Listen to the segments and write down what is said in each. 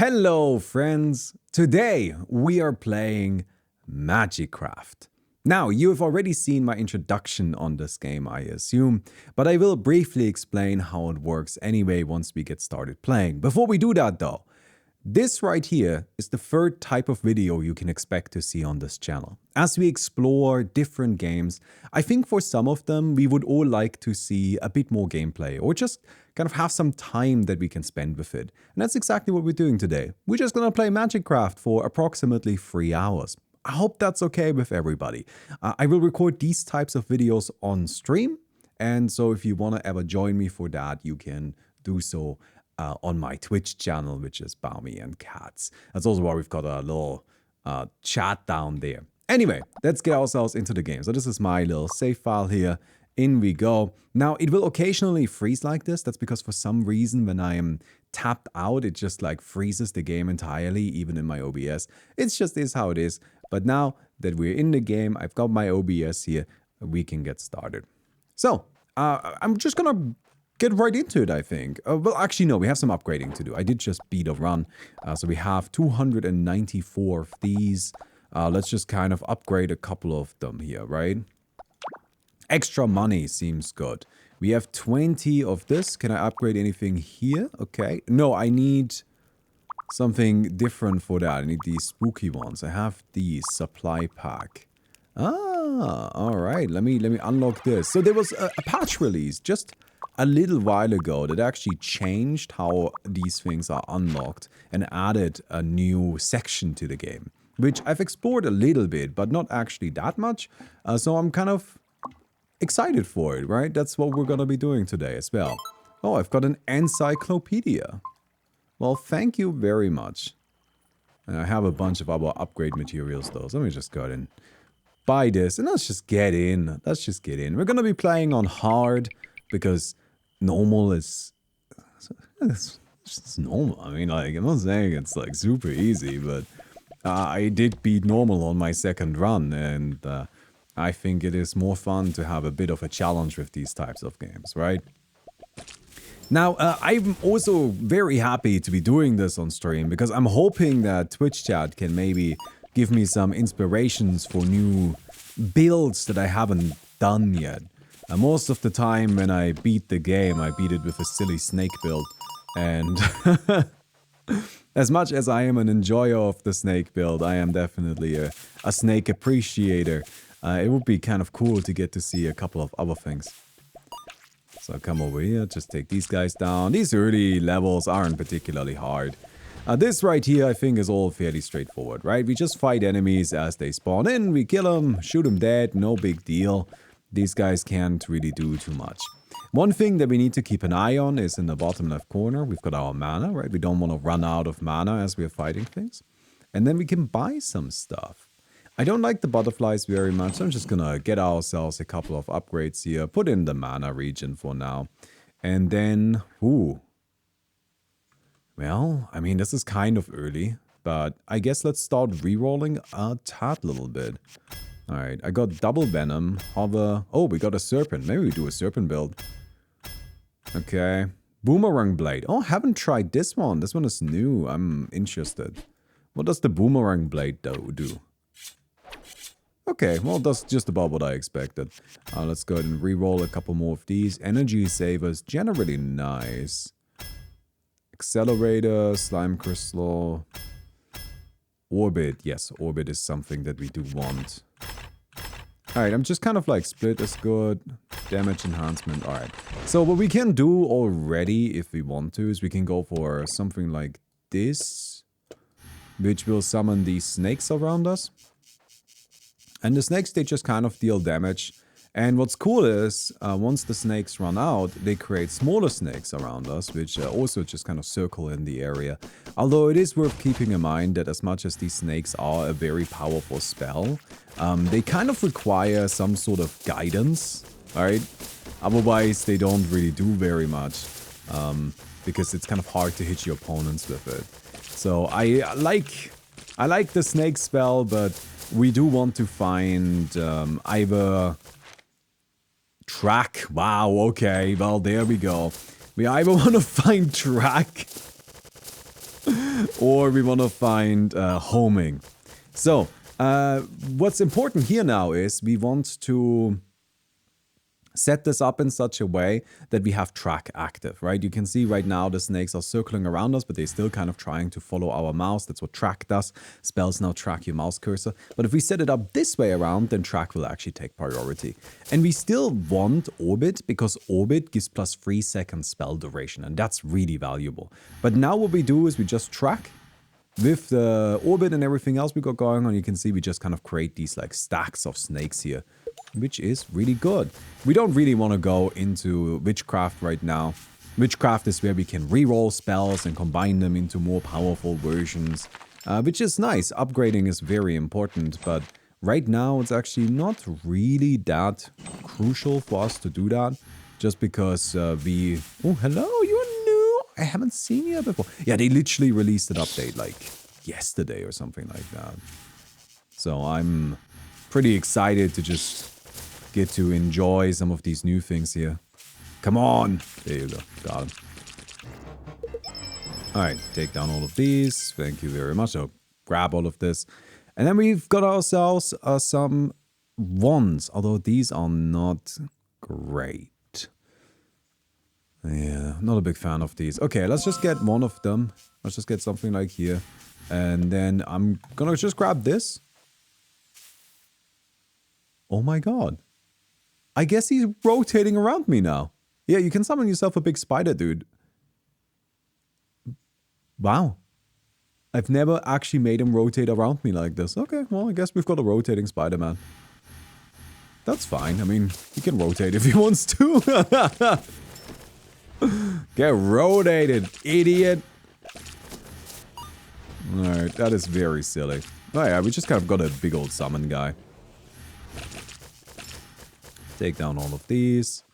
Hello friends! Today we are playing Magicraft. Now, you have already seen my introduction on this game, I assume, but I will briefly explain how it works anyway once we get started playing. Before we do that though, this right here is the third type of video you can expect to see on this channel. As we explore different games, I think for some of them we would all like to see a bit more gameplay or just kind of have some time that we can spend with it. And that's exactly what we're doing today. We're just gonna play Magicraft for approximately 3 hours. I hope that's okay with everybody. I will record these types of videos on stream, and so if you wanna ever join me for that, you can do so on my Twitch channel, which is Baumi and Cats. That's also why we've got a little chat down there. Anyway, let's get ourselves into the game. So this is my little save file here. In we go. Now, it will occasionally freeze like this. That's because for some reason, when I am tapped out, it just like freezes the game entirely, even in my OBS. It's just is how it is. But now that we're in the game, I've got my OBS here, we can get started. So, I'm just gonna get right into it, I think. Well, actually, no, we have some upgrading to do. I did just beat a run. So we have 294 of these. Let's just kind of upgrade a couple of them here, right? Extra money seems good. We have 20 of this. Can I upgrade anything here? Okay. No, I need something different for that. I need these spooky ones. I have these supply pack. Ah, all right. Let me unlock this. So there was a patch release just a little while ago that actually changed how these things are unlocked and added a new section to the game, which I've explored a little bit, but not actually that much. So I'm kind of excited for it, right? That's what we're gonna be doing today as well. Oh, I've got an encyclopedia. Well, thank you very much. And I have a bunch of other upgrade materials though, so let me just go ahead and buy this and let's just get in. Let's just get in. We're gonna be playing on hard because normal is it's just normal. I mean, like, I'm not saying it's like super easy, but I did beat normal on my second run, and I think it is more fun to have a bit of a challenge with these types of games, right? Now, I'm also very happy to be doing this on stream because I'm hoping that Twitch chat can maybe give me some inspirations for new builds that I haven't done yet. Most of the time when I beat the game, I beat it with a silly snake build. And as much as I am an enjoyer of the snake build, I am definitely a snake appreciator. It would be kind of cool to get to see a couple of other things. So come over here, just take these guys down. These early levels aren't particularly hard. This right here, I think, is all fairly straightforward, right? We just fight enemies as they spawn in, we kill them, shoot them dead, no big deal. These guys can't really do too much. One thing that we need to keep an eye on is in the bottom left corner, we've got our mana, right? We don't want to run out of mana as we're fighting things. And then we can buy some stuff. I don't like the butterflies very much, so I'm just gonna get ourselves a couple of upgrades here, put in the mana region for now. And then, ooh. Well, I mean, this is kind of early, but I guess let's start rerolling a tad little bit. Alright, I got double venom, hover. Oh, we got a serpent. Maybe we do a serpent build. Okay. Boomerang blade. Oh, haven't tried this one. This one is new. I'm interested. What does the boomerang blade do? Okay, well, that's just about what I expected. Let's go ahead and reroll a couple more of these. Energy savers, generally nice. Accelerator, slime crystal. Orbit. Yes, orbit is something that we do want. Alright, I'm just kind of like split is good. Damage enhancement. Alright. So what we can do already, if we want to, is we can go for something like this, which will summon these snakes around us. And the snakes, they just kind of deal damage. And what's cool is, once the snakes run out, they create smaller snakes around us, which also just kind of circle in the area. Although it is worth keeping in mind that as much as these snakes are a very powerful spell, they kind of require some sort of guidance, right? Otherwise, they don't really do very much, because it's kind of hard to hit your opponents with it. So I like the snake spell, but we do want to find either track. Wow, okay, well, there we go. We either want to find track or we want to find homing. So, what's important here now is we want to set this up in such a way that we have track active, right? You can see right now the snakes are circling around us, but they're still kind of trying to follow our mouse. That's what track does. Spells now track your mouse cursor. But if we set it up this way around, then track will actually take priority. And we still want orbit because orbit gives plus 3 seconds spell duration, and that's really valuable. But now what we do is we just track. With the orbit and everything else we got going on, you can see we just kind of create these like stacks of snakes here, which is really good. We don't really want to go into Witchcraft right now. Witchcraft is where we can reroll spells and combine them into more powerful versions, which is nice. Upgrading is very important, but right now it's actually not really that crucial for us to do that, just because we... Oh, hello, you're new. I haven't seen you before. Yeah, they literally released an update like yesterday or something like that. So I'm pretty excited to just get to enjoy some of these new things here. Come on. There you go. Got him. Alright, take down all of these. Thank you very much. So grab all of this. And then we've got ourselves some wands, although these are not great. Yeah, not a big fan of these. Okay, let's just get one of them. Let's just get something like here. And then I'm gonna just grab this. Oh my god. I guess he's rotating around me now. Yeah, you can summon yourself a big spider, dude. Wow. I've never actually made him rotate around me like this. Okay, well, I guess we've got a rotating Spider-Man. That's fine. I mean, he can rotate if he wants to. Get rotated, idiot. Alright, that is very silly. Oh yeah, we just kind of got a big old summon guy. Take down all of these.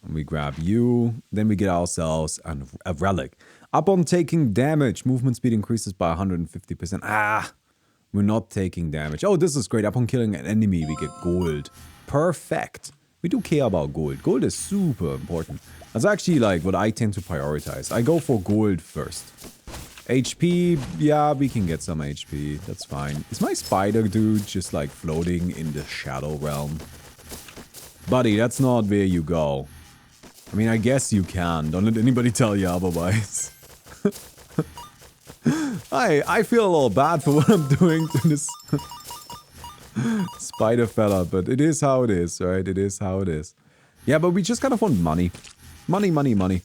And we grab you. Then we get ourselves a relic. Upon taking damage, movement speed increases by 150%. Ah, we're not taking damage. Oh, this is great. Upon killing an enemy, we get gold. Perfect. We do care about gold. Gold is super important. That's actually like what I tend to prioritize. I go for gold first. HP, yeah, we can get some HP. That's fine. Is my spider dude just like floating in the shadow realm? Buddy, that's not where you go. I mean, I guess you can. Don't let anybody tell you otherwise. I feel a little bad for what I'm doing to this spider fella, but it is how it is, right? It is how it is. Yeah, but we just kind of want money. Money, money, money.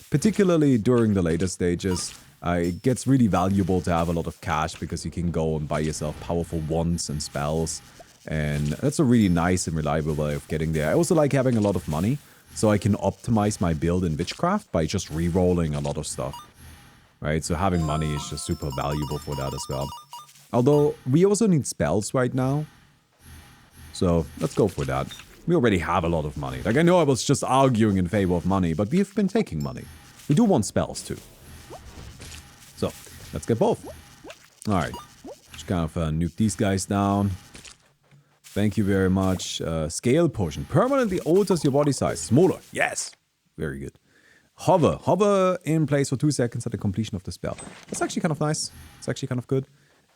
Particularly during the later stages. It gets really valuable to have a lot of cash because you can go and buy yourself powerful wands and spells. And that's a really nice and reliable way of getting there. I also like having a lot of money, so I can optimize my build in Witchcraft by just re-rolling a lot of stuff. Right, so having money is just super valuable for that as well. Although, we also need spells right now. So, let's go for that. We already have a lot of money. Like, I know I was just arguing in favor of money, but we have been taking money. We do want spells too. So, let's get both. Alright. Just kind of nuke these guys down. Thank you very much. Scale potion. Permanently alters your body size. Smaller. Yes. Very good. Hover. Hover in place for 2 seconds at the completion of the spell. That's actually kind of nice. It's actually kind of good.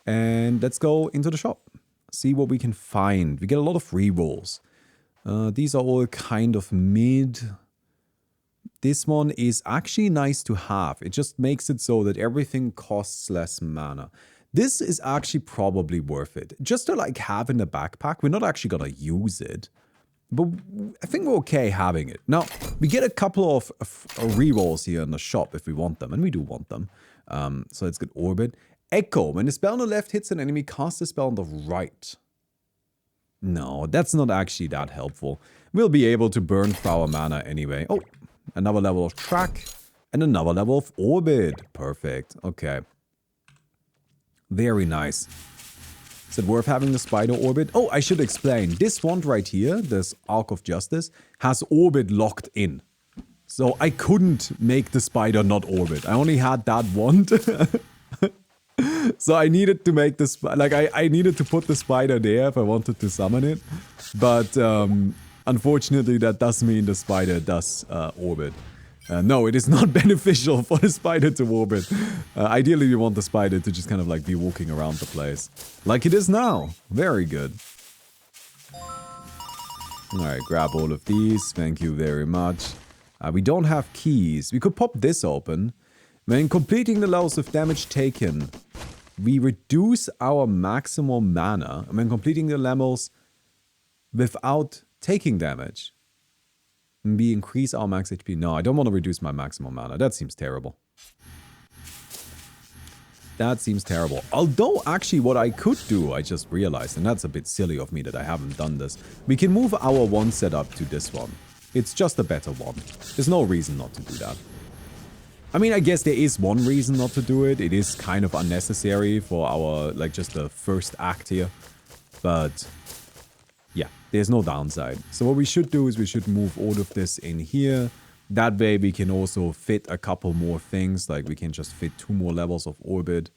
And let's go into the shop. See what we can find. We get a lot of rerolls. These are all kind of mid. This one is actually nice to have. It just makes it so that everything costs less mana. This is actually probably worth it. Just to like have in the backpack. We're not actually gonna use it. But I think we're okay having it. Now, we get a couple of rerolls here in the shop if we want them. And we do want them. So let's get Orbit. Echo. When the spell on the left hits an enemy, cast the spell on the right. No, that's not actually that helpful. We'll be able to burn through our mana anyway. Oh, another level of Track. And another level of Orbit. Perfect. Okay. Very nice. Is it worth having the spider orbit? Oh, I should explain. This wand right here, this Arc of Justice, has orbit locked in. So I couldn't make the spider not orbit. I only had that wand. So I needed to make this, like I needed to put the spider there if I wanted to summon it. But unfortunately that does mean the spider does orbit. No, it is not beneficial for the spider to orbit. Ideally, you want the spider to just kind of like be walking around the place. Like it is now. Very good. Alright, grab all of these. Thank you very much. We don't have keys. We could pop this open. When completing the levels with damage taken, we reduce our maximum mana. And when completing the levels without taking damage, we increase our max HP. No, I don't want to reduce my maximum mana. That seems terrible. That seems terrible. Although, actually, what I could do, I just realized, and that's a bit silly of me that I haven't done this. We can move our one setup to this one. It's just a better one. There's no reason not to do that. I mean, I guess there is one reason not to do it. It is kind of unnecessary for our, like, just the first act here. But yeah, there's no downside. So what we should do is we should move all of this in here. That way we can also fit a couple more things. Like we can just fit 2 more levels of orbit.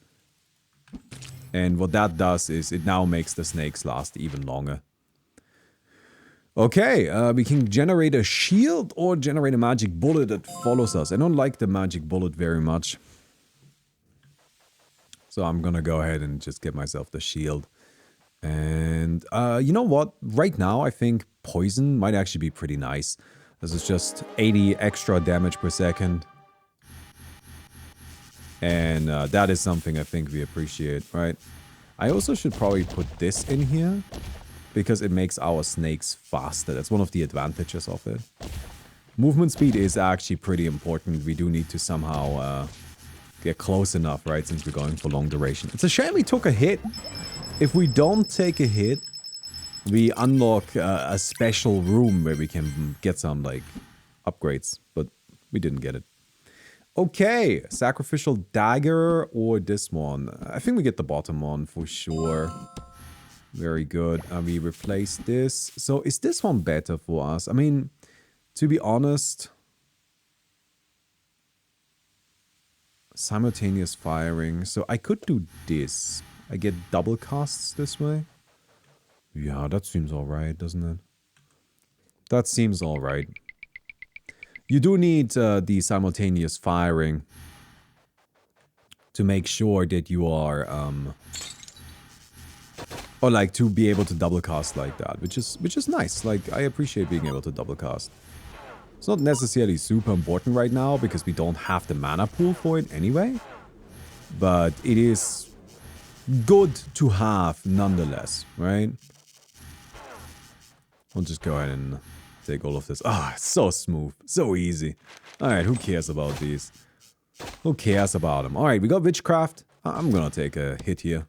And what that does is it now makes the snakes last even longer. Okay, we can generate a shield or generate a magic bullet that follows us. I don't like the magic bullet very much. So I'm gonna go ahead and just get myself the shield. And you know what? Right now I think poison might actually be pretty nice. This is just 80 extra damage per second. And that is something I think we appreciate, right? I also should probably put this in here. Because it makes our snakes faster. That's one of the advantages of it. Movement speed is actually pretty important. We do need to somehow get close enough, right? Since we're going for long duration. It's a shame we took a hit. If we don't take a hit, we unlock a special room where we can get some, like, upgrades. But we didn't get it. Okay, sacrificial dagger or this one. I think we get the bottom one for sure. Very good. We replace this. So is this one better for us? I mean, to be honest, simultaneous firing. So I could do this. I get double casts this way. Yeah, that seems alright, doesn't it? That seems alright. You do need the simultaneous firing to make sure that you are... or like to be able to double cast like that, which is nice. Like I appreciate being able to double cast. It's not necessarily super important right now because we don't have the mana pool for it anyway. But it is good to have nonetheless, right? We'll just go ahead and take all of this. Ah, it's so smooth, so easy. Alright, who cares about these? Who cares about them? Alright, we got Witchcraft. I'm gonna take a hit here.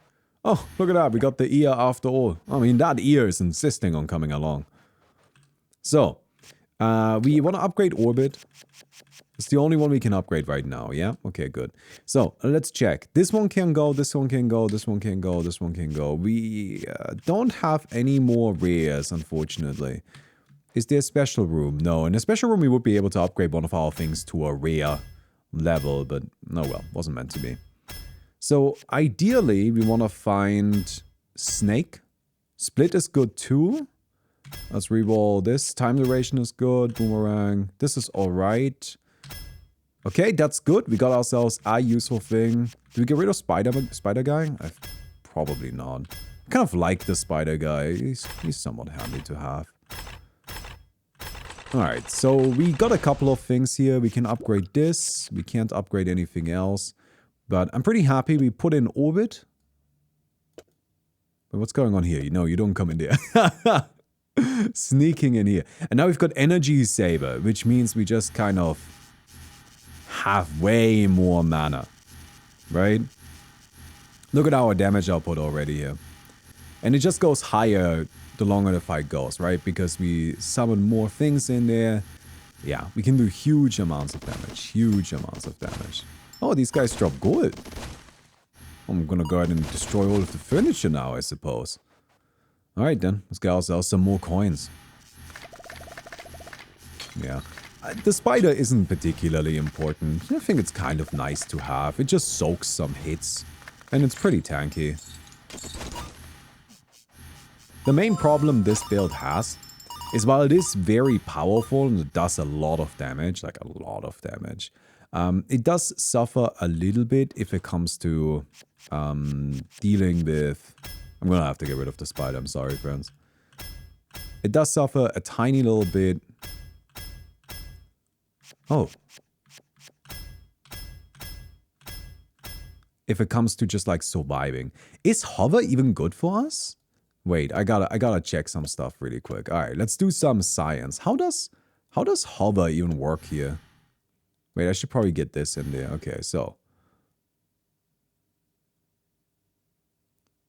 Oh, look at that. We got the ear after all. I mean, that ear is insisting on coming along. So, we want to upgrade Orbit. It's the only one we can upgrade right now, yeah? Okay, good. So, let's check. This one can go, this one can go, this one can go, this one can go. We don't have any more rares, unfortunately. Is there a special room? No, in a special room we would be able to upgrade one of our things to a rare level, but no, well, wasn't meant to be. So, ideally, we want to find Snake. Split is good too. Let's reroll this. Time duration is good. Boomerang. This is alright. Okay, that's good. We got ourselves a useful thing. Do we get rid of Spider Guy? Probably not. I kind of like the Spider Guy. He's somewhat handy to have. Alright, so we got a couple of things here. We can upgrade this. We can't upgrade anything else. But I'm pretty happy we put in Orbit. But what's going on here? No, you don't come in there. Sneaking in here. And now we've got Energy Saver, which means we just kind of have way more mana. Right? Look at our damage output already here. And it just goes higher the longer the fight goes, right? Because we summon more things in there. Yeah, we can do huge amounts of damage. Huge amounts of damage. Oh, these guys drop gold. I'm gonna go ahead and destroy all of the furniture now, I suppose. Alright then, let's get ourselves some more coins. Yeah. The spider isn't particularly important. I think it's kind of nice to have. It just soaks some hits. And it's pretty tanky. The main problem this build has is while it is very powerful and it does a lot of damage, like a lot of damage, it does suffer a little bit if it comes to dealing with... I'm gonna have to get rid of the spider, I'm sorry, friends. It does suffer a tiny little bit. Oh. If it comes to just like surviving. Is hover even good for us? Wait, I gotta check some stuff really quick. Alright, let's do some science. How does hover even work here? Wait, I should probably get this in there. Okay, so.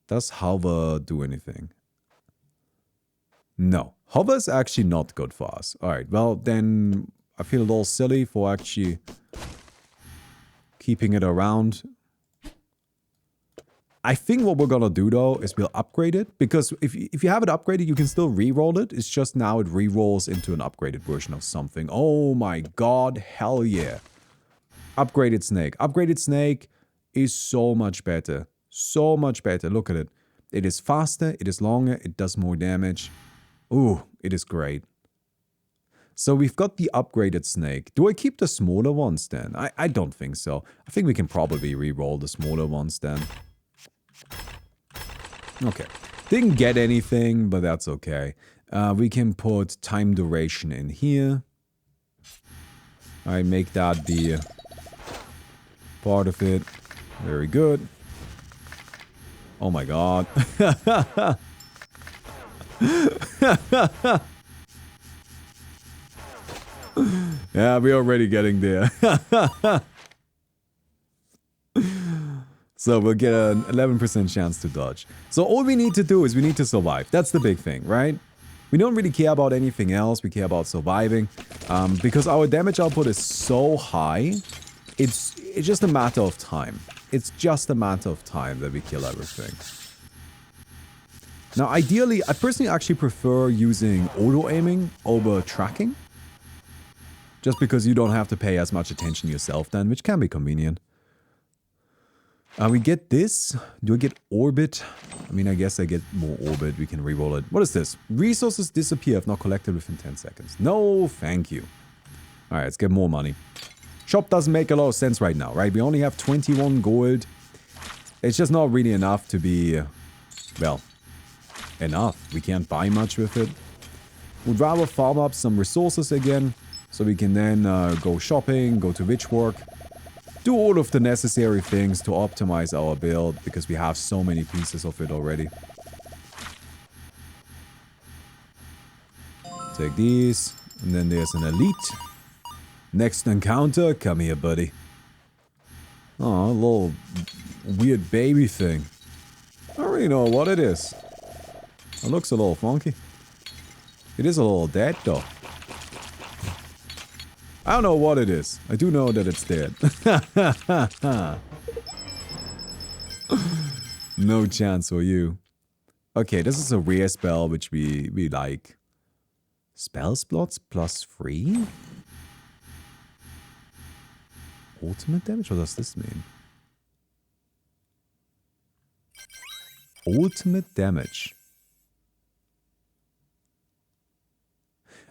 Does hover do anything? No. Hover is actually not good for us. Alright, well then I feel a little silly for actually keeping it around. I think what we're gonna do though is we'll upgrade it, because if you have it upgraded, you can still re-roll it. It's just now it re-rolls into an upgraded version of something. Oh my god, hell yeah. Upgraded snake. Upgraded snake is so much better. So much better. Look at it. It is faster, it is longer, it does more damage. Ooh, it is great. So we've got the upgraded snake. Do I keep the smaller ones then? I don't think so. I think we can probably re-roll the smaller ones then. Okay. Didn't get anything, but that's okay. We can put time duration in here. I make that be part of it. Very good. Oh my god. Yeah, we're already getting there. So we'll get an 11% chance to dodge. So all we need to do is we need to survive. That's the big thing, right? We don't really care about anything else. We care about surviving. Because our damage output is so high, it's just a matter of time. It's just a matter of time that we kill everything. Now, ideally, I personally actually prefer using auto-aiming over tracking. Just because you don't have to pay as much attention yourself then, which can be convenient. We get this. Do I get orbit? I mean, I guess I get more orbit. We can reroll it. What is this? Resources disappear if not collected within 10 seconds. No, thank you. Alright, let's get more money. Shop doesn't make a lot of sense right now, right? We only have 21 gold. It's just not really enough to be... well, enough. We can't buy much with it. Would rather farm up some resources again. So we can then go shopping, go to witch work. Do all of the necessary things to optimize our build, because we have so many pieces of it already. Take these, and then there's an elite. Next encounter, come here, buddy. Oh, a little weird baby thing. I don't really know what it is. It looks a little funky. It is a little dead, though. I don't know what it is. I do know that it's dead. No chance for you. Okay, this is a rare spell which we like. Spell slots +3? Ultimate damage? What does this mean? Ultimate damage.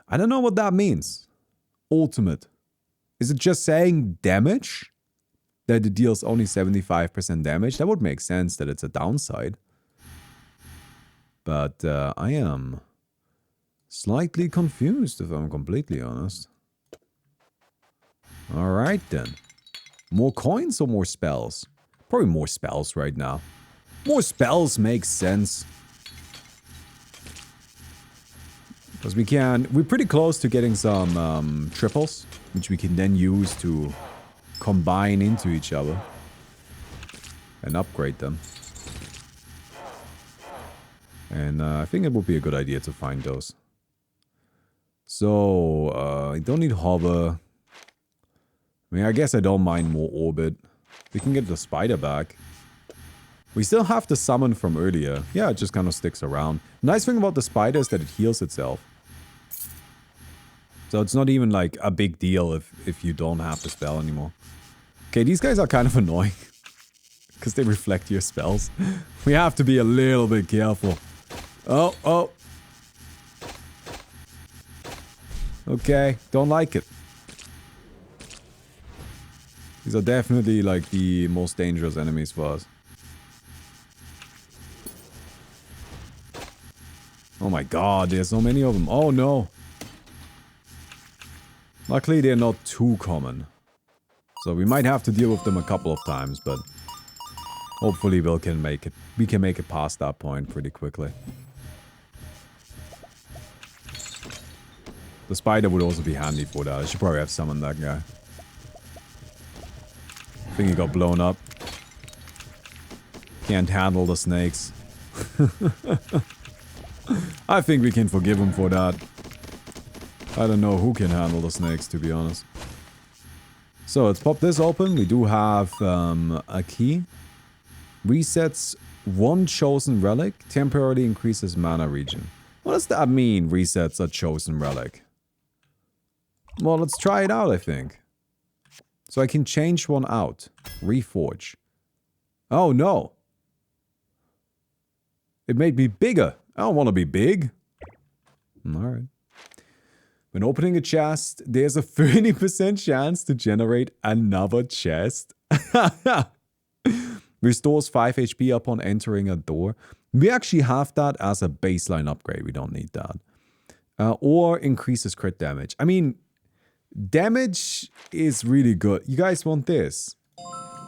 I don't know what that means. Ultimate. Is it just saying damage? That it deals only 75% damage? That would make sense that it's a downside. But I am slightly confused, if I'm completely honest. Alright then. More coins or more spells? Probably more spells right now. More spells makes sense. Because we're pretty close to getting some triples, which we can then use to combine into each other and upgrade them. And I think it would be a good idea to find those. So, I don't need hover. I mean, I guess I don't mind more orbit. We can get the spider back. We still have the summon from earlier. Yeah, it just kind of sticks around. Nice thing about the spider is that it heals itself. So it's not even like a big deal if you don't have the spell anymore. Okay, these guys are kind of annoying. Because they reflect your spells. We have to be a little bit careful. Oh, oh. Okay, don't like it. These are definitely like the most dangerous enemies for us. Oh my god, there's so many of them. Oh no. Luckily they're not too common. So we might have to deal with them a couple of times, but hopefully we can make it past that point pretty quickly. The spider would also be handy for that. I should probably have summoned that guy. I think he got blown up. Can't handle the snakes. I think we can forgive him for that. I don't know who can handle the snakes, to be honest. So let's pop this open. We do have a key. Resets one chosen relic. Temporarily increases mana regen. What does that mean, resets a chosen relic? Well, let's try it out, I think. So I can change one out. Reforge. Oh, no. It made me bigger. I don't want to be big. Alright. When opening a chest, there's a 30% chance to generate another chest. Restores 5 HP upon entering a door. We actually have that as a baseline upgrade. We don't need that. Or increases crit damage. I mean, damage is really good. You guys want this?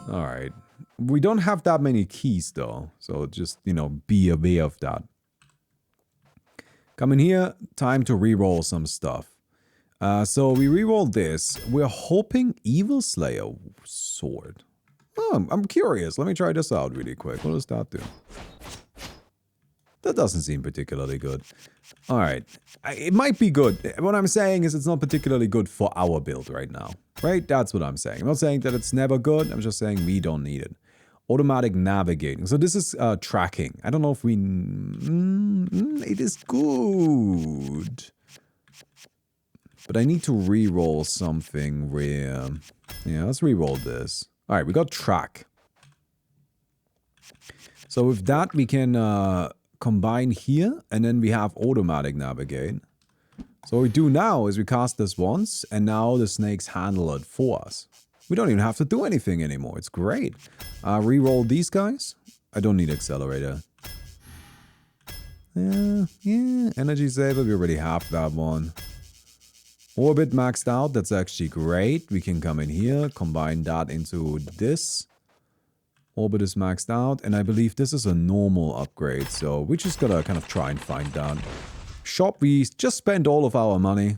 Alright. We don't have that many keys though. So just, you know, be aware of that. Come in here. Time to reroll some stuff. So we reroll this. We're hoping Evil Slayer sword. Oh, I'm curious. Let me try this out really quick. What does that do? That doesn't seem particularly good. Alright. It might be good. What I'm saying is it's not particularly good for our build right now. Right? That's what I'm saying. I'm not saying that it's never good. I'm just saying we don't need it. Automatic navigating. So this is tracking. I don't know if we... it is good. But I need to re-roll something where... Yeah, let's re-roll this. Alright, we got track. So with that, we can combine here, and then we have automatic navigate. So what we do now is we cast this once, and now the snakes handle it for us. We don't even have to do anything anymore. It's great. Re-roll these guys. I don't need accelerator. Yeah, energy saver, we already have that one. Orbit maxed out, that's actually great. We can come in here, combine that into this. Orbit is maxed out, and I believe this is a normal upgrade, so we just gotta kind of try and find that. Shop, we just spent all of our money.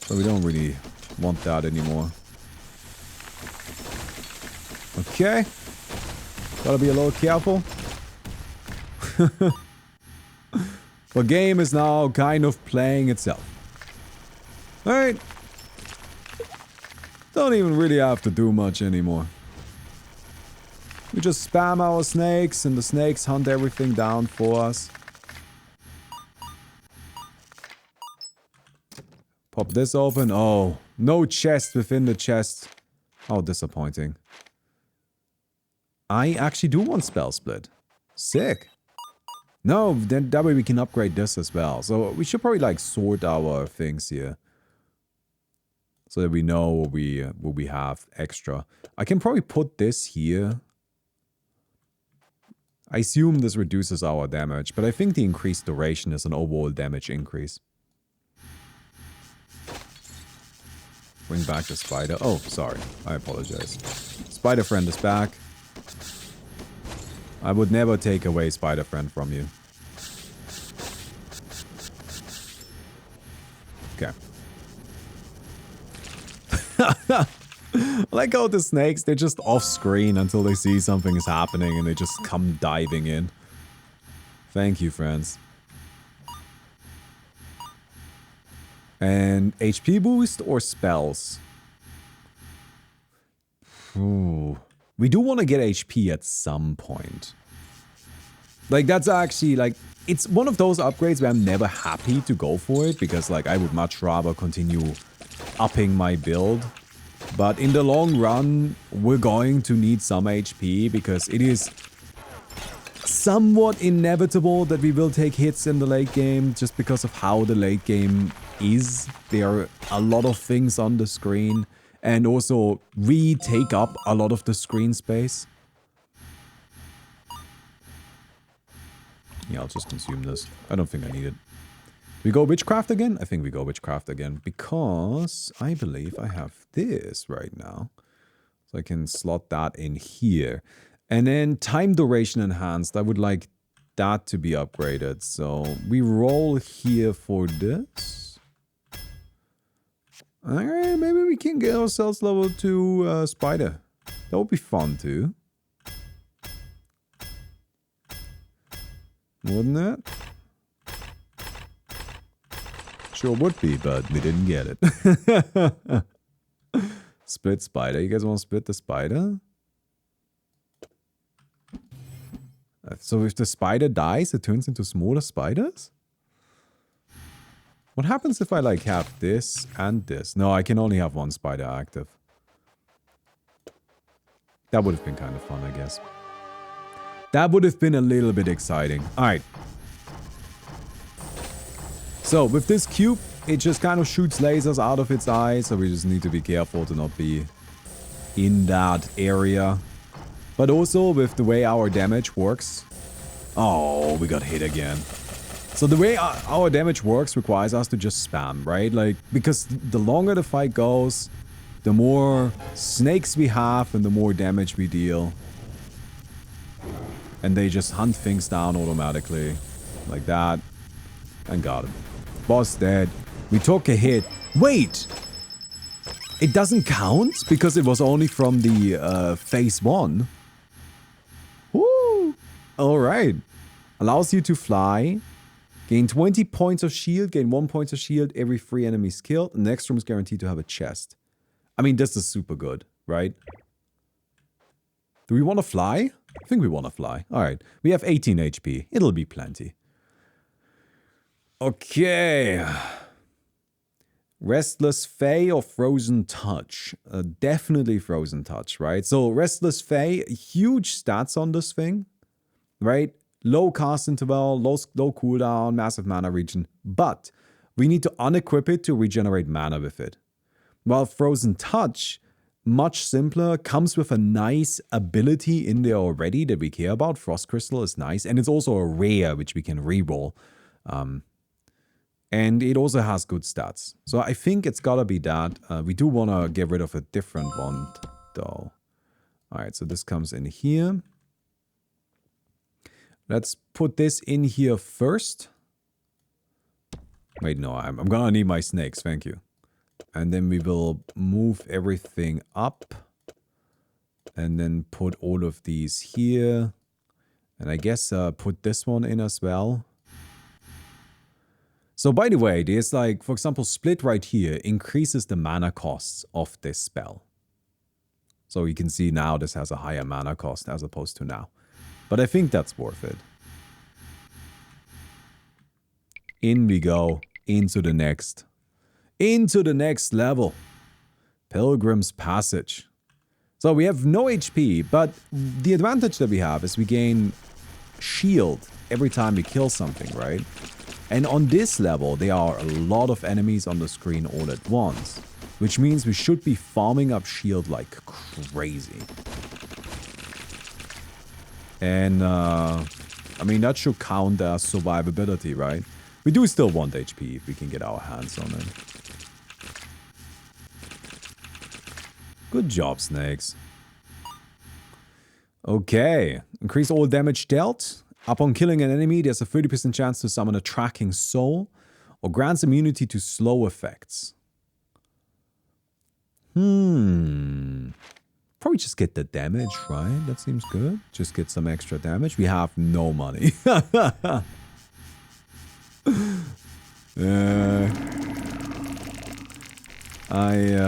So we don't really want that anymore. Okay. Gotta be a little careful. The game is now kind of playing itself. Alright. Don't even really have to do much anymore. We just spam our snakes and the snakes hunt everything down for us. Pop this open. Oh, no chest within the chest. How disappointing. I actually do want spell split. Sick. No, then that way we can upgrade this as well. So we should probably like sort our things here. So that we know what we have extra. I can probably put this here. I assume this reduces our damage, but I think the increased duration is an overall damage increase. Bring back the spider. Oh, sorry. I apologize. Spider friend is back. I would never take away spider friend from you. Okay. I like how the snakes, they're just off screen until they see something is happening and they just come diving in. Thank you, friends. And HP boost or spells? Ooh. We do want to get HP at some point. Like, that's actually, like, it's one of those upgrades where I'm never happy to go for it because, like, I would much rather continue upping my build. But in the long run, we're going to need some HP because it is somewhat inevitable that we will take hits in the late game just because of how the late game is there are a lot of things on the screen. And also, we take up a lot of the screen space. Yeah, I'll just consume this. I don't think I need it. We go Witchcraft again? I think we go Witchcraft again. Because I believe I have this right now. So I can slot that in here. And then time duration enhanced. I would like that to be upgraded. So we roll here for this. Alright, maybe we can get ourselves level 2 spider. That would be fun too. Wouldn't it? Sure would be, but we didn't get it. Split spider. You guys want to split the spider? So if the spider dies, it turns into smaller spiders? What happens if I like have this and this? No, I can only have one spider active. That would have been kind of fun, I guess. That would have been a little bit exciting. Alright. So with this cube, it just kind of shoots lasers out of its eyes. So we just need to be careful to not be in that area. But also with the way our damage works. Oh, we got hit again. So the way our damage works requires us to just spam, right? Like, because the longer the fight goes, the more snakes we have and the more damage we deal. And they just hunt things down automatically. Like that. And got him. Boss dead. We took a hit. Wait! It doesn't count because it was only from the phase 1. Woo! Alright. Allows you to fly. Gain 20 points of shield, gain 1 point of shield every 3 enemies killed. The next room is guaranteed to have a chest. I mean, this is super good, right? Do we want to fly? I think we want to fly. Alright, we have 18 HP. It'll be plenty. Okay. Restless Fae or Frozen Touch? Definitely Frozen Touch, right? So Restless Fae, huge stats on this thing, right? Low cast interval, low cooldown, massive mana regen. But we need to unequip it to regenerate mana with it. While Frozen Touch, much simpler, comes with a nice ability in there already that we care about. Frost Crystal is nice. And it's also a rare, which we can reroll. And it also has good stats. So I think it's gotta be that. We do want to get rid of a different one, though. Alright, so this comes in here. Let's put this in here first. Wait, no, I'm gonna need my snakes, thank you. And then we will move everything up. And then put all of these here. And I guess put this one in as well. So by the way, there's like, for example, split right here increases the mana costs of this spell. So you can see now this has a higher mana cost as opposed to now. But I think that's worth it. In we go. Into the next. Into the next level. Pilgrim's Passage. So we have no HP, but the advantage that we have is we gain shield every time we kill something, right? And on this level, there are a lot of enemies on the screen all at once. Which means we should be farming up shield like crazy. And, I mean, that should count as survivability, right? We do still want HP if we can get our hands on it. Good job, snakes. Okay. Increase all damage dealt. Upon killing an enemy, there's a 30% chance to summon a tracking soul. Or grants immunity to slow effects. Probably just get the damage, right? That seems good. Just get some extra damage. We have no money. I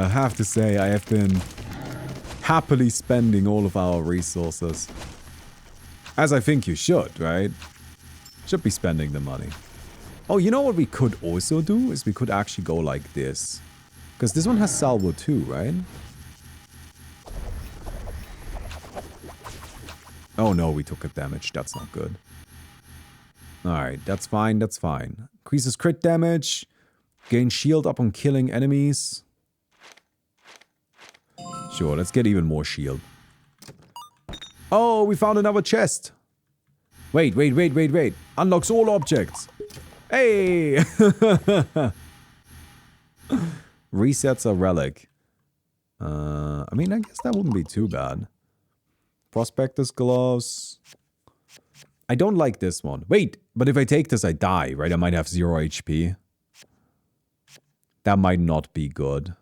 have to say I have been happily spending all of our resources. As I think you should, right? Should be spending the money. Oh, you know what we could also do? Is we could actually go like this. Because this one has salvo too, right? Oh no, we took a damage. That's not good. Alright, that's fine, that's fine. Increases crit damage. Gain shield upon killing enemies. Sure, let's get even more shield. Oh, we found another chest. Wait. Unlocks all objects. Hey! Resets a relic. I mean, I guess that wouldn't be too bad. Prospector's gloves. I don't like this one. Wait, but if I take this, I die, right? I might have 0 HP. That might not be good.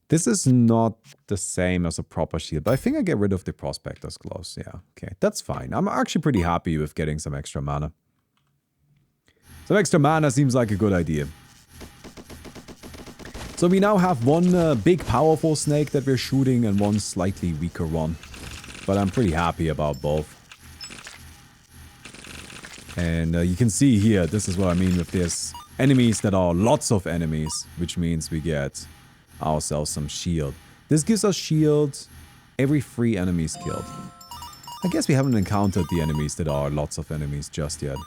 This is not the same as a proper shield, but I think I get rid of the Prospector's gloves. Yeah, okay, that's fine. I'm actually pretty happy with getting some extra mana. Some extra mana seems like a good idea. So we now have one big powerful snake that we're shooting and one slightly weaker one. But I'm pretty happy about both. And you can see here, this is what I mean with this. Enemies that are lots of enemies, which means we get ourselves some shield. This gives us shield every 3 enemies killed. I guess we haven't encountered the enemies that are lots of enemies just yet.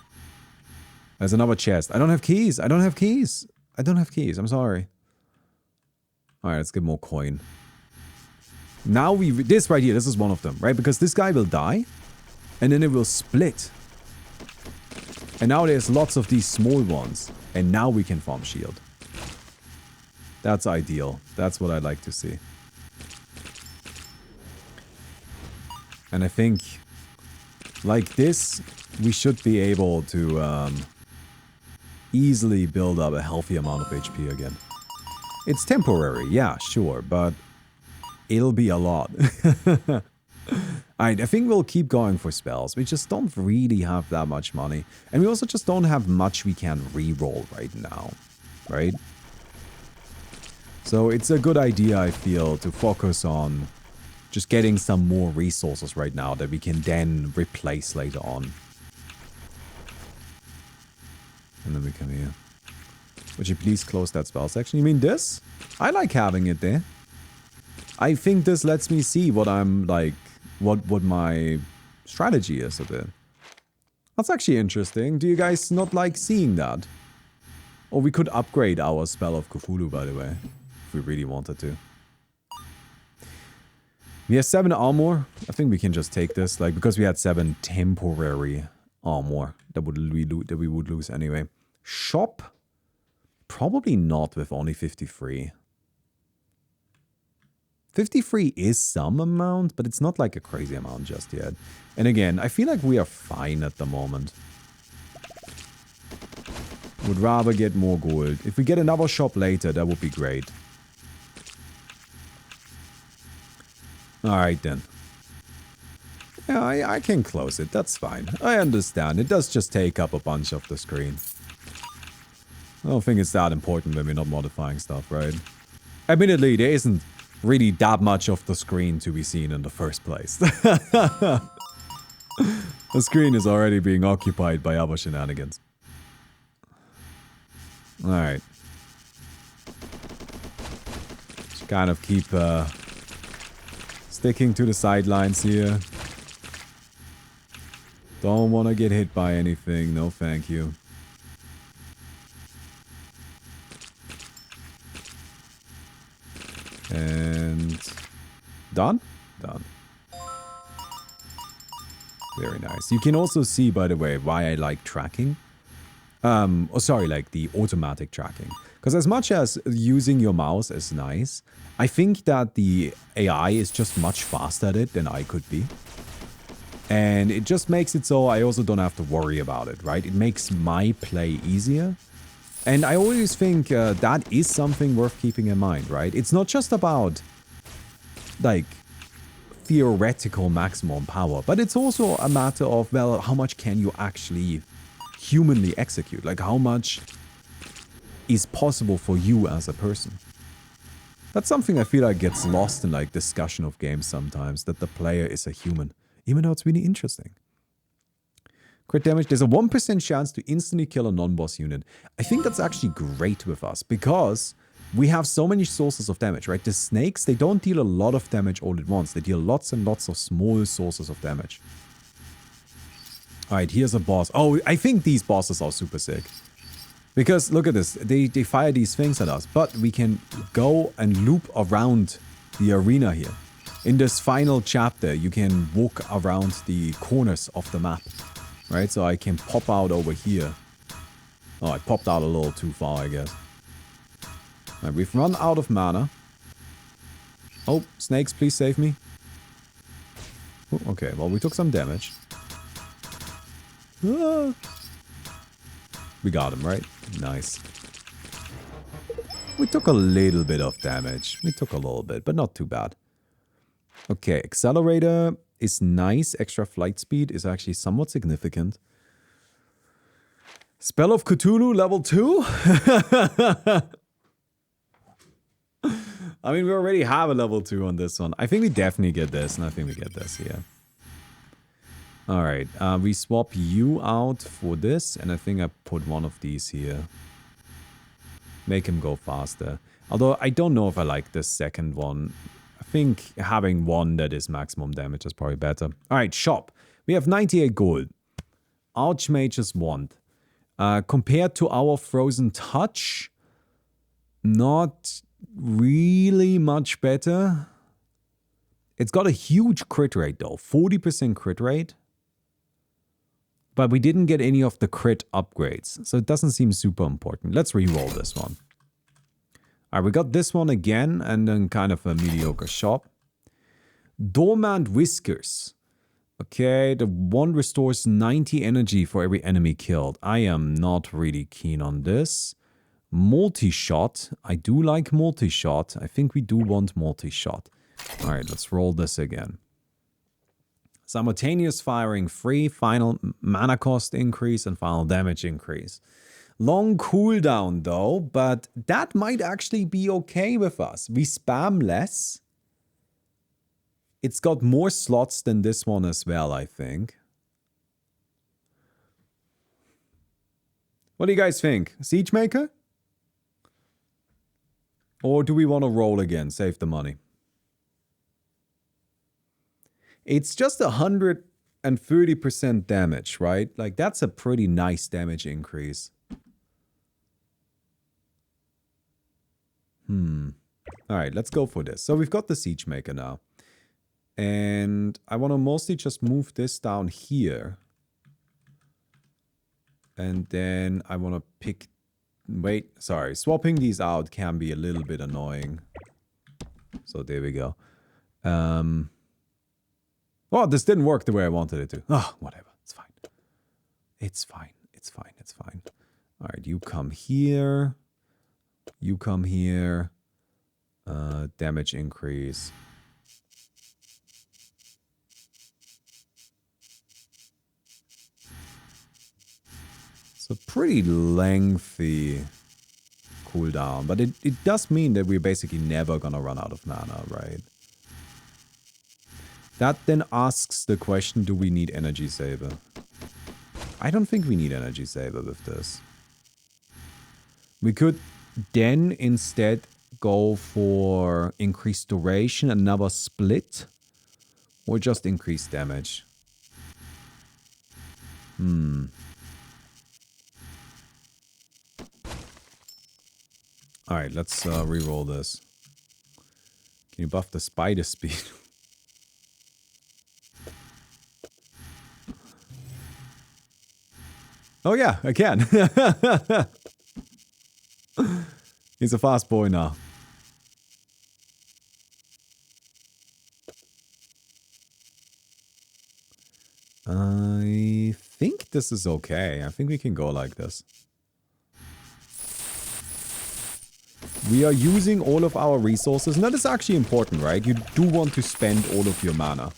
There's another chest. I don't have keys. I don't have keys. I'm sorry. Alright, let's get more coin. Now this right here, this is one of them, right? Because this guy will die. And then it will split. And now there's lots of these small ones. And now we can farm shield. That's ideal. That's what I'd like to see. And I think, like this, we should be able to easily build up a healthy amount of HP again. It's temporary, yeah, sure, but it'll be a lot. Alright, I think we'll keep going for spells. We just don't really have that much money. And we also just don't have much we can reroll right now, right? So it's a good idea, I feel, to focus on just getting some more resources right now that we can then replace later on. And then we come here. Would you please close that spell section? You mean this? I like having it there. I think this lets me see what I'm like, what my strategy is a bit. That's actually interesting. Do you guys not like seeing that? Or we could upgrade our Spell of Cthulhu, by the way, if we really wanted to. We have 7 armor. I think we can just take this, like, because we had 7 temporary armor that we would lose anyway. Shop? Probably not with only 53. 53 is some amount, but it's not like a crazy amount just yet. And again, I feel like we are fine at the moment. Would rather get more gold. If we get another shop later, that would be great. Alright then. Yeah, I can close it. That's fine. I understand. It does just take up a bunch of the screen. I don't think it's that important when we're not modifying stuff, right? Admittedly, there isn't really that much of the screen to be seen in the first place. The screen is already being occupied by other shenanigans. Alright. Just kind of keep sticking to the sidelines here. Don't want to get hit by anything. No, thank you. And done? Done. Very nice. You can also see, by the way, why I like tracking. Like the automatic tracking. Because as much as using your mouse is nice, I think that the AI is just much faster at it than I could be. And it just makes it so I also don't have to worry about it, right? It makes my play easier. And I always think that is something worth keeping in mind, right? It's not just about, like, theoretical maximum power, but it's also a matter of, well, how much can you actually humanly execute? Like, how much is possible for you as a person? That's something I feel like gets lost in, like, discussion of games sometimes, that the player is a human, even though it's really interesting. Crit damage, there's a 1% chance to instantly kill a non-boss unit. I think that's actually great with us, because we have so many sources of damage, right? The snakes, they don't deal a lot of damage all at once. They deal lots and lots of small sources of damage. Alright, here's a boss. Oh, I think these bosses are super sick. Because, look at this. They fire these things at us. But we can go and loop around the arena here. In this final chapter, you can walk around the corners of the map. Right? So I can pop out over here. Oh, I popped out a little too far, I guess. Right, we've run out of mana. Oh, snakes, please save me. Oh, okay, well, we took some damage. Ah. We got him, right? Nice. We took a little bit of damage. We took a little bit, but not too bad. Okay, accelerator is nice. Extra flight speed is actually somewhat significant. Spell of Cthulhu level 2? I mean, we already have a level 2 on this one. I think we definitely get this, and I think we get this here. Alright, we swap you out for this, and I think I put one of these here. Make him go faster. Although, I don't know if I like this second one. I think having one that is maximum damage is probably better. Alright, shop. We have 98 gold. Archmage's Wand. Compared to our Frozen Touch, not really much better. It's got a huge crit rate though. 40% crit rate. But we didn't get any of the crit upgrades, so it doesn't seem super important. Let's re-roll this one. Alright, we got this one again, and then kind of a mediocre shop. Dormant Whiskers. Okay, the one restores 90 energy for every enemy killed. I am not really keen on this. Multi-shot. I do like multi-shot. I think we do want multi-shot. Alright, let's roll this again. Simultaneous firing free, final mana cost increase, and final damage increase. Long cooldown though, but that might actually be okay with us. We spam less. It's got more slots than this one as well, I think. What do you guys think? Siegemaker? Or do we want to roll again, save the money? It's just 130% damage, right? Like, that's a pretty nice damage increase. Alright, let's go for this. So we've got the Siegemaker now. And I want to mostly just move this down here. And then I want to pick... Wait, sorry. Swapping these out can be a little bit annoying. So there we go. Oh, this didn't work the way I wanted it to. Oh, whatever. It's fine. It's fine. It's fine. It's fine. Alright, you come here. You come here. Damage increase. It's a pretty lengthy cooldown, but it does mean that we're basically never gonna run out of mana, right? That then asks the question, do we need Energy Saver? I don't think we need Energy Saver with this. We could then instead go for increased duration, another split, or just increased damage. Alright, let's re-roll this. Can you buff the spider speed? Oh yeah, I can. He's a fast boy now. I think this is okay. I think we can go like this. We are using all of our resources, and that is actually important, right? You do want to spend all of your mana.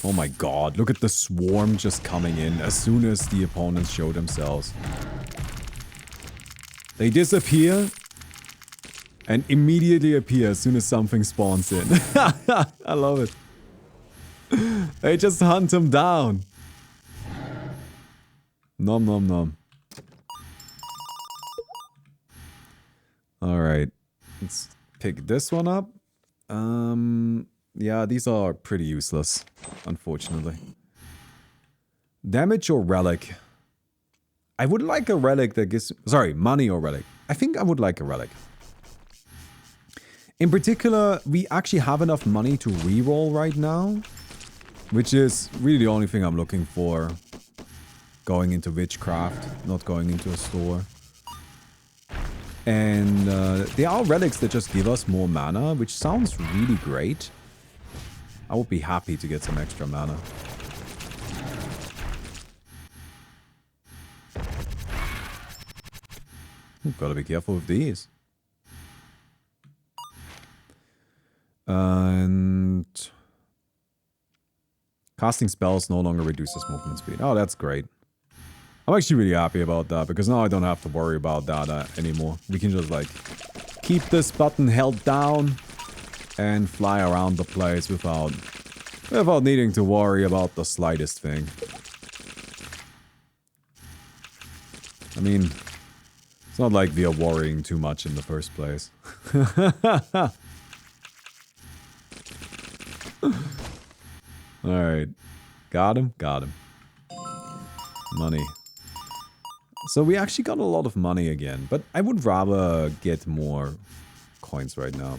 Oh my god, look at the swarm just coming in as soon as the opponents show themselves. They disappear and immediately appear as soon as something spawns in. I love it. They just hunt them down. Nom nom nom. Alright, let's pick this one up. Yeah, these are pretty useless. unfortunately. Damage or relic? I would like a relic that gives... Sorry, money or relic. I think I would like a relic. In particular, we actually have enough money to reroll right now. Which is really the only thing I'm looking for. Going into Witchcraft, not going into a store. And there are relics that just give us more mana, which sounds really great. I would be happy to get some extra mana. Gotta be careful with these. And casting spells no longer reduces movement speed. Oh, that's great. I'm actually really happy about that, because now I don't have to worry about that anymore. We can just, like, keep this button held down and fly around the place without needing to worry about the slightest thing. I mean, it's not like we are worrying too much in the first place. Alright. Got him? Got him. Money. So we actually got a lot of money again, but I would rather get more coins right now.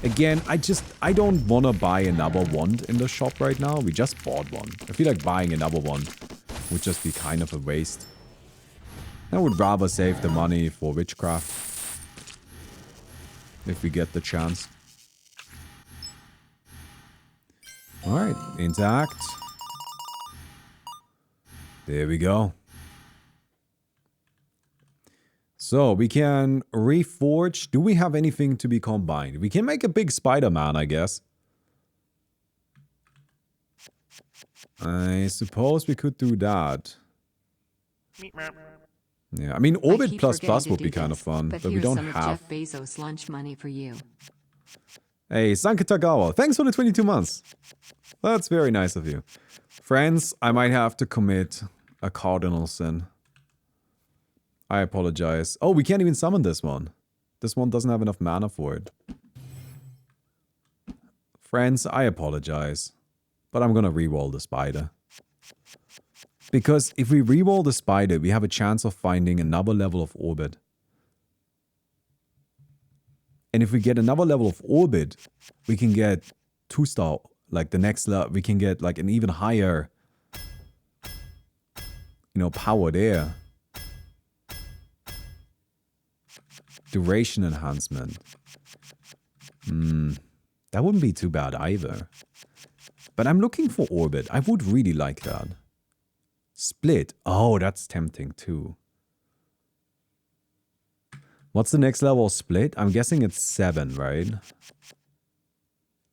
Again, I don't want to buy another wand in the shop right now. We just bought one. I feel like buying another one would just be kind of a waste. I would rather save the money for Witchcraft. If we get the chance. Alright, interact. There we go. So, we can reforge. Do we have anything to be combined? We can make a big Spider-Man, I guess. I suppose we could do that. Yeah, I mean, Orbit plus plus would be kind of fun, but we don't have... Jeff Bezos lunch money for you. Hey, Sankatagawa, thanks for the 22 months. That's very nice of you. Friends, I might have to commit a cardinal sin. I apologize. Oh, we can't even summon this one. This one doesn't have enough mana for it. Friends, I apologize. But I'm gonna reroll the spider. Because if we reroll the spider, we have a chance of finding another level of orbit. And if we get another level of orbit, we can get 2-star, like the next level, we can get like an even higher, you know, power there. Duration enhancement. That wouldn't be too bad either. But I'm looking for orbit. I would really like that. Split. Oh, that's tempting too. What's the next level of split? I'm guessing it's 7, right?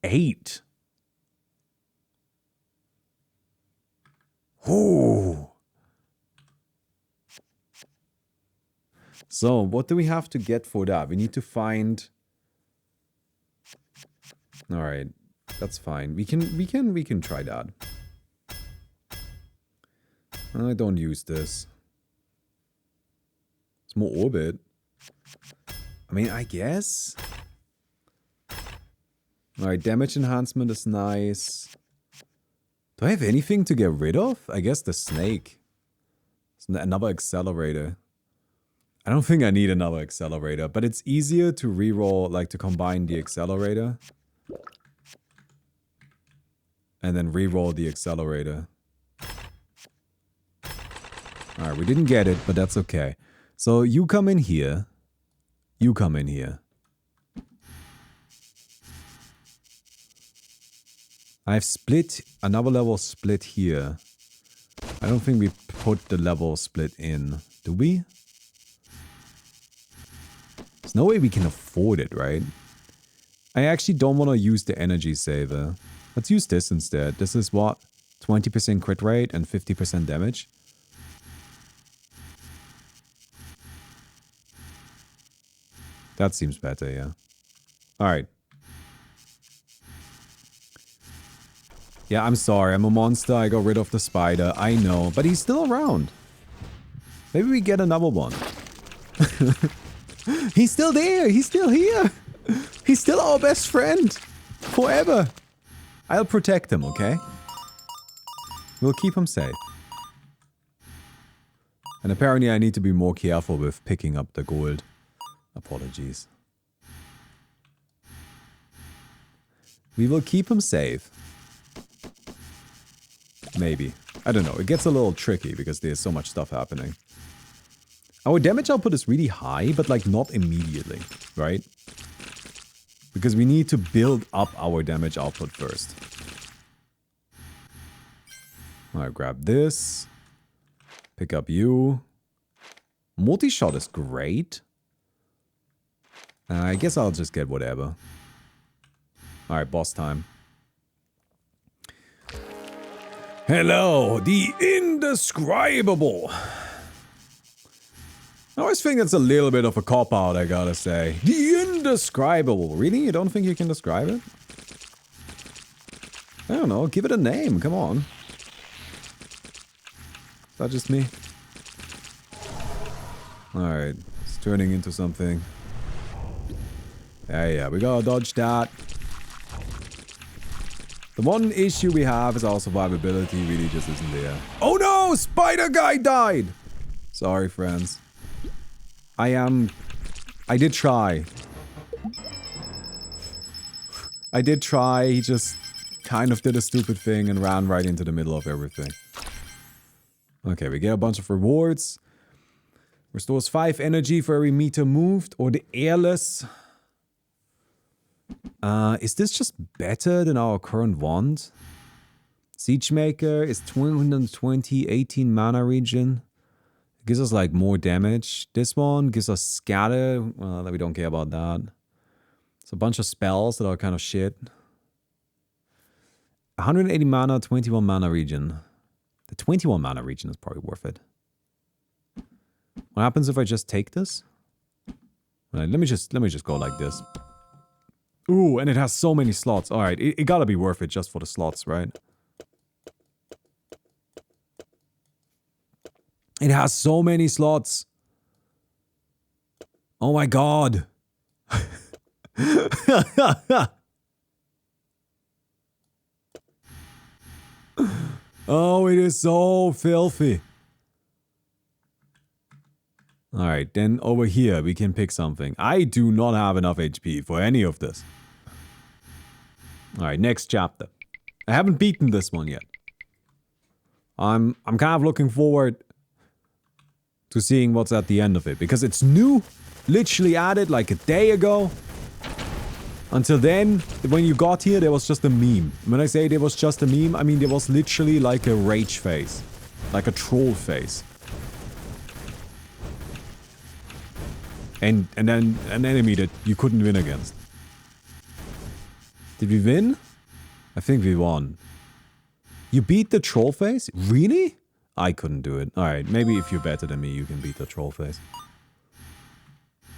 8. Ooh. So, what do we have to get for that? We need to find... Alright, that's fine. We can try that. I don't use this. It's more orbit. I mean, I guess. Alright, damage enhancement is nice. Do I have anything to get rid of? I guess the snake. It's another accelerator. I don't think I need another accelerator, but it's easier to reroll, like to combine the accelerator. And then reroll the accelerator. Alright, we didn't get it, but that's okay. So you come in here. You come in here. I've split another level split here. I don't think we put the level split in. Do we? There's no way we can afford it, right? I actually don't want to use the energy saver. Let's use this instead. This is what? 20% crit rate and 50% damage. That seems better, yeah. Alright. Yeah, I'm sorry. I'm a monster. I got rid of the spider. I know. But he's still around. Maybe we get another one. He's still there. He's still here. He's still our best friend. Forever. I'll protect him, okay? We'll keep him safe. And apparently I need to be more careful with picking up the gold. Apologies. We will keep him safe. Maybe. I don't know. It gets a little tricky because there's so much stuff happening. Our damage output is really high, but like not immediately, right? Because we need to build up our damage output first. Alright, grab this. Pick up you. Multi-shot is great. I guess I'll just get whatever. Alright, boss time. Hello, the indescribable. I always think it's a little bit of a cop-out, I gotta say. The indescribable. Really? You don't think you can describe it? I don't know. Give it a name. Come on. Is that just me? Alright. It's turning into something. Yeah, we gotta dodge that. The one issue we have is our survivability really just isn't there. Oh no! Spider guy died! Sorry, friends. I did try. I did try. He just kind of did a stupid thing and ran right into the middle of everything. Okay, we get a bunch of rewards. Restores 5 energy for every meter moved, or the airless. Is this just better than our current wand? Siegemaker is 220, 18 mana regen. Gives us like more damage. This one gives us scatter. Well, we don't care about that. It's a bunch of spells that are kind of shit. 180 mana, 21 mana regen. The 21 mana regen is probably worth it. What happens if I just take this? Right, let me just go like this. Ooh, and it has so many slots. Alright, it gotta be worth it just for the slots, right? It has so many slots. Oh my god. Oh, it is so filthy. Alright, then over here we can pick something. I do not have enough HP for any of this. Alright, next chapter. I haven't beaten this one yet. I'm kind of looking forward to seeing what's at the end of it, because it's new, literally added like a day ago. Until then, when you got here, there was just a meme. When I say there was just a meme, I mean there was literally like a rage face, like a troll face, and then an enemy that you couldn't win against. Did we win? I think we won. You beat the troll face? Really? I couldn't do it. Alright, maybe if you're better than me, you can beat the troll face.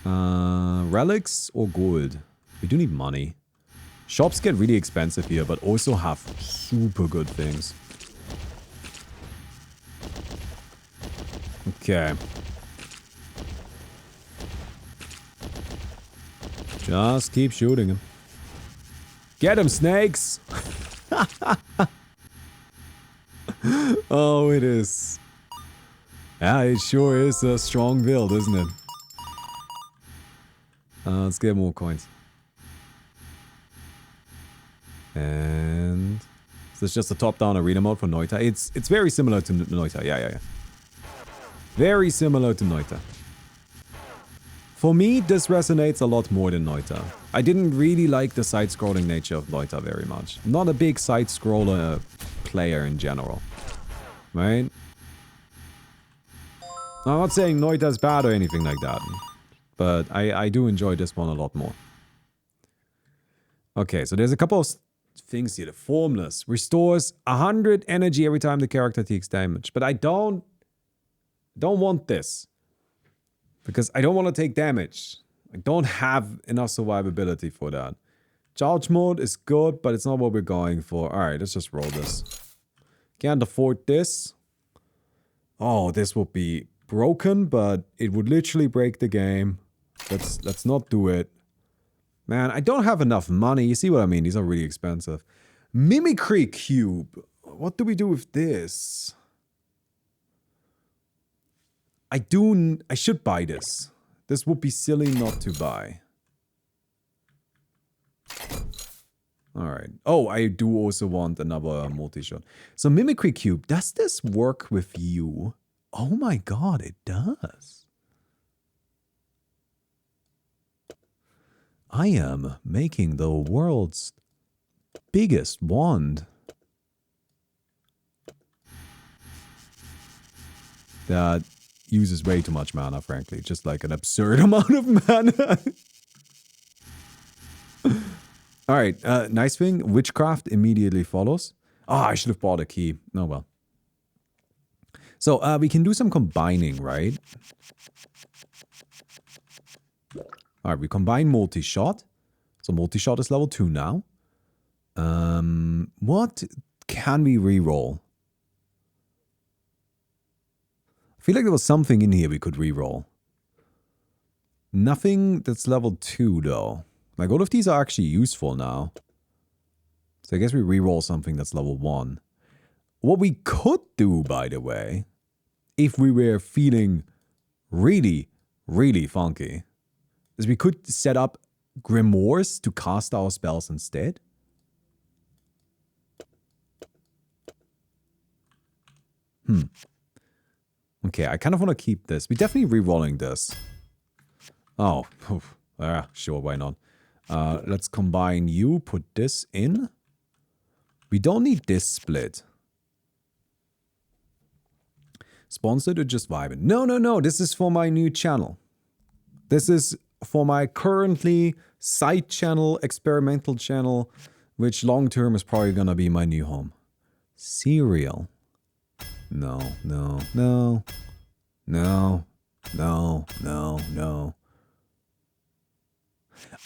Relics or gold? We do need money. Shops get really expensive here, but also have super good things. Okay. Just keep shooting him. Get him, snakes! Oh, it is. Yeah, it sure is a strong build, isn't it? Let's get more coins. And so it's just a top-down arena mode for Noita. It's very similar to Noita. Yeah. Very similar to Noita. For me, this resonates a lot more than Noita. I didn't really like the side-scrolling nature of Noita very much. Not a big side-scroller player in general. Right? I'm not saying Noita is bad or anything like that. But I do enjoy this one a lot more. Okay, so there's a couple of things here. The Formless restores 100 energy every time the character takes damage. But I don't want this. Because I don't want to take damage. I don't have enough survivability for that. Charge mode is good, but it's not what we're going for. Alright, let's just roll this. Can't afford this. Oh, this would be broken, but it would literally break the game. Let's not do it. Man, I don't have enough money. You see what I mean? These are really expensive. Mimicry Cube. what do we do with this? I should buy this. This would be silly not to buy. Alright. Oh, I do also want another multi-shot. So Mimicry Cube, does this work with you? Oh my god, it does. I am making the world's biggest wand. That uses way too much mana, frankly. Just like an absurd amount of mana. Alright, nice thing. Witchcraft immediately follows. Oh, I should have bought a key. Oh well. So, we can do some combining, right? Alright, we combine multi-shot. So multi-shot is level 2 now. What can we reroll? I feel like there was something in here we could reroll. Nothing that's level 2 though. Like all of these are actually useful now. So I guess we reroll something that's level 1. What we could do, by the way, if we were feeling really, really funky, is we could set up grimoires to cast our spells instead. Okay, I kind of want to keep this. We're definitely re-rolling this. Oh, sure, why not? Let's combine you, put this in. We don't need this split. Sponsored or just vibing? No, this is for my new channel. This is for my currently side channel, experimental channel, which long term is probably gonna be my new home. Cereal. No.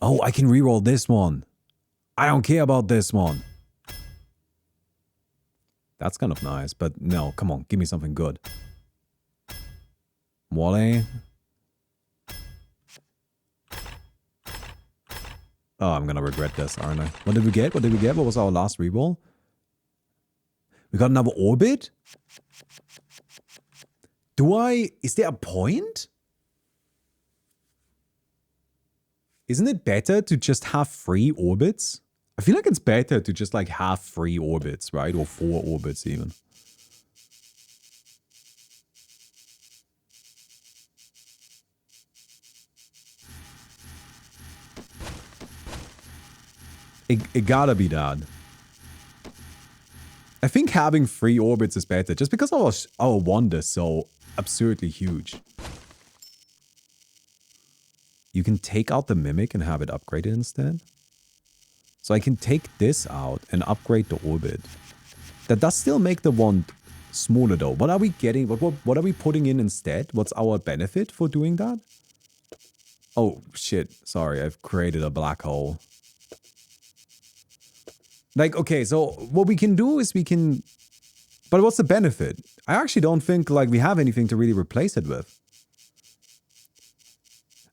Oh, I can reroll this one. I don't care about this one. That's kind of nice, but no, come on, give me something good. Wale. Oh, I'm gonna regret this, aren't I? What did we get? What was our last reroll? We got another orbit? Is there a point? Isn't it better to just have 3 orbits? I feel like it's better to just like have 3 orbits, right? Or 4 orbits even. It gotta be that. I think having 3 orbits is better, just because our wand is so absurdly huge. You can take out the mimic and have it upgraded instead. So I can take this out and upgrade the orbit. That does still make the wand smaller though. What are we getting? What are we putting in instead? What's our benefit for doing that? Oh shit, sorry, I've created a black hole. Like, okay, so what we can do is we can... But what's the benefit? I actually don't think, like, we have anything to really replace it with.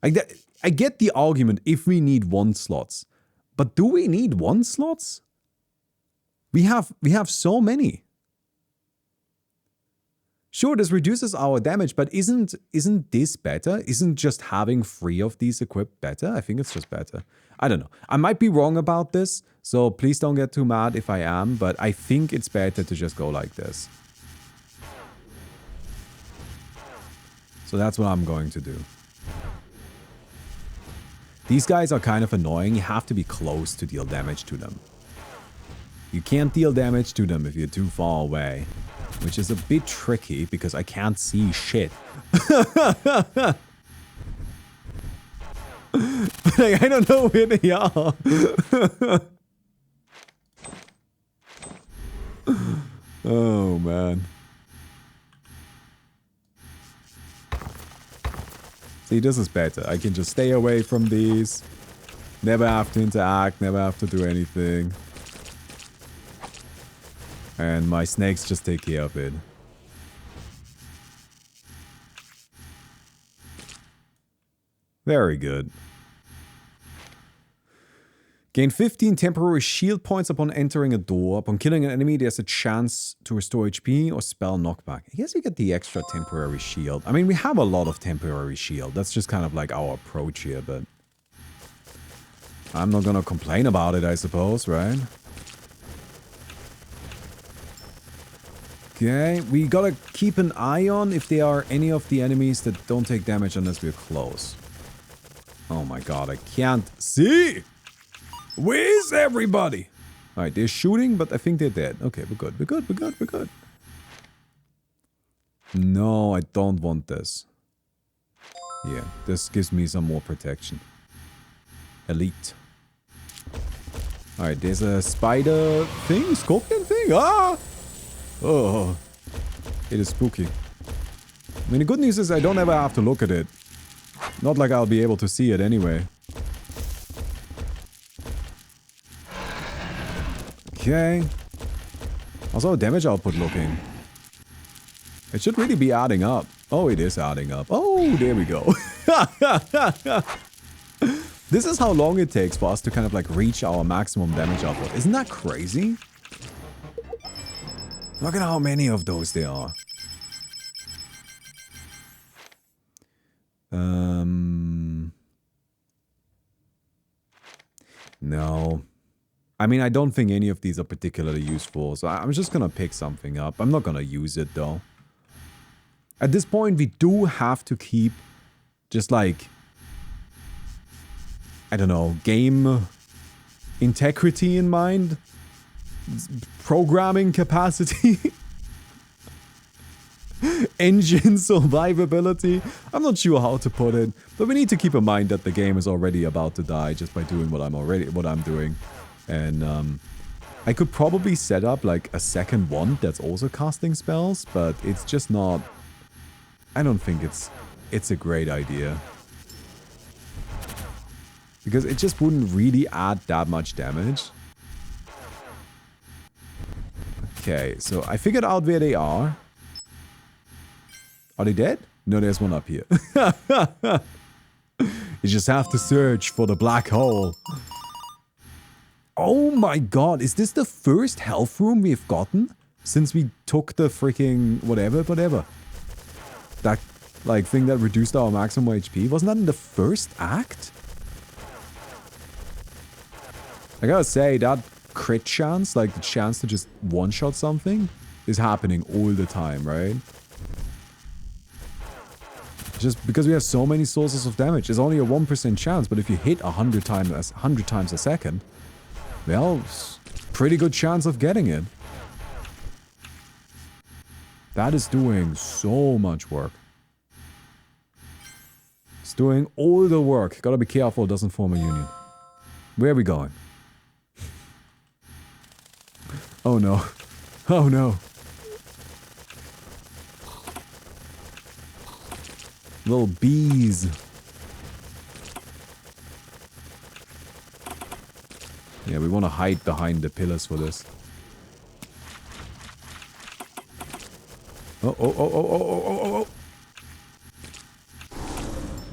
I get the argument if we need 1 slots. But do we need 1 slots? We have so many. Sure, this reduces our damage, but isn't this better? Isn't just having 3 of these equipped better? I think it's just better. I don't know. I might be wrong about this, so please don't get too mad if I am, but I think it's better to just go like this. So that's what I'm going to do. These guys are kind of annoying. You have to be close to deal damage to them. You can't deal damage to them if you're too far away, which is a bit tricky because I can't see shit. Like, I don't know where they are. Oh, man. See, this is better. I can just stay away from these. Never have to interact, never have to do anything. And my snakes just take care of it. Very good. Gain 15 temporary shield points upon entering a door. Upon killing an enemy, there's a chance to restore HP or spell knockback. I guess we get the extra temporary shield. I mean, we have a lot of temporary shield. That's just kind of like our approach here, but I'm not gonna complain about it, I suppose, right? Okay, we gotta keep an eye on if there are any of the enemies that don't take damage unless we're close. Oh my god, I can't see! Where's everybody? Alright, they're shooting, but I think they're dead. Okay, we're good, we're good, we're good, we're good. No, I don't want this. Yeah, this gives me some more protection. Elite. Alright, there's a spider thing, scorpion thing. Ah! Oh, it is spooky. I mean, the good news is I don't ever have to look at it. Not like I'll be able to see it anyway. Okay. Also, damage output looking. It should really be adding up. Oh, it is adding up. Oh, there we go. This is how long it takes for us to kind of like reach our maximum damage output. Isn't that crazy? Look at how many of those there are. No. I mean, I don't think any of these are particularly useful, so I'm just gonna pick something up. I'm not gonna use it, though. At this point, we do have to keep just like, I don't know, game integrity in mind. Programming capacity. Engine survivability. I'm not sure how to put it, but we need to keep in mind that the game is already about to die just by doing what I'm doing. And I could probably set up like a second wand that's also casting spells, but it's just not. I don't think it's a great idea. Because it just wouldn't really add that much damage. Okay, so I figured out where they are. Are they dead? No, there's one up here. You just have to search for the black hole. Oh my god, is this the first health room we've gotten? Since we took the freaking whatever. That, like, thing that reduced our maximum HP? Wasn't that in the first act? I gotta say, that crit chance, like the chance to just one-shot something, is happening all the time, right? Just because we have so many sources of damage. It's only a 1% chance, but if you hit 100 times a second, well, pretty good chance of getting it. That is doing so much work. It's doing all the work. Gotta be careful it doesn't form a union. Where are we going? Oh no. Oh no. Little bees. Yeah, we want to hide behind the pillars for this. Oh.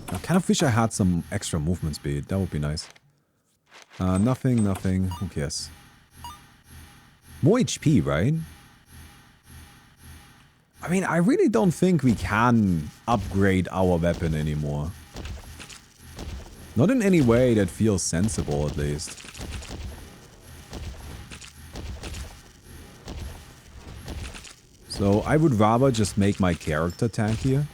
I kind of wish I had some extra movement speed. That would be nice. Nothing. Who cares? More HP, right? I mean, I really don't think we can upgrade our weapon anymore. Not in any way that feels sensible, at least. So I would rather just make my character tankier.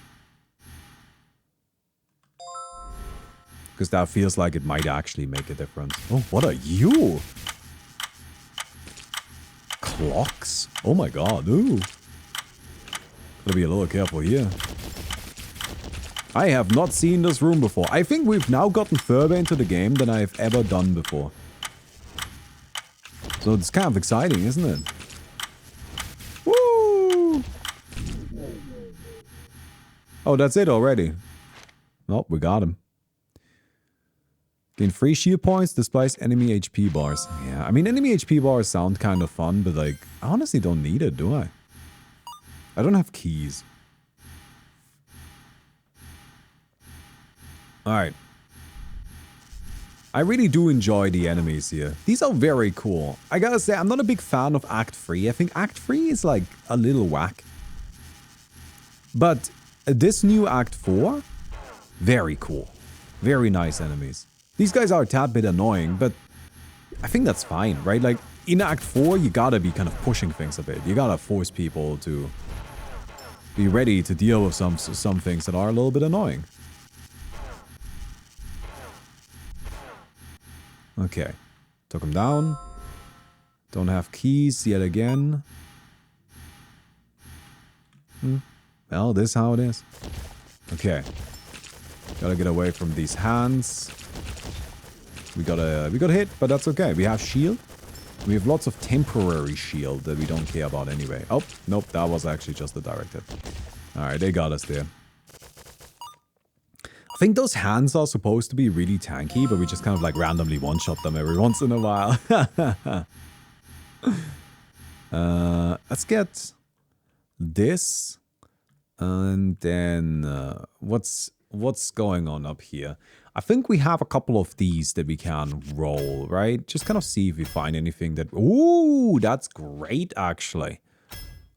Because that feels like it might actually make a difference. Oh, what are you? Clocks? Oh my god, ooh. Gotta be a little careful here. I have not seen this room before. I think we've now gotten further into the game than I've ever done before. So it's kind of exciting, isn't it? Woo! Oh, that's it already. Oh, we got him. Gain 3 shield points, displays enemy HP bars. Yeah, I mean, enemy HP bars sound kind of fun, but like, I honestly don't need it, do I? I don't have keys. Alright. I really do enjoy the enemies here. These are very cool. I gotta say, I'm not a big fan of Act 3. I think Act 3 is like a little whack. But this new Act 4, very cool. Very nice enemies. These guys are a tad bit annoying, but I think that's fine, right? Like, in Act 4, you gotta be kind of pushing things a bit. You gotta force people to be ready to deal with some things that are a little bit annoying. Okay. Took him down. Don't have keys yet again. Well, this is how it is. Okay. Gotta get away from these hands. We got hit, but that's okay. We have shield. We have lots of temporary shield that we don't care about anyway. Oh, nope, that was actually just the directive. Alright, they got us there. I think those hands are supposed to be really tanky, but we just kind of like randomly one-shot them every once in a while. Let's get this. And then what's going on up here? I think we have a couple of these that we can roll, right? Just kind of see if we find anything that... Ooh, that's great, actually.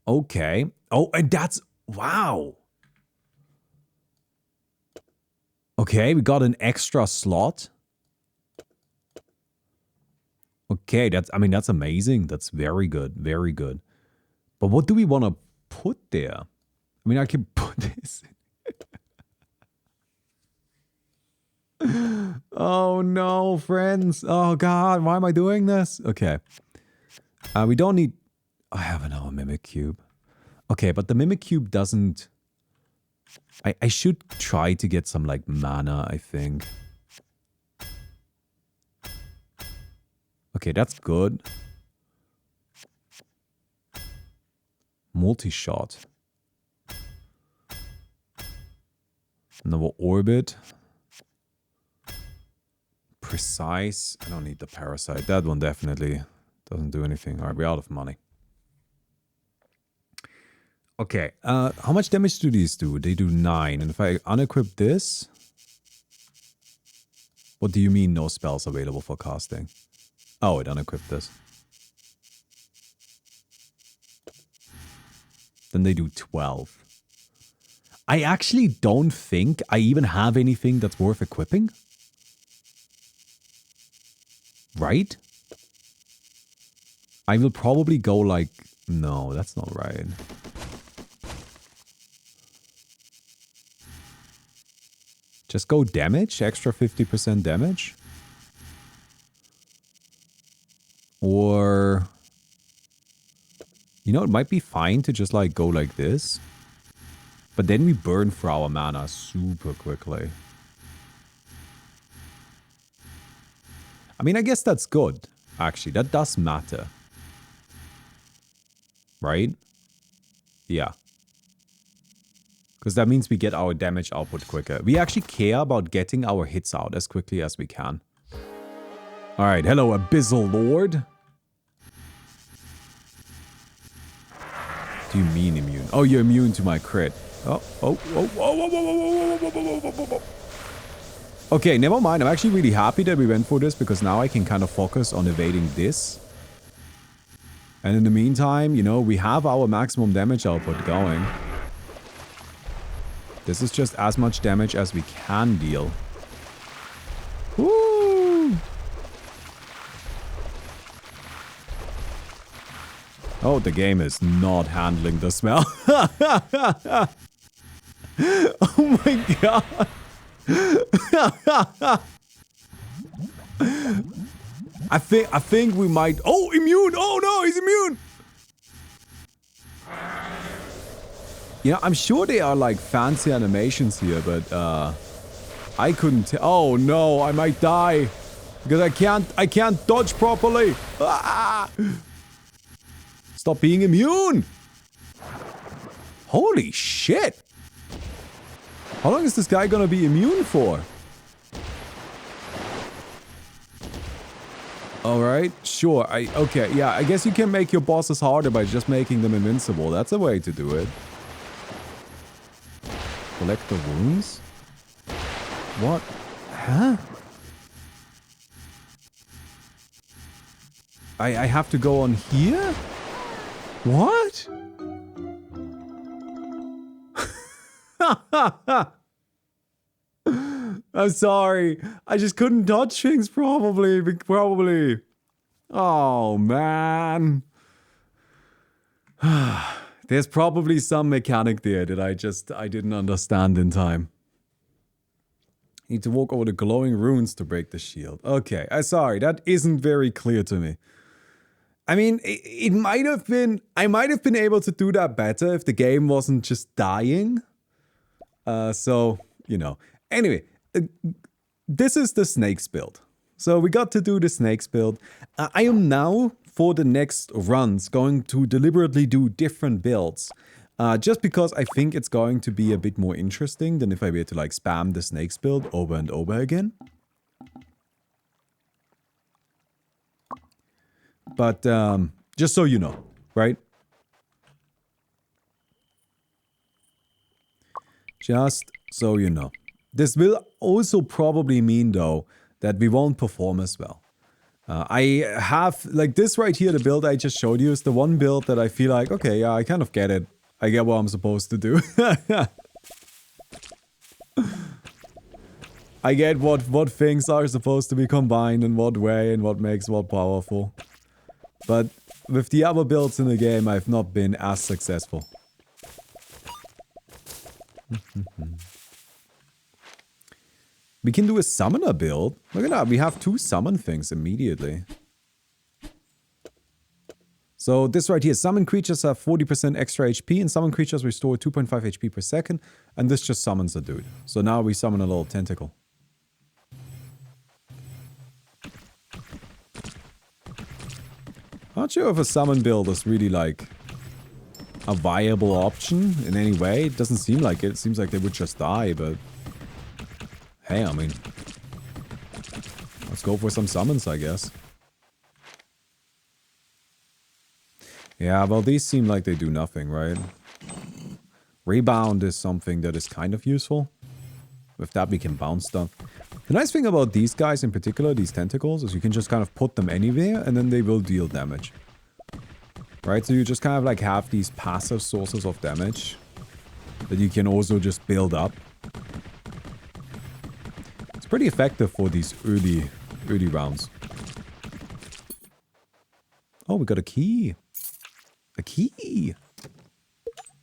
Okay. Oh, and that's... Wow. Okay, we got an extra slot. Okay, that's... I mean, that's amazing. That's very good. Very good. But what do we want to put there? I mean, I can put this... Oh no, friends. Oh god, why am I doing this? Okay. We don't need... I have another Mimic Cube. Okay, but the Mimic Cube doesn't... I should try to get some, like, mana, I think. Okay, that's good. Multi-shot. Another orbit. Precise. I don't need the parasite. That one definitely doesn't do anything. Alright, we're out of money. Okay, how much damage do these do? They do 9. And if I unequip this... What do you mean no spells available for casting? Oh, it unequipped this. Then they do 12. I actually don't think I even have anything that's worth equipping. Right? I will probably go like... No, that's not right. Just go damage? Extra 50% damage? Or... You know, it might be fine to just like go like this. But then we burn for our mana super quickly. I mean, I guess that's good. Actually, that does matter. Right? Yeah. Because that means we get our damage output quicker. We actually care about getting our hits out as quickly as we can. Alright, hello Abyssal Lord. Do you mean immune? Oh, you're immune to my crit. Okay, never mind. I'm actually really happy that we went for this because now I can kind of focus on evading this. And in the meantime, you know, we have our maximum damage output going. This is just as much damage as we can deal. Woo! Oh, the game is not handling the smell. Oh my god. I think we might... Oh, immune! Oh no, he's immune! Yeah, I'm sure they are like fancy animations here, but I couldn't tell. Oh no, I might die. Because I can't dodge properly. Ah! Stop being immune! Holy shit! How long is this guy gonna be immune for? Alright, sure. Okay, yeah, I guess you can make your bosses harder by just making them invincible. That's a way to do it. Collect the wounds? What? Huh? I have to go on here? What? I'm sorry. I just couldn't touch things probably. Oh, man. There's probably some mechanic there that I didn't understand in time. Need to walk over the glowing runes to break the shield. Okay, I'm sorry. That isn't very clear to me. I mean, it might have been... I might have been able to do that better if the game wasn't just dying. So, you know. Anyway, this is the snakes build. So we got to do the snakes build. I am now, for the next runs, going to deliberately do different builds. Just because I think it's going to be a bit more interesting than if I were to like spam the snakes build over and over again. But just so you know, right? Just so you know. This will also probably mean, though, that we won't perform as well. I have, like this right here, the build I just showed you is the one build that I feel like, okay, yeah, I kind of get it. I get what I'm supposed to do. I get what things are supposed to be combined in what way and what makes what powerful. But with the other builds in the game, I've not been as successful. We can do a summoner build. Look at that, we have 2 summon things immediately. So this right here, summon creatures have 40% extra HP and summon creatures restore 2.5 HP per second. And this just summons a dude. So now we summon a little tentacle. Not sure if a summon build is really like a viable option in any way. It doesn't seem like it. It seems like they would just die, but hey, I mean, let's go for some summons, I guess. Yeah, well, these seem like they do nothing, right? Rebound is something that is kind of useful. With that, we can bounce stuff. The nice thing about these guys in particular, these tentacles, is you can just kind of put them anywhere and then they will deal damage. Right, so you just kind of like have these passive sources of damage that you can also just build up. It's pretty effective for these early rounds. Oh, we got a key. A key.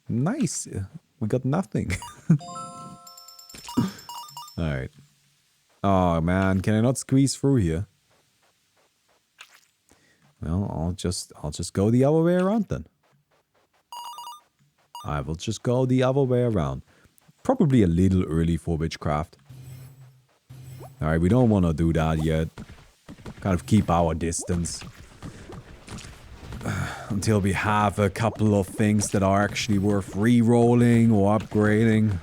Nice. We got nothing. Alright. Oh man, can I not squeeze through here? Well, I'll just go the other way around then. I will just go the other way around. Probably a little early for witchcraft. Alright, we don't want to do that yet. Kind of keep our distance. Until we have a couple of things that are actually worth re-rolling or upgrading.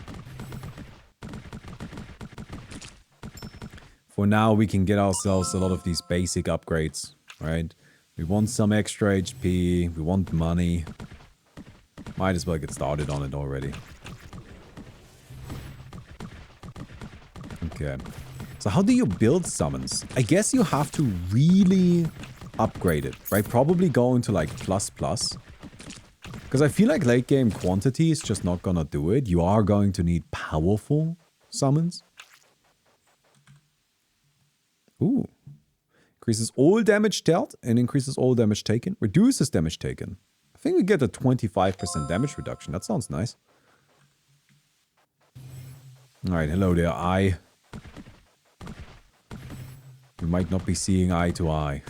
For now, we can get ourselves a lot of these basic upgrades, right? We want some extra HP, we want money. Might as well get started on it already. Okay. So how do you build summons? I guess you have to really upgrade it, right? Probably go into like plus. Because I feel like late game quantity is just not gonna do it. You are going to need powerful summons. Ooh. Increases all damage dealt and increases all damage taken. Reduces damage taken. I think we get a 25% damage reduction. That sounds nice. Alright, hello there, eye. We might not be seeing eye to eye.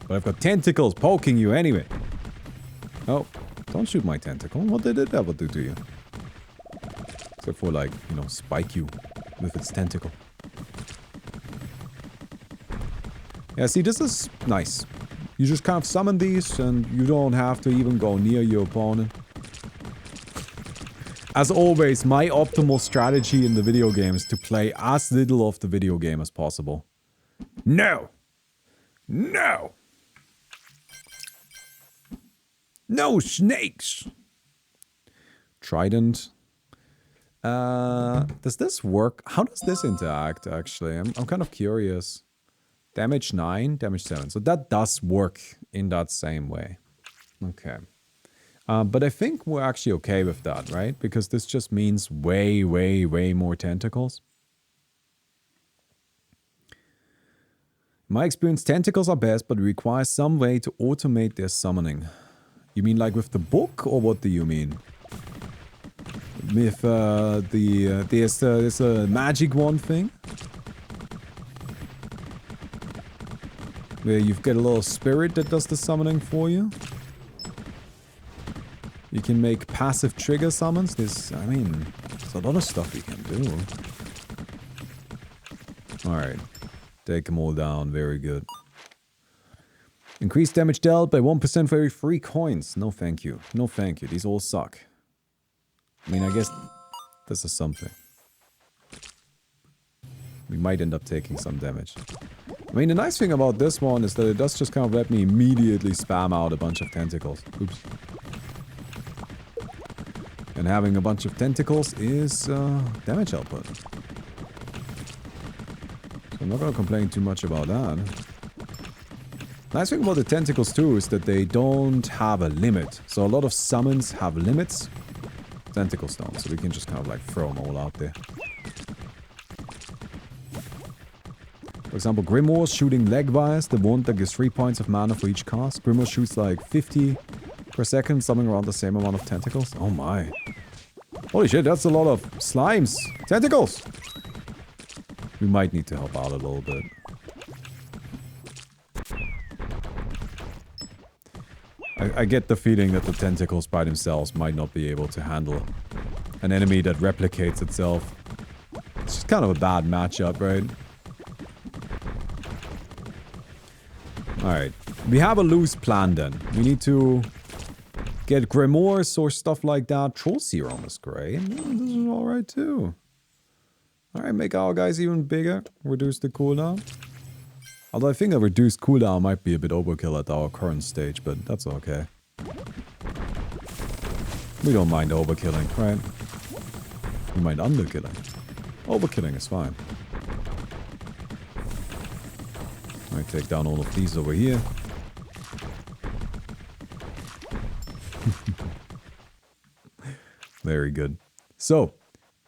But I've got tentacles poking you anyway. Oh, don't shoot my tentacle. What did it ever do to you? Except for like, you know, spike you with its tentacle. Yeah, see, this is nice. You just kind of summon these and you don't have to even go near your opponent. As always, my optimal strategy in the video game is to play as little of the video game as possible. No! No! No snakes! Trident. Does this work? How does this interact, actually? I'm kind of curious. Damage 9, damage 7. So that does work in that same way. Okay. But I think we're actually okay with that, right? Because this just means way, way, way more tentacles. In my experience, tentacles are best, but require some way to automate their summoning. You mean like with the book, or what do you mean? With there's a magic wand thing? Where you've got a little spirit that does the summoning for you. You can make passive trigger summons. There's a lot of stuff you can do. Alright. Take them all down. Very good. Increase damage dealt by 1% for every 3 coins. No thank you. No thank you. These all suck. I mean, I guess this is something. We might end up taking some damage. I mean, the nice thing about this one is that it does just kind of let me immediately spam out a bunch of tentacles. Oops. And having a bunch of tentacles is damage output. So I'm not going to complain too much about that. Nice thing about the tentacles too is that they don't have a limit. So a lot of summons have limits. Tentacles don't, so we can just kind of like throw them all out there. For example, Grimoire shooting Legwise, the wand that gives 3 points of mana for each cast. Grimoire shoots like 50 per second, something around the same amount of tentacles. Oh my. Holy shit, that's a lot of slimes. Tentacles! We might need to help out a little bit. I get the feeling that the tentacles by themselves might not be able to handle an enemy that replicates itself. It's just kind of a bad matchup, right? Alright. We have a loose plan then. We need to get Grimoires or stuff like that. Troll Serum is great. This is alright too. Alright, make our guys even bigger. Reduce the cooldown. Although I think a reduced cooldown might be a bit overkill at our current stage, but that's okay. We don't mind overkilling, right? We mind underkilling. Overkilling is fine. I take down all of these over here. Very good. So,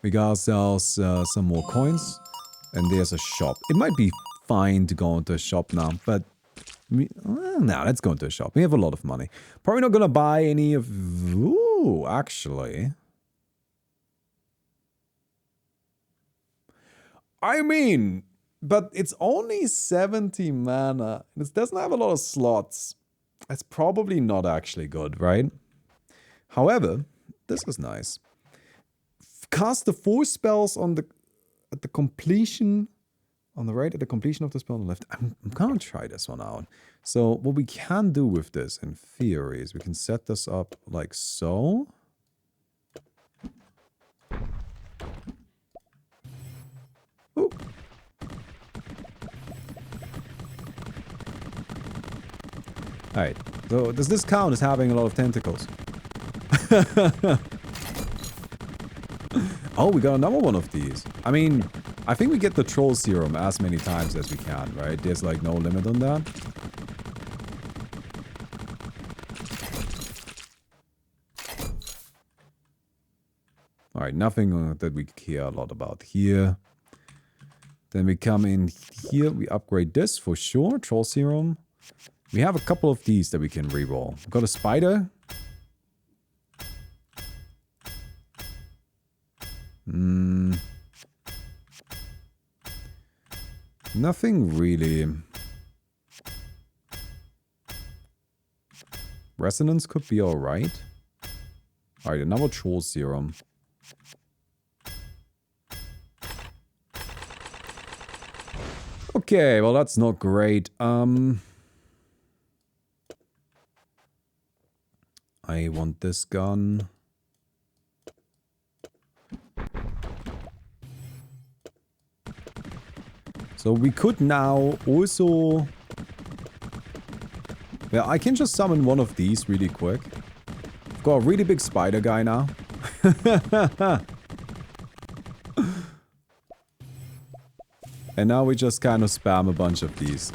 we got ourselves some more coins. And there's a shop. It might be fine to go into a shop now, but... no, let's go into a shop. We have a lot of money. Probably not gonna buy any of... Ooh, actually... I mean... But it's only 70 mana. It doesn't have a lot of slots. That's probably not actually good, right? However, this is nice. Cast the 4 spells on the... At the completion... On the right, at the completion of the spell on the left. I'm gonna try this one out. So, what we can do with this, in theory, is we can set this up like so. Ooh. Alright, so does this count as having a lot of tentacles? Oh, we got another one of these. I mean, I think we get the Troll Serum as many times as we can, right? There's like no limit on that. Alright, nothing that we care a lot about here. Then we come in here, we upgrade this for sure, Troll Serum. We have a couple of these that we can reroll. We've got a spider. Nothing really. Resonance could be alright. Alright, another Troll Serum. Okay, well that's not great. I want this gun. So we could now also... Yeah, I can just summon one of these really quick. I've got a really big spider guy now. And now we just kind of spam a bunch of these.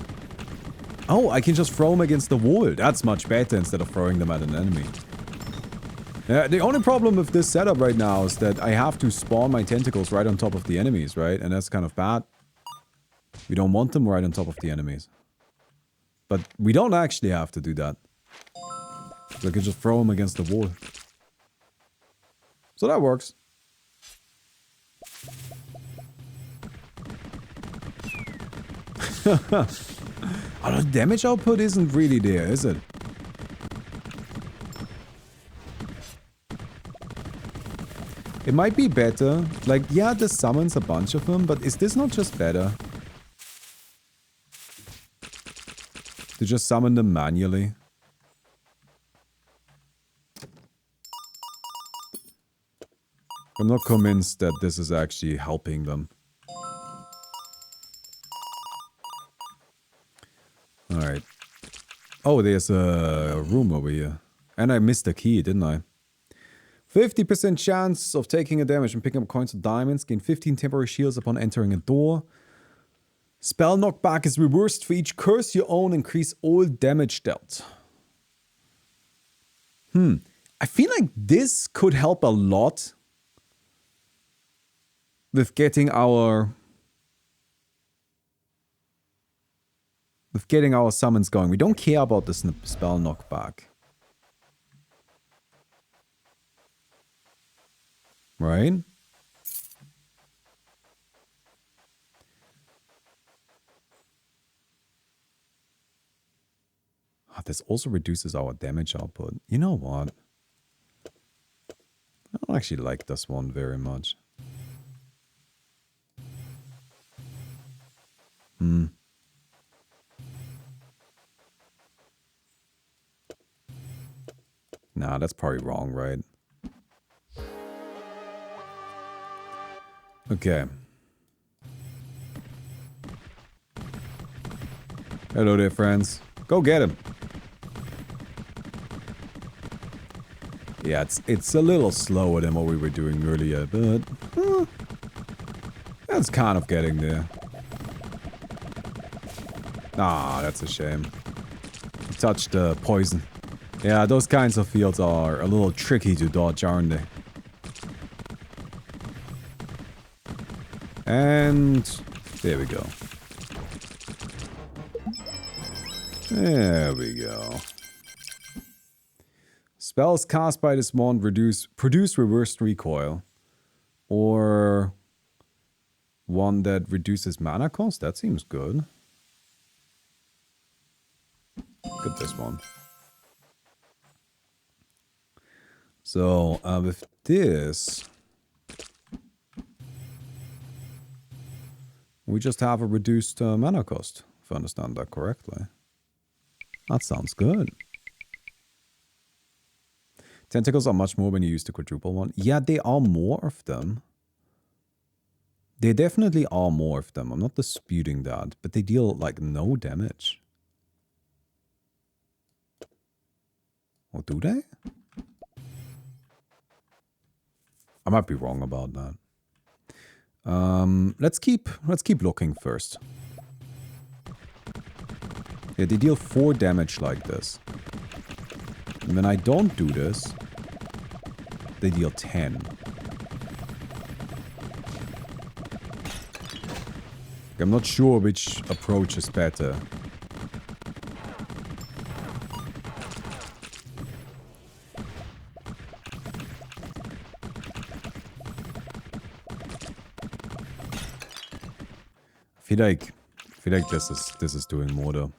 Oh, I can just throw them against the wall. That's much better instead of throwing them at an enemy. The only problem with this setup right now is that I have to spawn my tentacles right on top of the enemies, right? And that's kind of bad. We don't want them right on top of the enemies. But we don't actually have to do that. So I can just throw them against the wall. So that works. Oh, the damage output isn't really there, is it? It might be better. Like, yeah, this summons a bunch of them, but is this not just better? To just summon them manually? I'm not convinced that this is actually helping them. Alright. Oh, there's a room over here. And I missed a key, didn't I? 50% chance of taking a damage and picking up coins or diamonds. Gain 15 temporary shields upon entering a door. Spell knockback is reversed for each curse you own. Increase all damage dealt. I feel like this could help a lot with getting our summons going. We don't care about the spell knockback. Right? Oh, this also reduces our damage output. You know what? I don't actually like this one very much. Nah, that's probably wrong, right? Okay. Hello there, friends. Go get him. Yeah, it's a little slower than what we were doing earlier, but that's kind of getting there. Ah, that's a shame. Touched the poison. Yeah, those kinds of fields are a little tricky to dodge, aren't they? And there we go. There we go. Spells cast by this wand produce reversed recoil. Or one that reduces mana cost? That seems good. Get this one. So, with this, we just have a reduced mana cost, if I understand that correctly. That sounds good. Tentacles are much more when you use the quadruple one. Yeah, they are more of them. They definitely are more of them. I'm not disputing that, but they deal, like, no damage. Or do they? I might be wrong about that. Let's keep looking first. Yeah, they deal 4 damage like this. And when I don't do this, they deal 10. I'm not sure which approach is better. I feel like this is doing more though.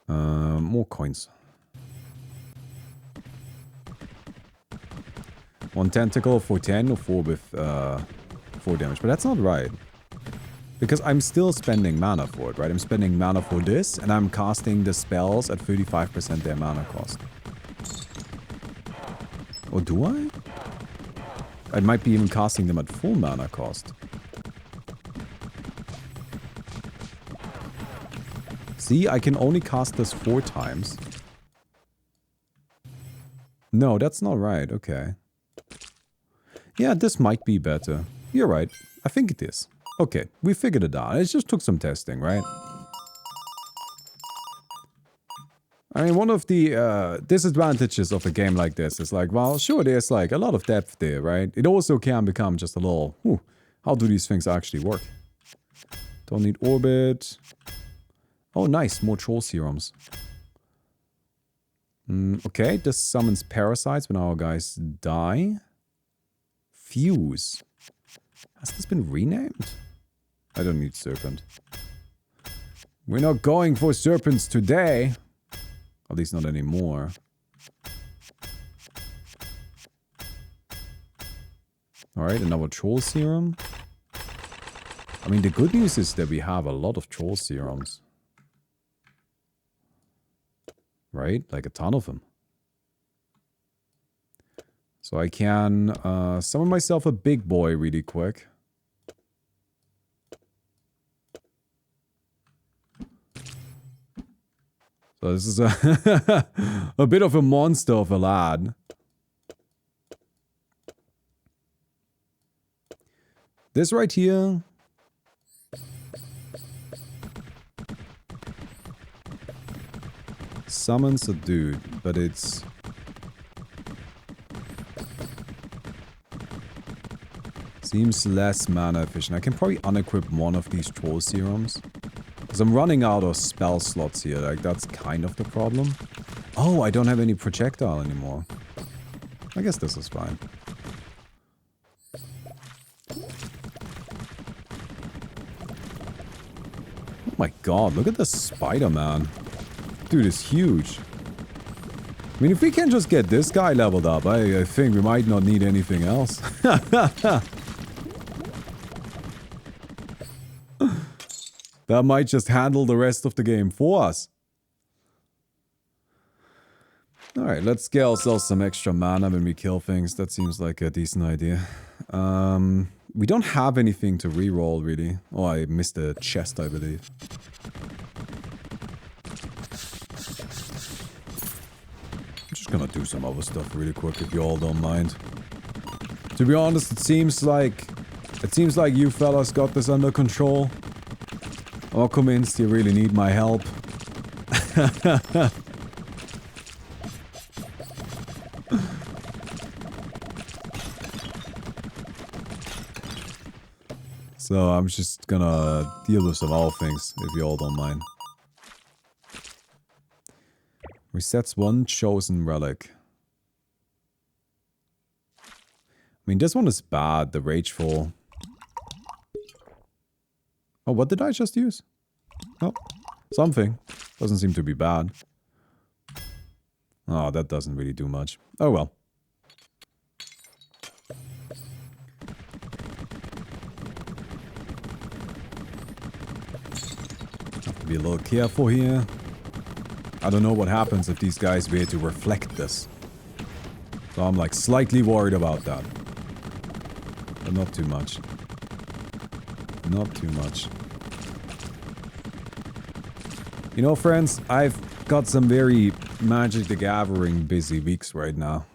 More coins. 1 tentacle for 10 or 4 with 4 damage, but that's not right. Because I'm still spending mana for it, right? I'm spending mana for this, and I'm casting the spells at 35% their mana cost. Or do I? I might be even casting them at full mana cost. See, I can only cast this 4 times. No, that's not right. Okay. Yeah, this might be better. You're right. I think it is. Okay, we figured it out. It just took some testing, right? I mean, one of the disadvantages of a game like this is like, well, sure, there's like a lot of depth there, right? It also can become just a little, how do these things actually work? Don't need orbit. Oh, nice, more troll serums. Okay, this summons parasites when our guys die. Fuse. Has this been renamed? I don't need serpent. We're not going for serpents today. At least not anymore. Alright, another troll serum. I mean, the good news is that we have a lot of troll serums. Right? Like a ton of them. So I can summon myself a big boy really quick. So this is a, a bit of a monster of a lad. This right here. Summons a dude, but it's... seems less mana efficient. I can probably unequip one of these troll serums. Because I'm running out of spell slots here, like that's kind of the problem. Oh, I don't have any projectile anymore. I guess this is fine. Oh my god, look at this Spider-Man. Dude is huge. I mean, if we can just get this guy leveled up, I think we might not need anything else. That might just handle the rest of the game for us. Alright, let's get ourselves some extra mana when we kill things. That seems like a decent idea. We don't have anything to reroll, really. Oh, I missed a chest, I believe. I'm just gonna do some other stuff really quick if you all don't mind. To be honest, it seems like you fellas got this under control. I'm not convinced you really need my help. So I'm just gonna deal with some other things, if you all don't mind. Resets one chosen relic. I mean, this one is bad, the Rageful. Oh, what did I just use? Oh, something. Doesn't seem to be bad. Oh, that doesn't really do much. Oh well. Have to be a little careful here. I don't know what happens if these guys were to reflect this. So I'm like slightly worried about that. But not too much. Not too much. You know, friends, I've got some very Magic the Gathering busy weeks right now.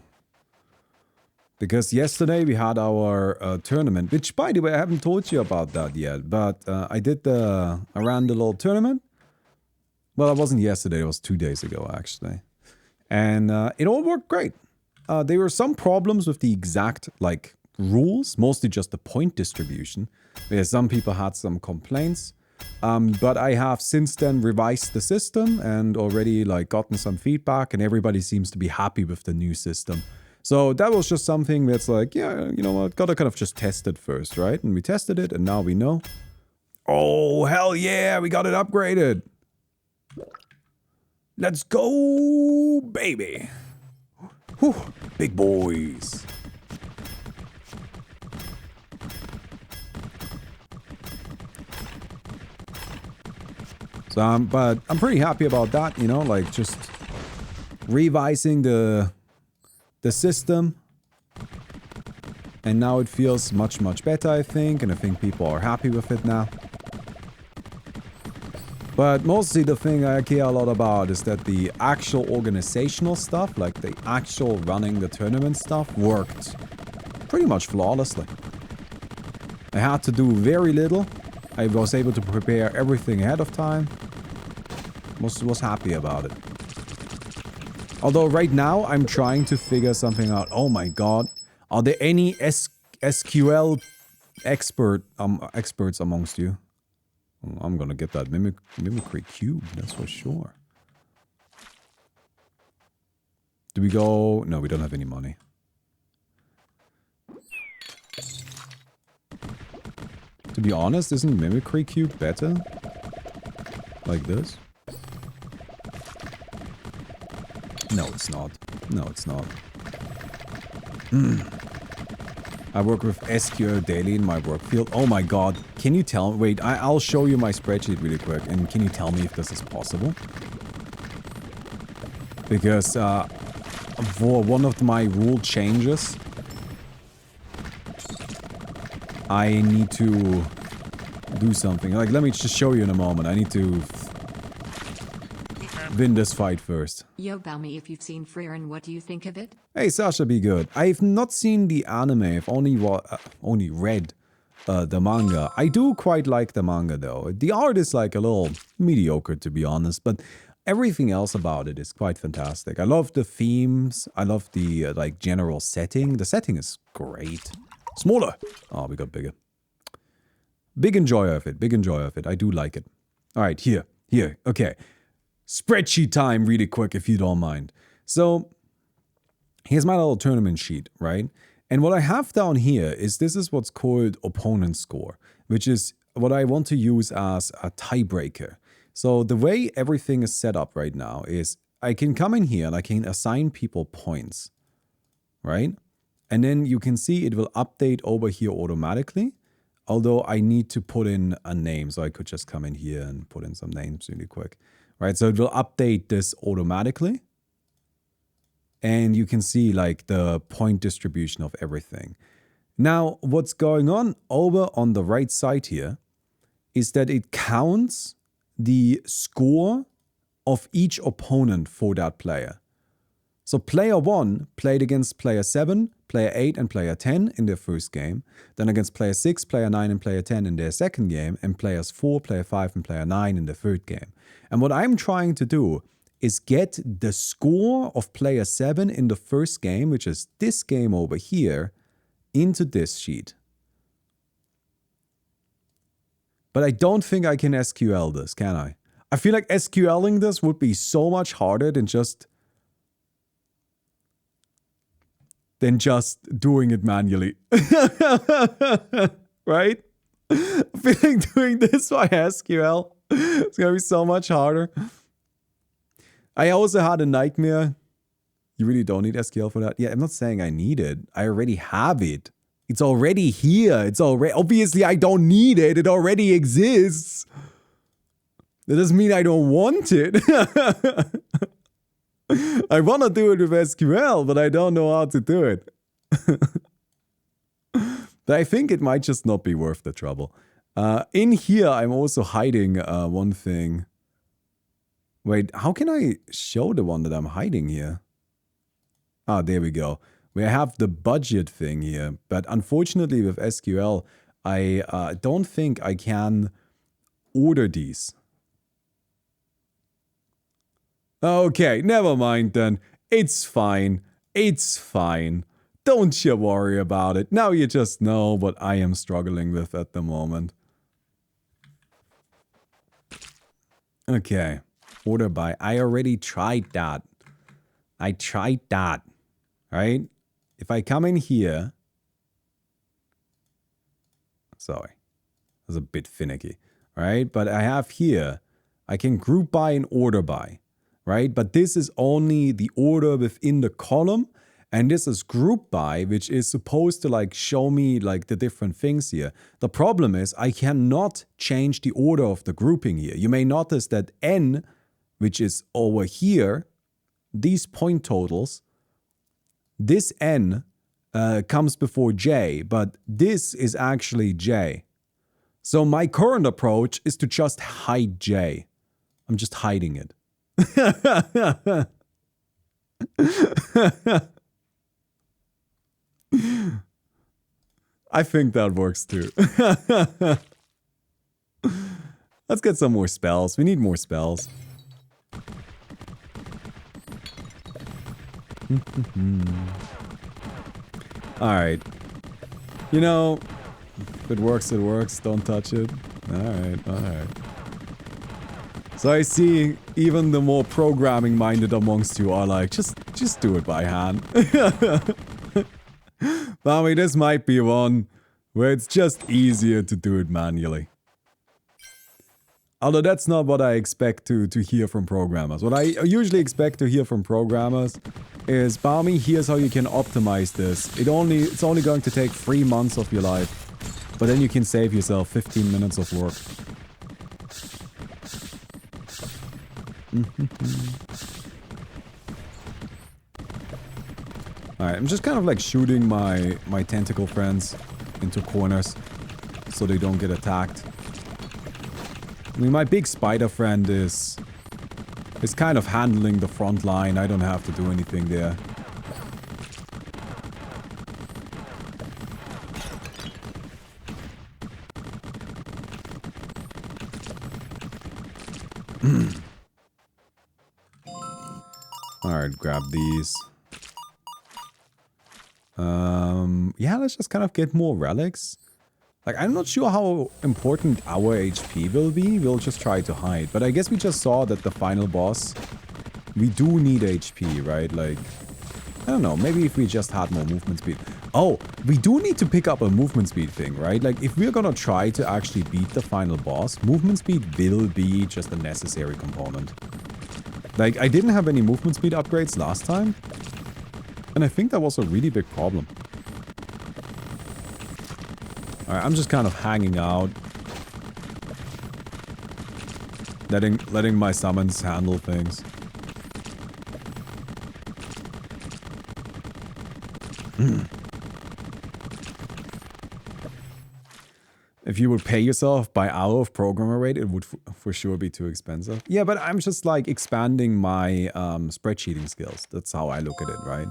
Because yesterday we had our tournament, which by the way, I haven't told you about that yet, but I ran the little tournament. Well, it wasn't yesterday, it was 2 days ago actually. And it all worked great. There were some problems with the exact, like, rules, mostly just the point distribution, where some people had some complaints. But I have since then revised the system and already like gotten some feedback, and everybody seems to be happy with the new system. So that was just something that's like, yeah, you know what, gotta kind of just test it first, right? And we tested it and now we know. Oh, hell yeah, we got it upgraded. Let's go, baby. Whew, big boys. So, but I'm pretty happy about that, you know, like just revising the system. And now it feels much, much better, I think. And I think people are happy with it now. But mostly the thing I care a lot about is that the actual organizational stuff, like the actual running the tournament stuff, worked pretty much flawlessly. I had to do very little. I was able to prepare everything ahead of time. Was happy about it. Although right now I'm trying to figure something out. Oh my god. Are there any SQL experts amongst you? I'm gonna get that mimicry cube, that's for sure. Do we go? No, we don't have any money. To be honest, isn't mimicry cube better? Like this? No, it's not. No, it's not. I work with SQL daily in my work field. Oh my god. Can you tell... Wait, I'll show you my spreadsheet really quick. And can you tell me if this is possible? Because for one of my rule changes, I need to do something. Like, let me just show you in a moment. I need to win this fight first. Yo, Baumi, if you've seen Frieren, what do you think of it? Hey, Sasha, be good. I've not seen the anime. I've only read the manga. I do quite like the manga, though. The art is like a little mediocre, to be honest, but everything else about it is quite fantastic. I love the themes. I love the like general setting. The setting is great. Smaller. Oh, we got bigger. Big enjoyer of it. Big enjoyer of it. I do like it. All right, here. Okay. Spreadsheet time really quick, if you don't mind. So, here's my little tournament sheet, right? And what I have down here is this is what's called opponent score, which is what I want to use as a tiebreaker. So the way everything is set up right now is I can come in here and I can assign people points, right? And then you can see it will update over here automatically, although I need to put in a name. So I could just come in here and put in some names really quick, right? So it will update this automatically. And you can see like the point distribution of everything. Now, what's going on over on the right side here is that it counts the score of each opponent for that player. So player 1 played against player 7, player 8 and player 10 in their first game, then against player 6, player 9 and player 10 in their second game, and players 4, player 5 and player 9 in the third game. And what I'm trying to do is get the score of player 7 in the first game, which is this game over here, into this sheet. But I don't think I can SQL this, can I? I feel like SQLing this would be so much harder than just doing it manually. Right? I feel like doing this by SQL, it's gonna be so much harder. I also had a nightmare. You really don't need SQL for that? Yeah, I'm not saying I need it. I already have it. It's already here. It's already... Obviously, I don't need it. It already exists. That doesn't mean I don't want it. I want to do it with SQL, but I don't know how to do it. But I think it might just not be worth the trouble. In here, I'm also hiding one thing. Wait, how can I show the one that I'm hiding here? Ah, there we go. We have the budget thing here. But unfortunately with SQL, I don't think I can order these. Okay, never mind then. It's fine. It's fine. Don't you worry about it. Now you just know what I am struggling with at the moment. Okay. Order by. I already tried that. I tried that. Right? If I come in here. Sorry. That's a bit finicky. Right? But I have here. I can group by and order by. Right? But this is only the order within the column. And this is group by, which is supposed to like show me like the different things here. The problem is I cannot change the order of the grouping here. You may notice that N, which is over here, these point totals, this N comes before J, but this is actually J. So my current approach is to just hide J. I'm just hiding it. I think that works too. Let's get some more spells. We need more spells. Alright. You know, if it works, it works. Don't touch it. Alright, alright. So I see even the more programming minded amongst you are like, just do it by hand. Baumi, this might be one where it's just easier to do it manually. Although that's not what I expect to hear from programmers. What I usually expect to hear from programmers is, Baumi, here's how you can optimize this. It's only going to take 3 months of your life. But then you can save yourself 15 minutes of work. Alright, I'm just kind of like shooting my tentacle friends into corners so they don't get attacked. I mean, my big spider friend is kind of handling the front line. I don't have to do anything there. Alright, grab these. Yeah, let's just kind of get more relics. Like, I'm not sure how important our HP will be. We'll just try to hide. But I guess we just saw that the final boss, we do need HP, right? Like, I don't know. Maybe if we just had more movement speed. Oh, we do need to pick up a movement speed thing, right? Like, if we're gonna try to actually beat the final boss, movement speed will be just a necessary component. Like, I didn't have any movement speed upgrades last time. And I think that was a really big problem. Alright, I'm just kind of hanging out. Letting my summons handle things. If you would pay yourself by hour of programmer rate, it would for sure be too expensive. Yeah, but I'm just like expanding my spreadsheeting skills. That's how I look at it, right?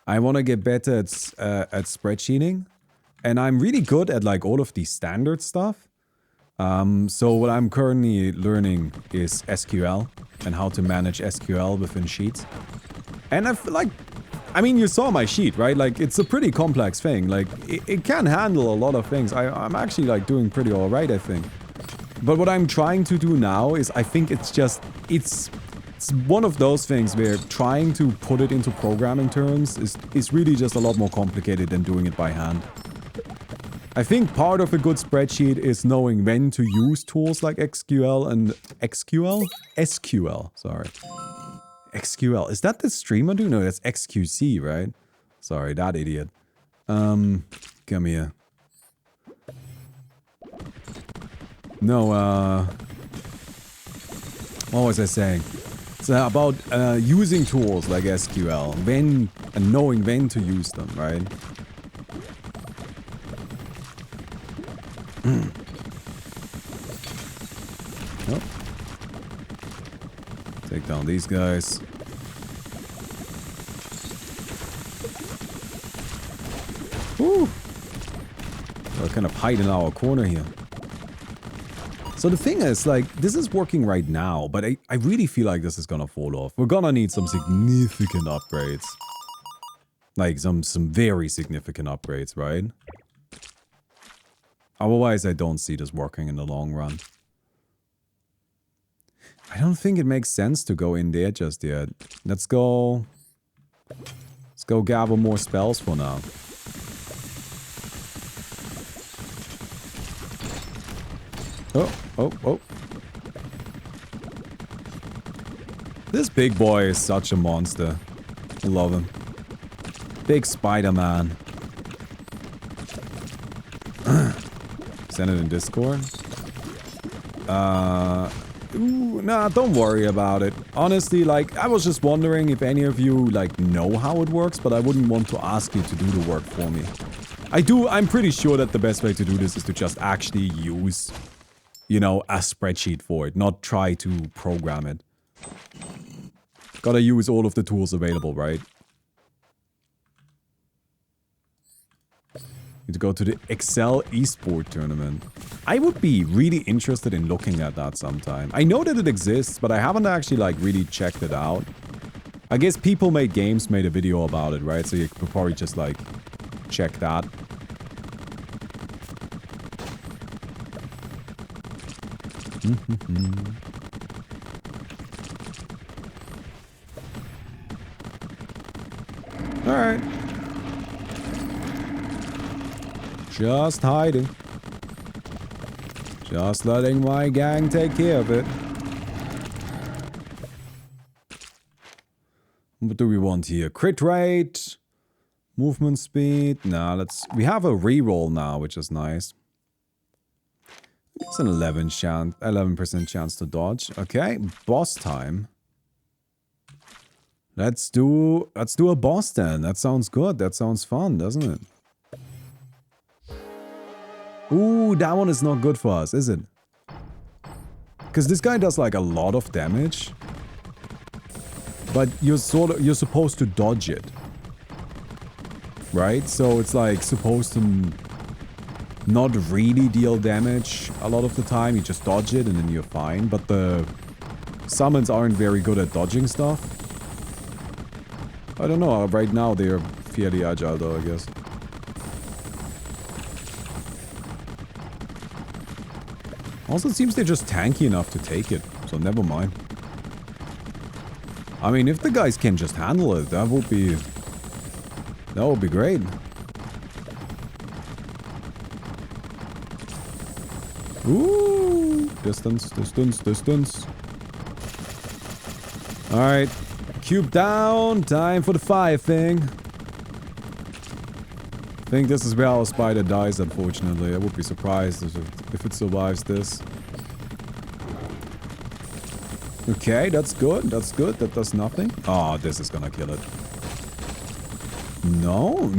I want to get better at spreadsheeting. And I'm really good at like all of the standard stuff. So what I'm currently learning is SQL and how to manage SQL within sheets. And I feel like, I mean, you saw my sheet, right? Like, it's a pretty complex thing. Like, it can handle a lot of things. I'm actually like doing pretty all right, I think. But what I'm trying to do now is, I think it's just, it's one of those things where trying to put it into programming terms is really just a lot more complicated than doing it by hand. I think part of a good spreadsheet is knowing when to use tools like SQL and SQL, sorry. XQL. Is that the streamer do? No, that's XQC, right? Sorry, that idiot. Come here. No, what was I saying? It's about using tools like SQL, when and knowing when to use them, right? Oh. Take down these guys. Woo! We're kind of hide in our corner here. So the thing is, like, this is working right now, but I really feel like this is gonna fall off. We're gonna need some significant upgrades. Like, some very significant upgrades, right? Otherwise, I don't see this working in the long run. I don't think it makes sense to go in there just yet. Let's go gather more spells for now. Oh. This big boy is such a monster. I love him. Big Spider-Man. Send it in Discord. Ooh, nah, don't worry about it. Honestly, like, I was just wondering if any of you, like, know how it works, but I wouldn't want to ask you to do the work for me. I'm pretty sure that the best way to do this is to just actually use, you know, a spreadsheet for it, not try to program it. Gotta use all of the tools available, right? Need to go to the Excel Esport tournament. I would be really interested in looking at that sometime. I know that it exists, but I haven't actually like really checked it out. I guess People Made Games made a video about it, right? So you could probably just like check that. Alright. Just hiding. Just letting my gang take care of it. What do we want here? Crit rate? Movement speed? Nah, we have a reroll now, which is nice. It's an 11% chance to dodge. Okay, boss time. Let's do a boss then. That sounds good. That sounds fun, doesn't it? Ooh, that one is not good for us, is it? Because this guy does like a lot of damage. But you're supposed to dodge it. Right? So it's like supposed to not really deal damage a lot of the time. You just dodge it and then you're fine. But the summons aren't very good at dodging stuff. I don't know. Right now they're fairly agile though, I guess. Also, it seems they're just tanky enough to take it. So never mind. I mean, if the guys can just handle it, that would be great. Ooh, distance. Alright, cube down, time for the fire thing. I think this is where our spider dies, unfortunately. I would be surprised if it survives this. Okay, that's good, that does nothing. Oh, this is gonna kill it. No.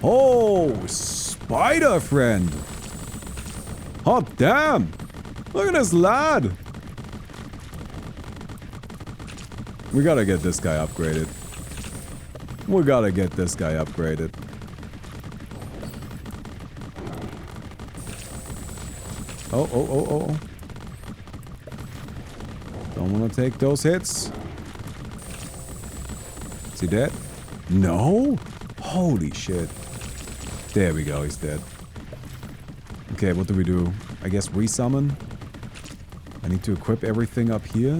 Oh, spider friend. Hot damn. Look at this lad. We gotta get this guy upgraded. Oh. Don't wanna take those hits. Is he dead? No? Holy shit. There we go, he's dead. Okay, what do we do? I guess resummon? I need to equip everything up here.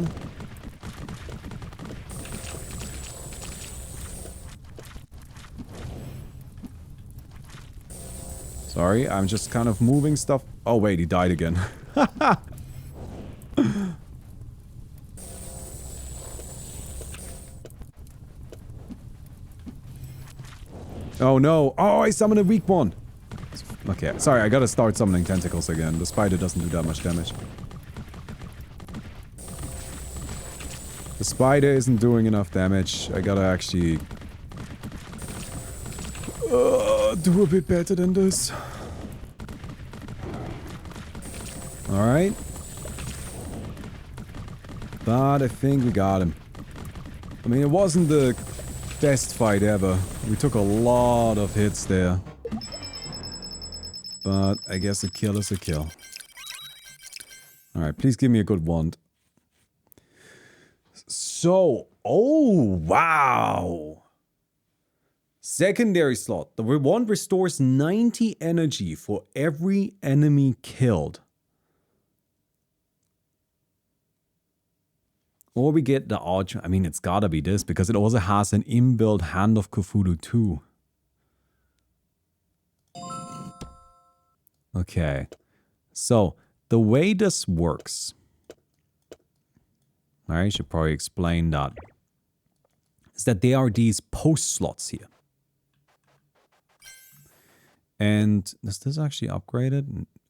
Sorry, I'm just kind of moving stuff. Oh wait, he died again. Oh no. Oh, I summoned a weak one. Okay, sorry, I gotta start summoning tentacles again. The spider doesn't do that much damage. The spider isn't doing enough damage. I gotta actually do a bit better than this. Alright. But I think we got him. I mean, it wasn't the best fight ever. We took a lot of hits there. But I guess a kill is a kill. Alright, please give me a good wand. So, oh, wow. Secondary slot. The wand restores 90 energy for every enemy killed. Or we get the Archer. I mean, it's gotta be this, because it also has an inbuilt Hand of Cthulhu too. Okay. So, the way this works. I should probably explain that. Is that there are these post slots here. And does this actually upgrade it?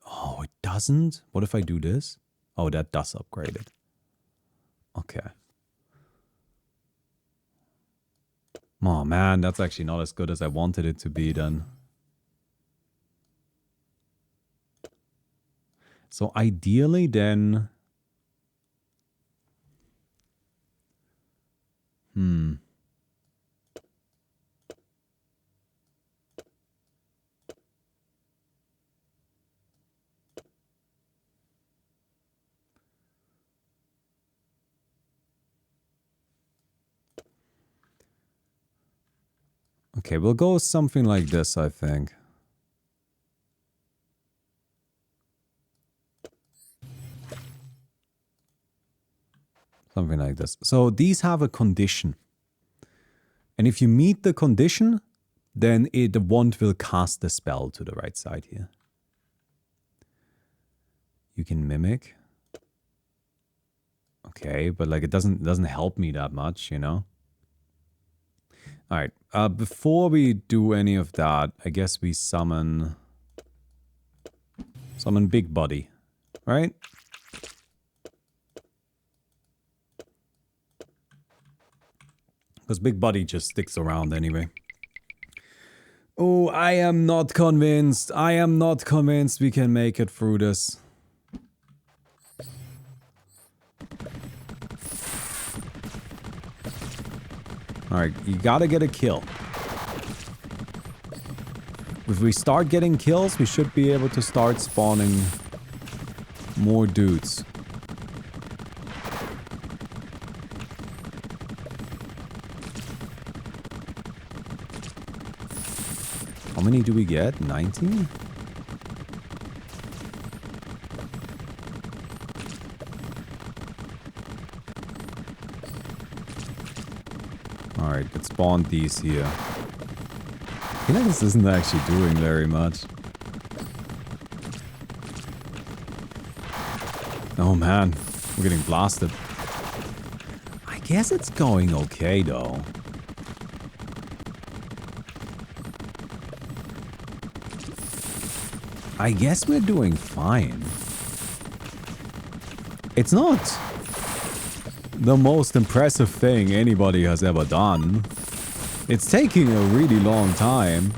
Oh, it doesn't? What if I do this? Oh, that does upgrade it. Okay. Oh man, that's actually not as good as I wanted it to be then. So ideally then... Okay, we'll go something like this, I think. Something like this. So these have a condition. And if you meet the condition, then the wand will cast the spell to the right side here. You can mimic. Okay, but like it doesn't help me that much, you know? Alright, before we do any of that, I guess we summon Big Buddy, right? Because Big Buddy just sticks around anyway. Oh, I am not convinced. I am not convinced we can make it through this. Alright, you gotta get a kill. If we start getting kills, we should be able to start spawning more dudes. How many do we get? 19? Alright, let's spawn these here. I feel like this isn't actually doing very much. Oh man, we're getting blasted. I guess it's going okay though. I guess we're doing fine. It's not the most impressive thing anybody has ever done. It's taking a really long time.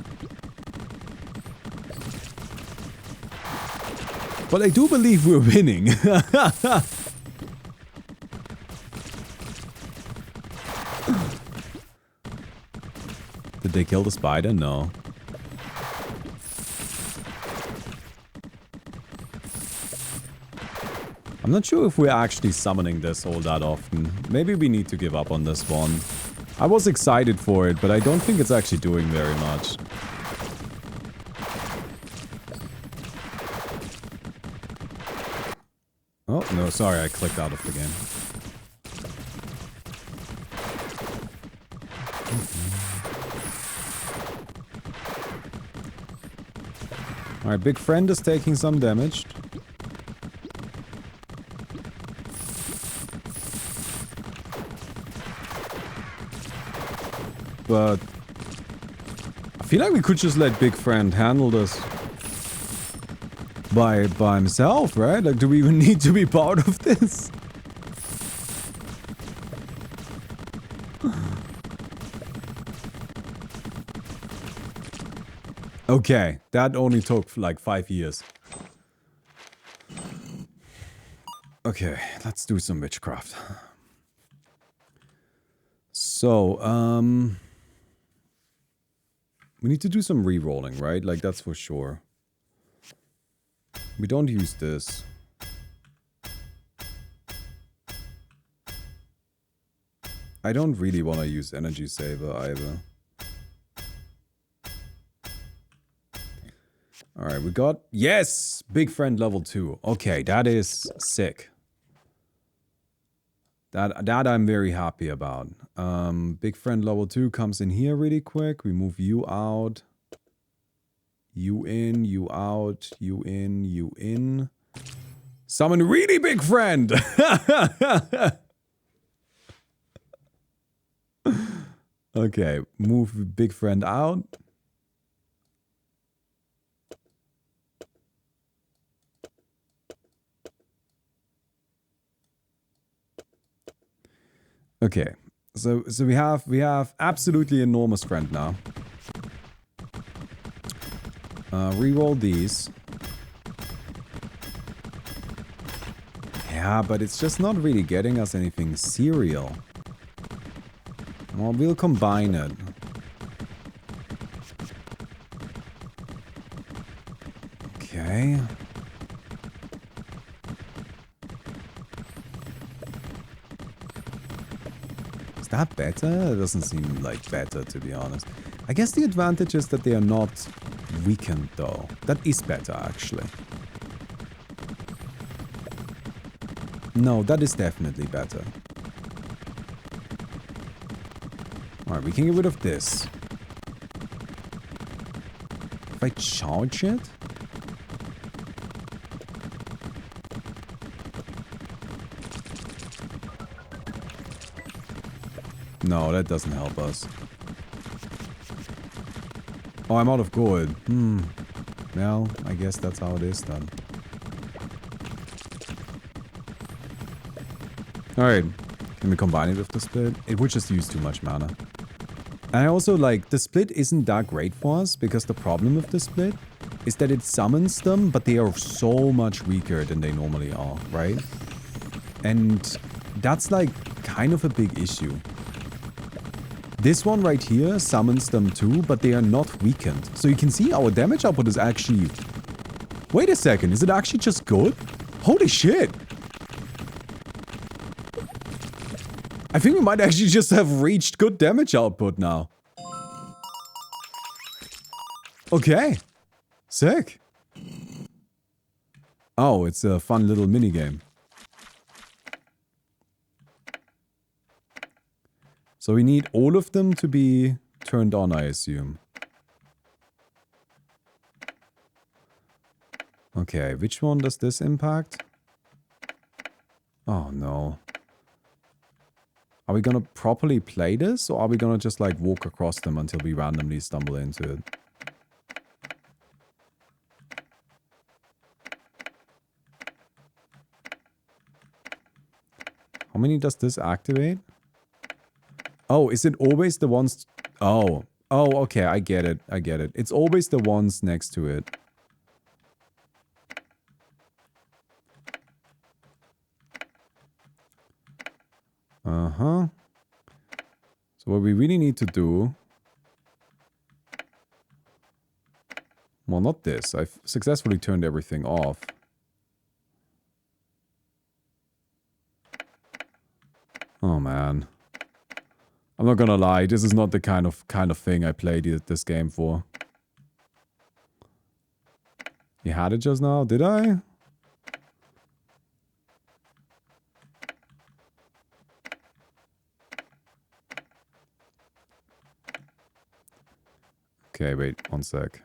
But I do believe we're winning. Did they kill the spider? No. I'm not sure if we're actually summoning this all that often. Maybe we need to give up on this one. I was excited for it, but I don't think it's actually doing very much. Oh, no, sorry, I clicked out of the game. Alright, Big Friend is taking some damage. But I feel like we could just let Big Friend handle this by himself, right? Like, do we even need to be part of this? Okay, that only took like 5 years. Okay, let's do some witchcraft. So, we need to do some re-rolling, right? Like, that's for sure. We don't use this. I don't really want to use Energy Saver either. Alright, we got... Yes! Big Friend level 2. Okay, that is sick. That I'm very happy about. Big Friend level 2 comes in here really quick. We move you out. You in, you out, you in, you in. Summon really Big Friend! Okay, move Big Friend out. Okay, so we have absolutely enormous friend now. Reroll these. Yeah, but it's just not really getting us anything serial. Well, we'll combine it. Okay. Is that better? It doesn't seem like better, to be honest. I guess the advantage is that they are not weakened though. That is better actually. No, that is definitely better. Alright, we can get rid of this. If I charge it? No, that doesn't help us. Oh, I'm out of gold. Well, I guess that's how it is then. Alright. Can we combine it with the split? It would just use too much mana. And I also like, the split isn't that great for us, because the problem with the split is that it summons them, but they are so much weaker than they normally are, right? And that's like kind of a big issue. This one right here summons them too, but they are not weakened. So you can see our damage output is actually... Wait a second, is it actually just good? Holy shit! I think we might actually just have reached good damage output now. Okay. Sick. Oh, it's a fun little minigame. So we need all of them to be turned on, I assume. Okay, which one does this impact? Oh no. Are we gonna properly play this, or are we gonna just like walk across them until we randomly stumble into it? How many does this activate? Oh, is it always the ones... Oh. Oh, okay, I get it. I get it. It's always the ones next to it. Uh-huh. So what we really need to do... Well, not this. I've successfully turned everything off. Oh, man. I'm not gonna lie, this is not the kind of thing I played this game for. You had it just now, did I? Okay, wait, one sec.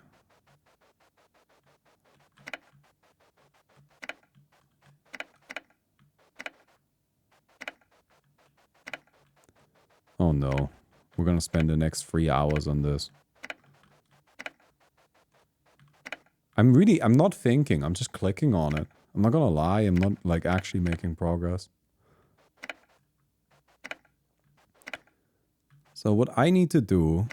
Oh no. We're gonna spend the next 3 hours on this. I'm not thinking, I'm just clicking on it. I'm not gonna lie, I'm not like actually making progress. So what I need to do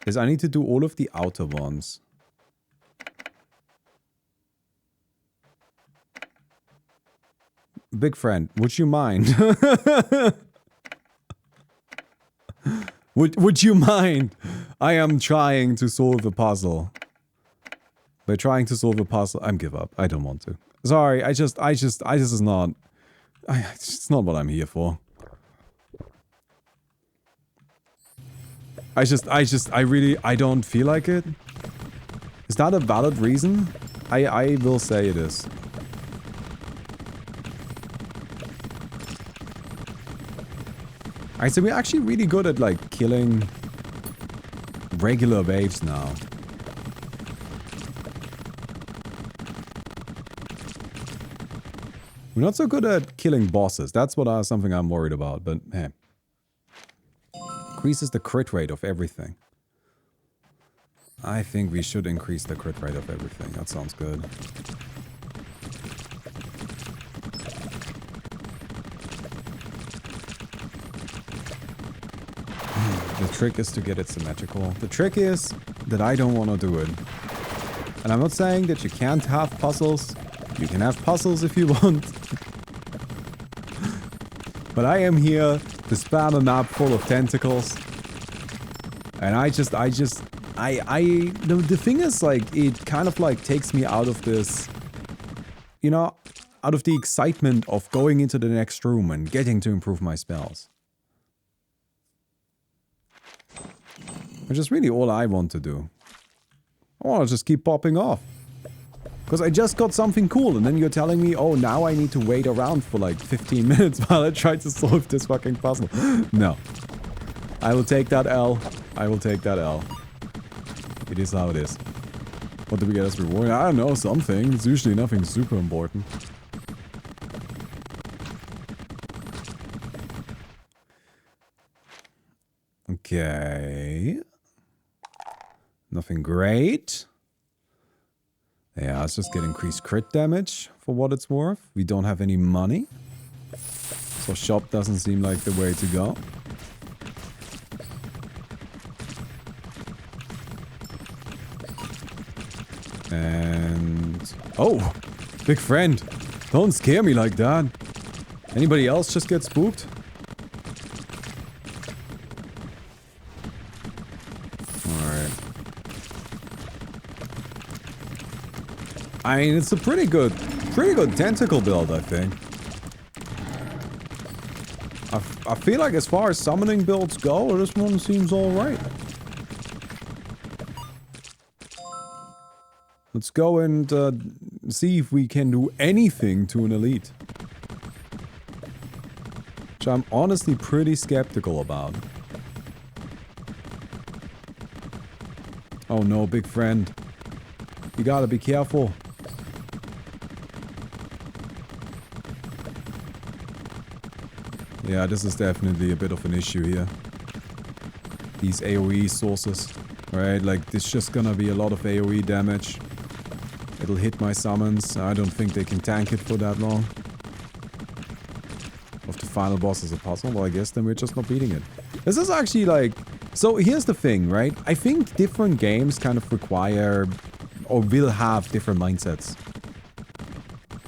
is I need to do all of the outer ones. Big friend, would you mind? Would you mind? I am trying to solve a puzzle. By trying to solve a puzzle, I'm give up. I don't want to. Sorry, I just is not... it's not what I'm here for. I don't feel like it. Is that a valid reason? I will say it is. Alright, so we're actually really good at, like, killing regular waves now. We're not so good at killing bosses. That's something I'm worried about, but hey. Increases the crit rate of everything. I think we should increase the crit rate of everything. That sounds good. The trick is to get it symmetrical. The trick is that I don't want to do it. And I'm not saying that you can't have puzzles. You can have puzzles if you want. But I am here to spam a map full of tentacles. And the thing is, like, it kind of like takes me out of this. You know, out of the excitement of going into the next room and getting to improve my spells. Which is really all I want to do. I want to just keep popping off. Because I just got something cool and then you're telling me, oh, now I need to wait around for like 15 minutes while I try to solve this fucking puzzle. No. I will take that L. I will take that L. It is how it is. What do we get as reward? I don't know, something. It's usually nothing super important. Okay. Nothing great. Yeah, let's just get increased crit damage for what it's worth. We don't have any money. So shop doesn't seem like the way to go. And... oh! Big friend! Don't scare me like that! Anybody else just get spooked? Alright. I mean, it's a pretty good tentacle build, I think. I feel like as far as summoning builds go, this one seems alright. Let's go and see if we can do anything to an elite. Which I'm honestly pretty skeptical about. Oh no, big friend. You gotta be careful. Yeah, this is definitely a bit of an issue here. These AoE sources, right? Like, there's just gonna be a lot of AoE damage. It'll hit my summons. I don't think they can tank it for that long. If the final boss is a puzzle, well, I guess then we're just not beating it. This is actually like... so here's the thing, right? I think different games kind of require... or will have different mindsets.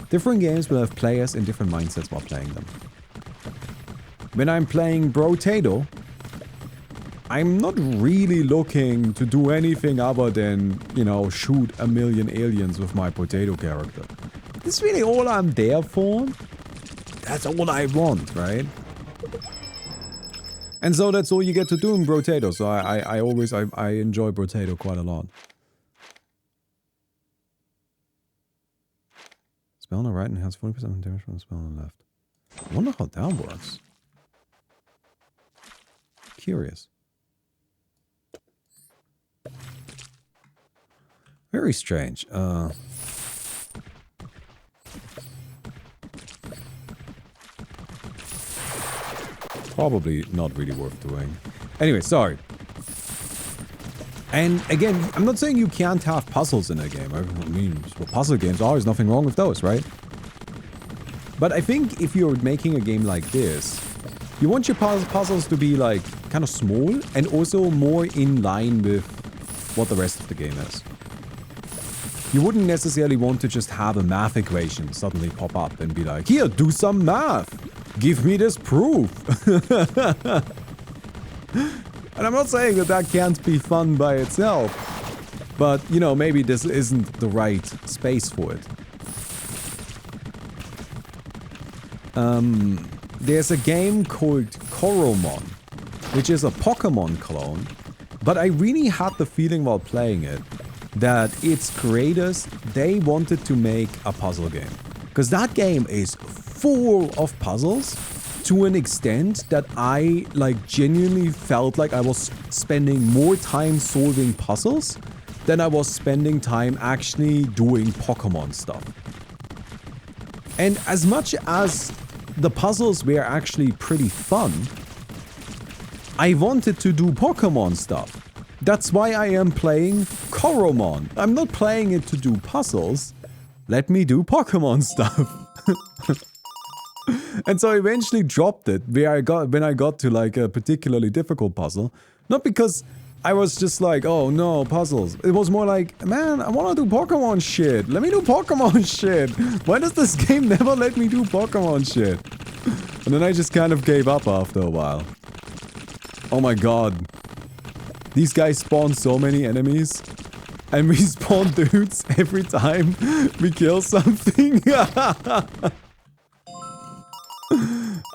Different games will have players in different mindsets while playing them. When I'm playing Brotato, I'm not really looking to do anything other than, you know, shoot a million aliens with my potato character. That's really all I'm there for. That's all I want, right? And so that's all you get to do in Brotato. So I always enjoy Brotato quite a lot. Spell on the right and has 40% damage from the spell on the left. I wonder how that works. Curious. Very strange. Probably not really worth doing. Anyway, sorry. And again, I'm not saying you can't have puzzles in a game. I mean, what puzzle games are, there's nothing wrong with those, right? But I think if you're making a game like this, you want your puzzles to be like kind of small and also more in line with what the rest of the game is. You wouldn't necessarily want to just have a math equation suddenly pop up and be like, here, do some math. Give me this proof. And I'm not saying that that can't be fun by itself, but, you know, maybe this isn't the right space for it. There's a game called Coromon, which is a Pokemon clone, but I really had the feeling while playing it that its creators, they wanted to make a puzzle game. Because that game is full of puzzles to an extent that I, like, genuinely felt like I was spending more time solving puzzles than I was spending time actually doing Pokemon stuff. And as much as the puzzles were actually pretty fun, I wanted to do Pokemon stuff. That's why I am playing Coromon. I'm not playing it to do puzzles. Let me do Pokemon stuff. And so I eventually dropped it when I got to like a particularly difficult puzzle. Not because I was just like, oh no, puzzles. It was more like, man, I want to do Pokemon shit. Let me do Pokemon shit. Why does this game never let me do Pokemon shit? And then I just kind of gave up after a while. Oh my god. These guys spawn so many enemies. And we spawn dudes every time we kill something.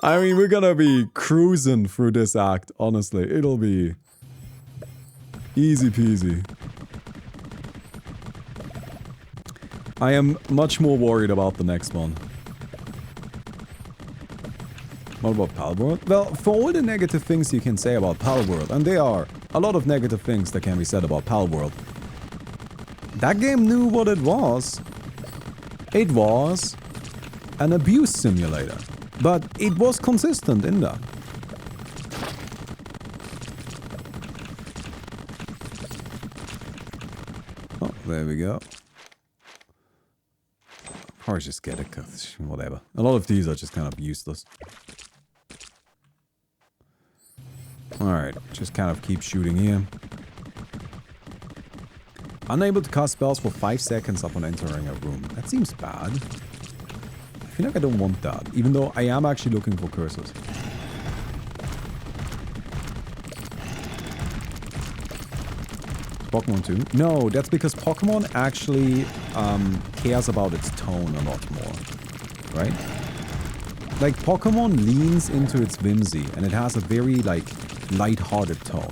I mean, we're gonna be cruising through this act, honestly. It'll be easy peasy. I am much more worried about the next one. What about Palworld? Well, for all the negative things you can say about Palworld, and there are a lot of negative things that can be said about Palworld, that game knew what it was. It was an abuse simulator. But it was consistent in that. Oh, there we go. Probably just get it, cause whatever. A lot of these are just kind of useless. Alright, just kind of keep shooting here. Unable to cast spells for 5 seconds upon entering a room. That seems bad. I feel like I don't want that, even though I am actually looking for curses. Pokemon too? No, that's because Pokemon actually cares about its tone a lot more, right? Like, Pokemon leans into its whimsy, and it has a very, like, light-hearted tone.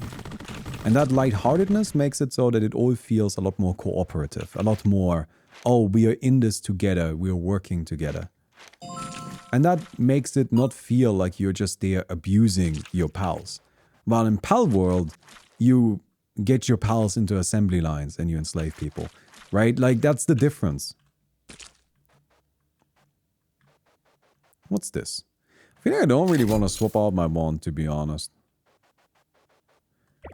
And that lightheartedness makes it so that it all feels a lot more cooperative, a lot more, oh, we are in this together, we are working together. And that makes it not feel like you're just there abusing your pals. While in Palworld, you get your pals into assembly lines and you enslave people, right? Like, that's the difference. What's this? I feel like I don't really want to swap out my wand, to be honest.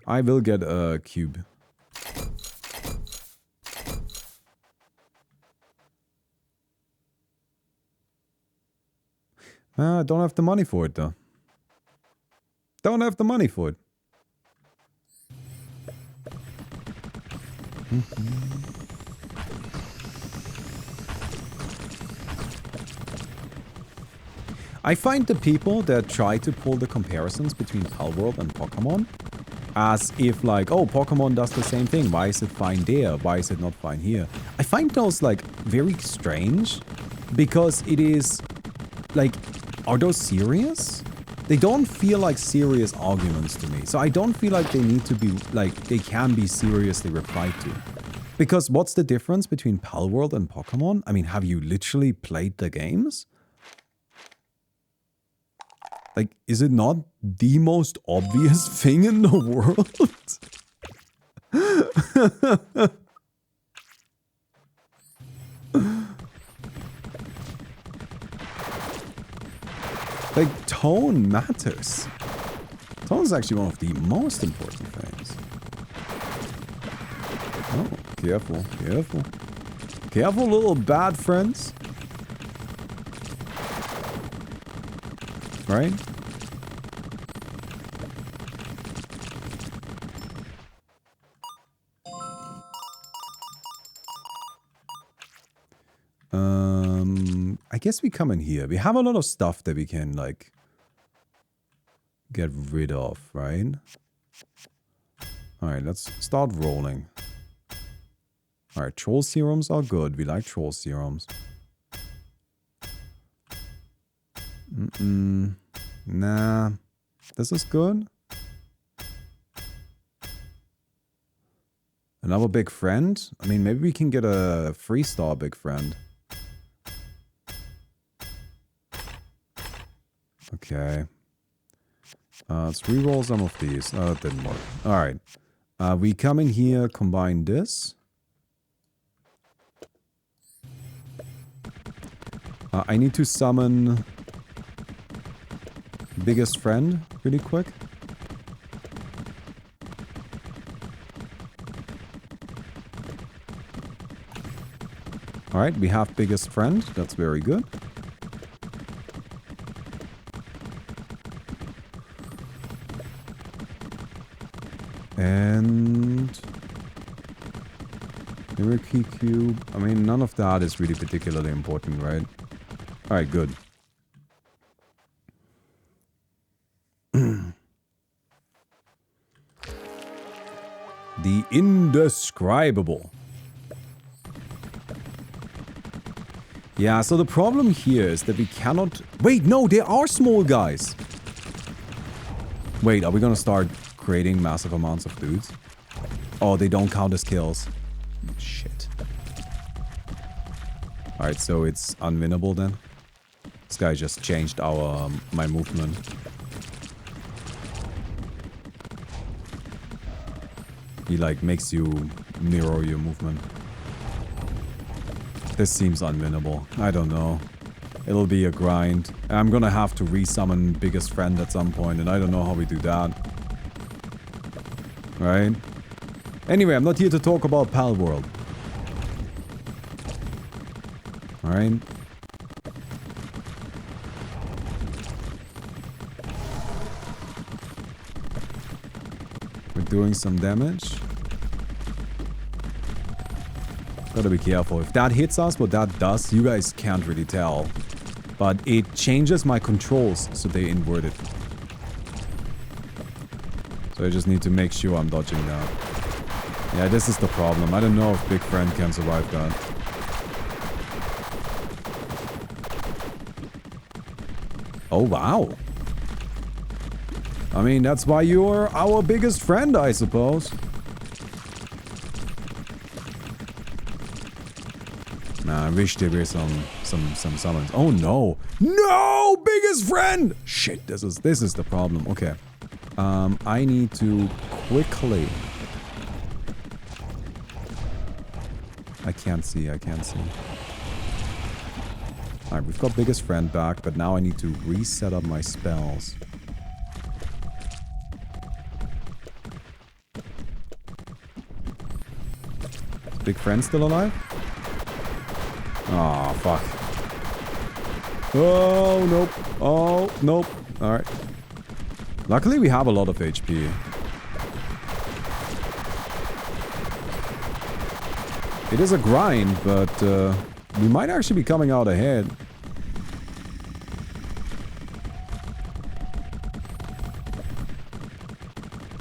I will get a cube. I don't have the money for it, though. Don't have the money for it. I find the people that try to pull the comparisons between Palworld and Pokemon as if like, oh, Pokemon does the same thing. Why is it fine there? Why is it not fine here? I find those like very strange because it is like, are those serious? They don't feel like serious arguments to me. So I don't feel like they need to be like, they can be seriously replied to. Because what's the difference between Palworld and Pokemon? I mean, have you literally played the games? Like, is it not the most obvious thing in the world? Like, tone matters. Tone is actually one of the most important things. Oh, careful, careful. Careful, little bad friends. Right? I guess we come in here. We have a lot of stuff that we can, like, get rid of, right? Alright, let's start rolling. Alright, troll serums are good. We like troll serums. Nah. This is good. Another big friend? I mean, maybe we can get a 3-star big friend. Okay. Let's reroll some of these. Oh, it didn't work. Alright. We come in here, combine this. I need to summon biggest friend really quick. Alright, we have biggest friend. That's very good. And Hierarchy Cube. I mean, none of that is really particularly important, right? Alright, good. The indescribable. Yeah, so the problem here is that we cannot... Wait, no, there are small guys. Wait, are we gonna start creating massive amounts of dudes? Oh, they don't count as kills. Shit. Alright, so it's unwinnable then. This guy just changed our my movement. He like makes you mirror your movement. This seems unwinnable. I don't know. It'll be a grind. I'm gonna have to resummon Biggest Friend at some point, and I don't know how we do that. Right? Anyway, I'm not here to talk about Pal World. Alright? We're doing some damage. Gotta be careful. If that hits us, what that does, you guys can't really tell. But it changes my controls, so they invert it. So I just need to make sure I'm dodging that. Yeah, this is the problem. I don't know if Big Friend can survive that. Oh, wow. I mean, that's why you're our biggest friend, I suppose. Nah, I wish there were some summons. Oh no. No! Biggest friend! Shit, this is the problem. Okay. I need to quickly... I can't see. Alright, we've got Biggest Friend back, but now I need to reset up my spells. Is Big Friend still alive? Oh, fuck. Oh, nope. Oh, nope. Alright. Luckily, we have a lot of HP. It is a grind, but we might actually be coming out ahead.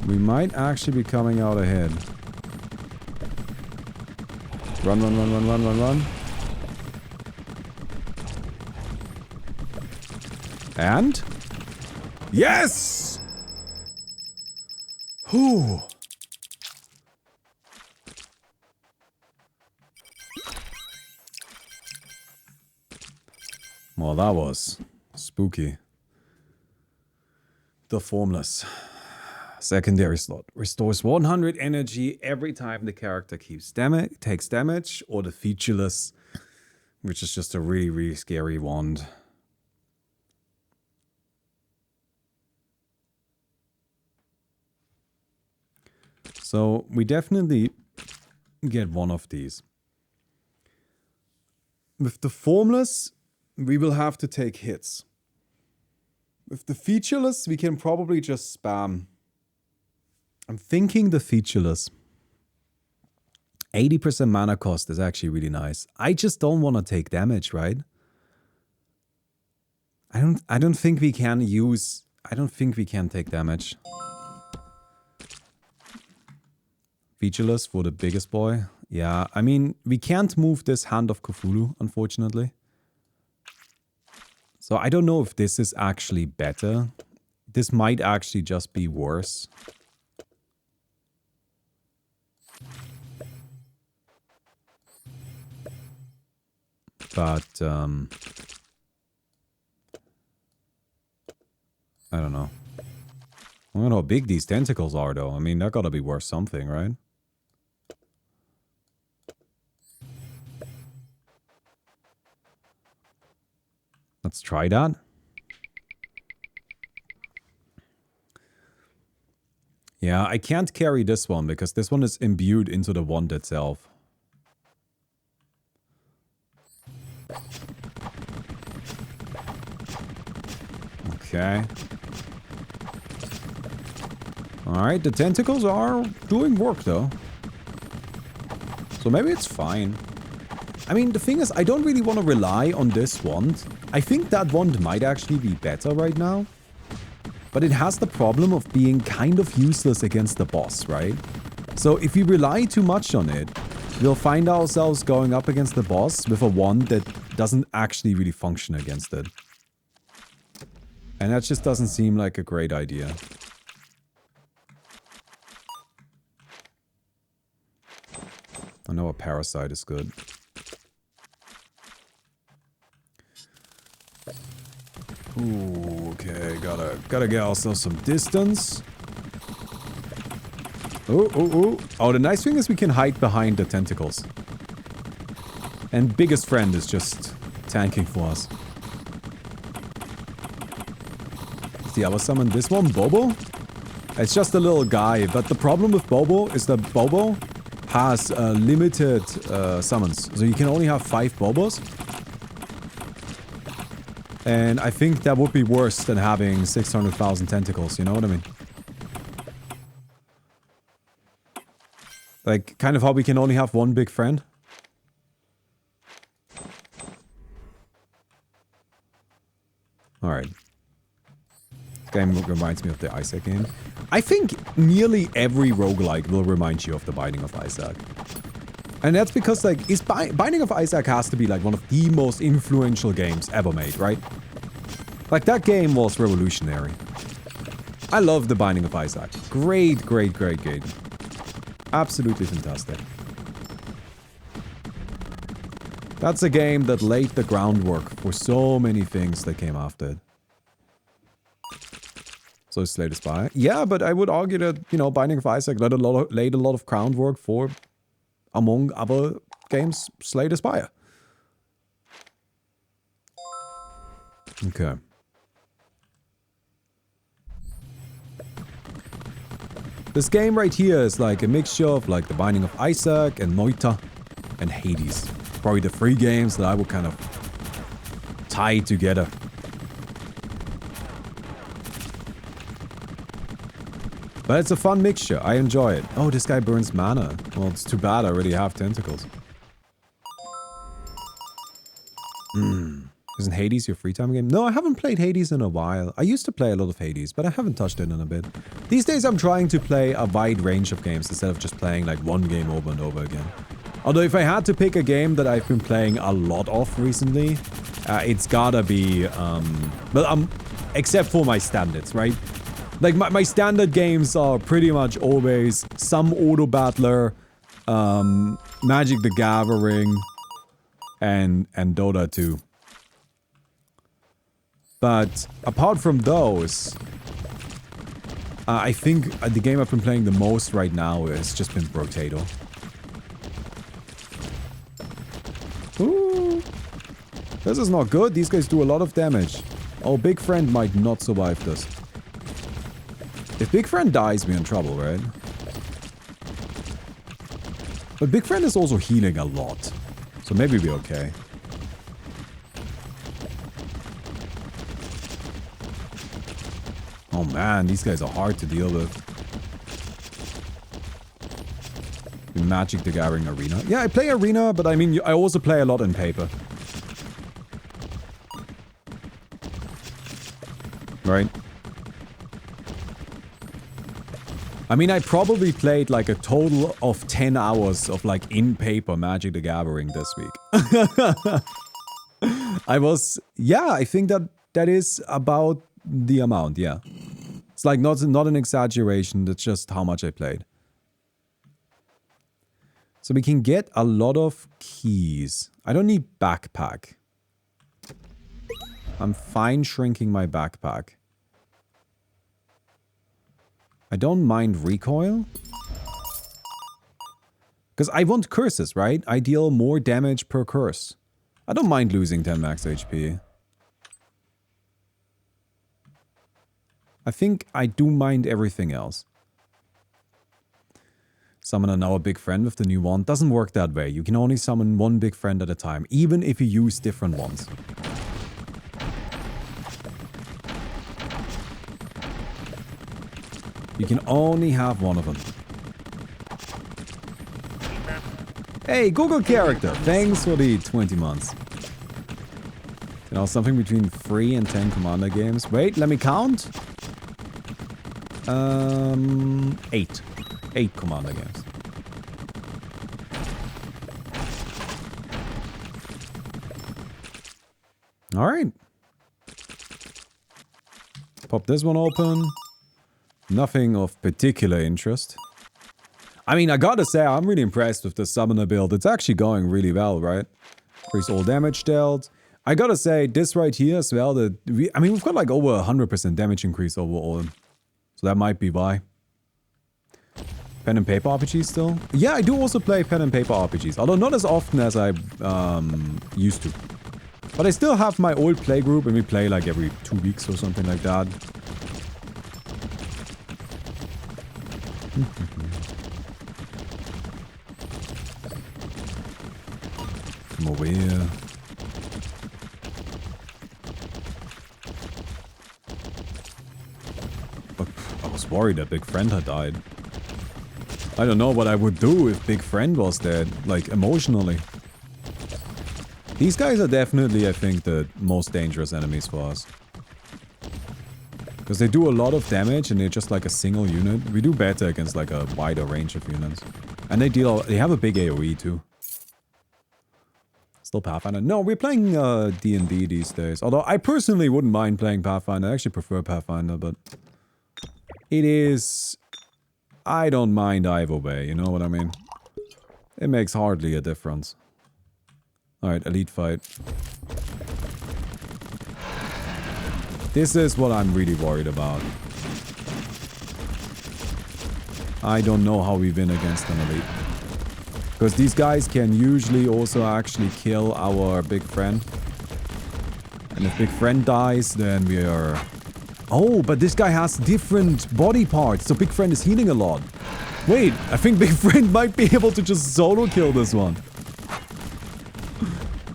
We might actually be coming out ahead. Run, run, run, run, run, run, run. And? Yes! Whew. Well, that was spooky. The Formless. Secondary slot. Restores 100 energy every time the character takes damage, or the Featureless, which is just a really, really scary wand. So we definitely get one of these. With the Formless, we will have to take hits. With the Featureless, we can probably just spam. I'm thinking the Featureless. 80% mana cost is actually really nice. I just don't want to take damage, right? I don't think we can take damage. Featureless for the biggest boy. Yeah, I mean, we can't move this Hand of Cthulhu, unfortunately. So I don't know if this is actually better. This might actually just be worse. But, I don't know. I don't know how big these tentacles are, though. I mean, that gotta be worth something, right? Let's try that. Yeah, I can't carry this one because this one is imbued into the wand itself. Okay. Alright, the tentacles are doing work though. So maybe it's fine. I mean, the thing is, I don't really want to rely on this wand. I think that wand might actually be better right now. But it has the problem of being kind of useless against the boss, right? So if we rely too much on it, we'll find ourselves going up against the boss with a wand that doesn't actually really function against it. And that just doesn't seem like a great idea. I know a parasite is good. Ooh, okay, gotta get ourselves some distance. Oh, the nice thing is we can hide behind the tentacles. And biggest friend is just tanking for us. Is the other summon this one? Bobo? It's just a little guy, but the problem with Bobo is that Bobo has limited summons. So you can only have 5 Bobos. And I think that would be worse than having 600,000 tentacles, you know what I mean? Like, kind of how we can only have one big friend. Alright. This game reminds me of the Isaac game. I think nearly every roguelike will remind you of the Binding of Isaac. And that's because, like, Binding of Isaac has to be, like, one of the most influential games ever made, right? Like, that game was revolutionary. I love the Binding of Isaac. Great game. Absolutely fantastic. That's a game that laid the groundwork for so many things that came after it. So Slay the Spire. Yeah, but I would argue that, you know, Binding of Isaac laid a lot of groundwork for, among other games, Slay the Spire. Okay. This game right here is like a mixture of like the Binding of Isaac and Noita and Hades. Probably the 3 games that I would kind of tie together. But it's a fun mixture. I enjoy it. Oh, this guy burns mana. Well, it's too bad I already have tentacles. Isn't Hades your free time game? No, I haven't played Hades in a while. I used to play a lot of Hades, but I haven't touched it in a bit. These days I'm trying to play a wide range of games instead of just playing like one game over and over again. Although if I had to pick a game that I've been playing a lot of recently, it's gotta be, except for my standards, right? Like my standard games are pretty much always some auto battler, Magic the Gathering, and Dota 2. But apart from those, I think the game I've been playing the most right now has just been Brotato. Ooh. This is not good. These guys do a lot of damage. Oh, Big Friend might not survive this. If Big Friend dies, we're in trouble, right? But Big Friend is also healing a lot. So maybe we're okay. Oh man, these guys are hard to deal with. Magic the Gathering Arena. Yeah, I play Arena, but I mean, I also play a lot in paper. Right? I mean, I probably played like a total of 10 hours of like in paper Magic the Gathering this week. I think that is about the amount, yeah. It's like not an exaggeration, that's just how much I played. So we can get a lot of keys. I don't need backpack. I'm fine shrinking my backpack. I don't mind recoil. Because I want curses, right? I deal more damage per curse. I don't mind losing 10 max HP. I think I do mind everything else. Summon another big friend with the new wand. Doesn't work that way. You can only summon one big friend at a time, even if you use different ones. You can only have one of them. Hey, Google character. Thanks for the 20 months. You know, something between 3 and 10 Commander games. Wait, let me count. 8. 8 Commander games. Alright. Pop this one open. Nothing of particular interest. I mean, I gotta say, I'm really impressed with the summoner build. It's actually going really well, right? Increase all damage dealt. I gotta say, this right here as well, we've got like over 100% damage increase overall. So that might be why. Pen and paper RPGs still? Yeah, I do also play pen and paper RPGs, although not as often as I used to. But I still have my old playgroup and we play like every 2 weeks or something like that. Come over here. But I was worried that Big Friend had died. I don't know what I would do if Big Friend was dead, like emotionally. These guys are definitely, I think, the most dangerous enemies for us. Because they do a lot of damage and they're just like a single unit. We do better against like a wider range of units. And they have a big AoE too. Still Pathfinder. No, we're playing D&D these days. Although I personally wouldn't mind playing Pathfinder. I actually prefer Pathfinder, but it is... I don't mind either way, you know what I mean? It makes hardly a difference. Alright, elite fight. This is what I'm really worried about. I don't know how we win against an elite. Because these guys can usually also actually kill our Big Friend. And if Big Friend dies, then we are... Oh, but this guy has different body parts, so Big Friend is healing a lot. Wait, I think Big Friend might be able to just solo kill this one.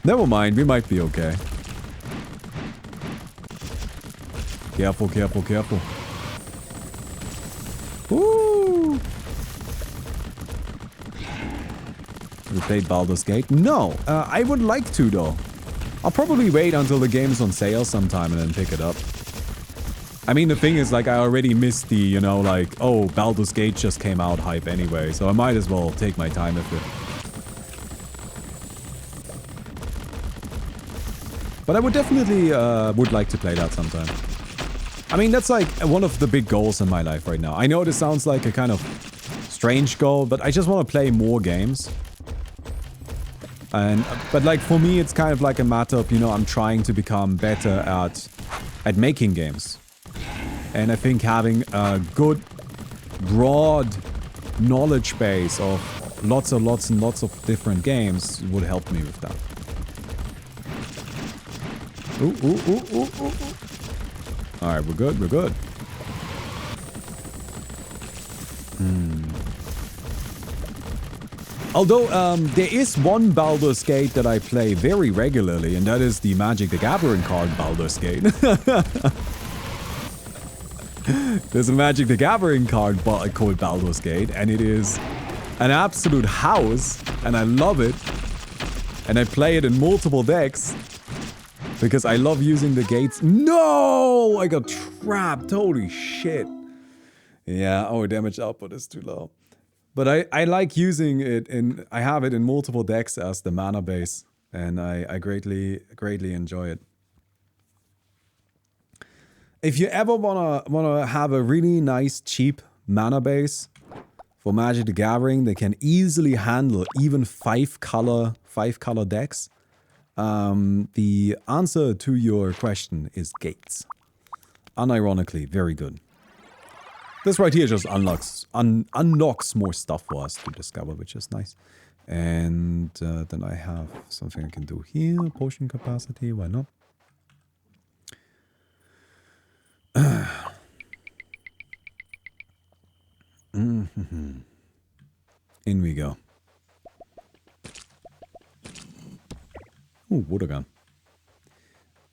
Never mind, we might be okay. Careful, careful, careful. Woo! We played Baldur's Gate? No, I would like to though. I'll probably wait until the game is on sale sometime and then pick it up. I mean, the thing is, like, I already missed the, you know, like, oh, Baldur's Gate just came out hype anyway, so I might as well take my time with it. But I would definitely, would like to play that sometime. I mean, that's like one of the big goals in my life right now. I know this sounds like a kind of strange goal, but I just want to play more games. But like, for me, it's kind of like a matter of, you know, I'm trying to become better at making games. And I think having a good, broad knowledge base of lots and lots of different games would help me with that. Ooh, ooh, ooh, ooh, ooh. Alright, we're good, we're good. Although, there is one Baldur's Gate that I play very regularly, and that is the Magic the Gathering card Baldur's Gate. There's a Magic the Gathering card called Baldur's Gate, and it is an absolute house, and I love it. And I play it in multiple decks, because I love using the gates. No! I got trapped, holy shit. Yeah, our damage output is too low. But I like using it I have it in multiple decks as the mana base, and I greatly enjoy it. If you ever wanna have a really nice cheap mana base for Magic the Gathering, they can easily handle even 5-color decks. The answer to your question is gates. Unironically, very good. This right here just unlocks more stuff for us to discover, which is nice. And then I have something I can do here. Potion capacity, why not? In we go. Ooh, water gun.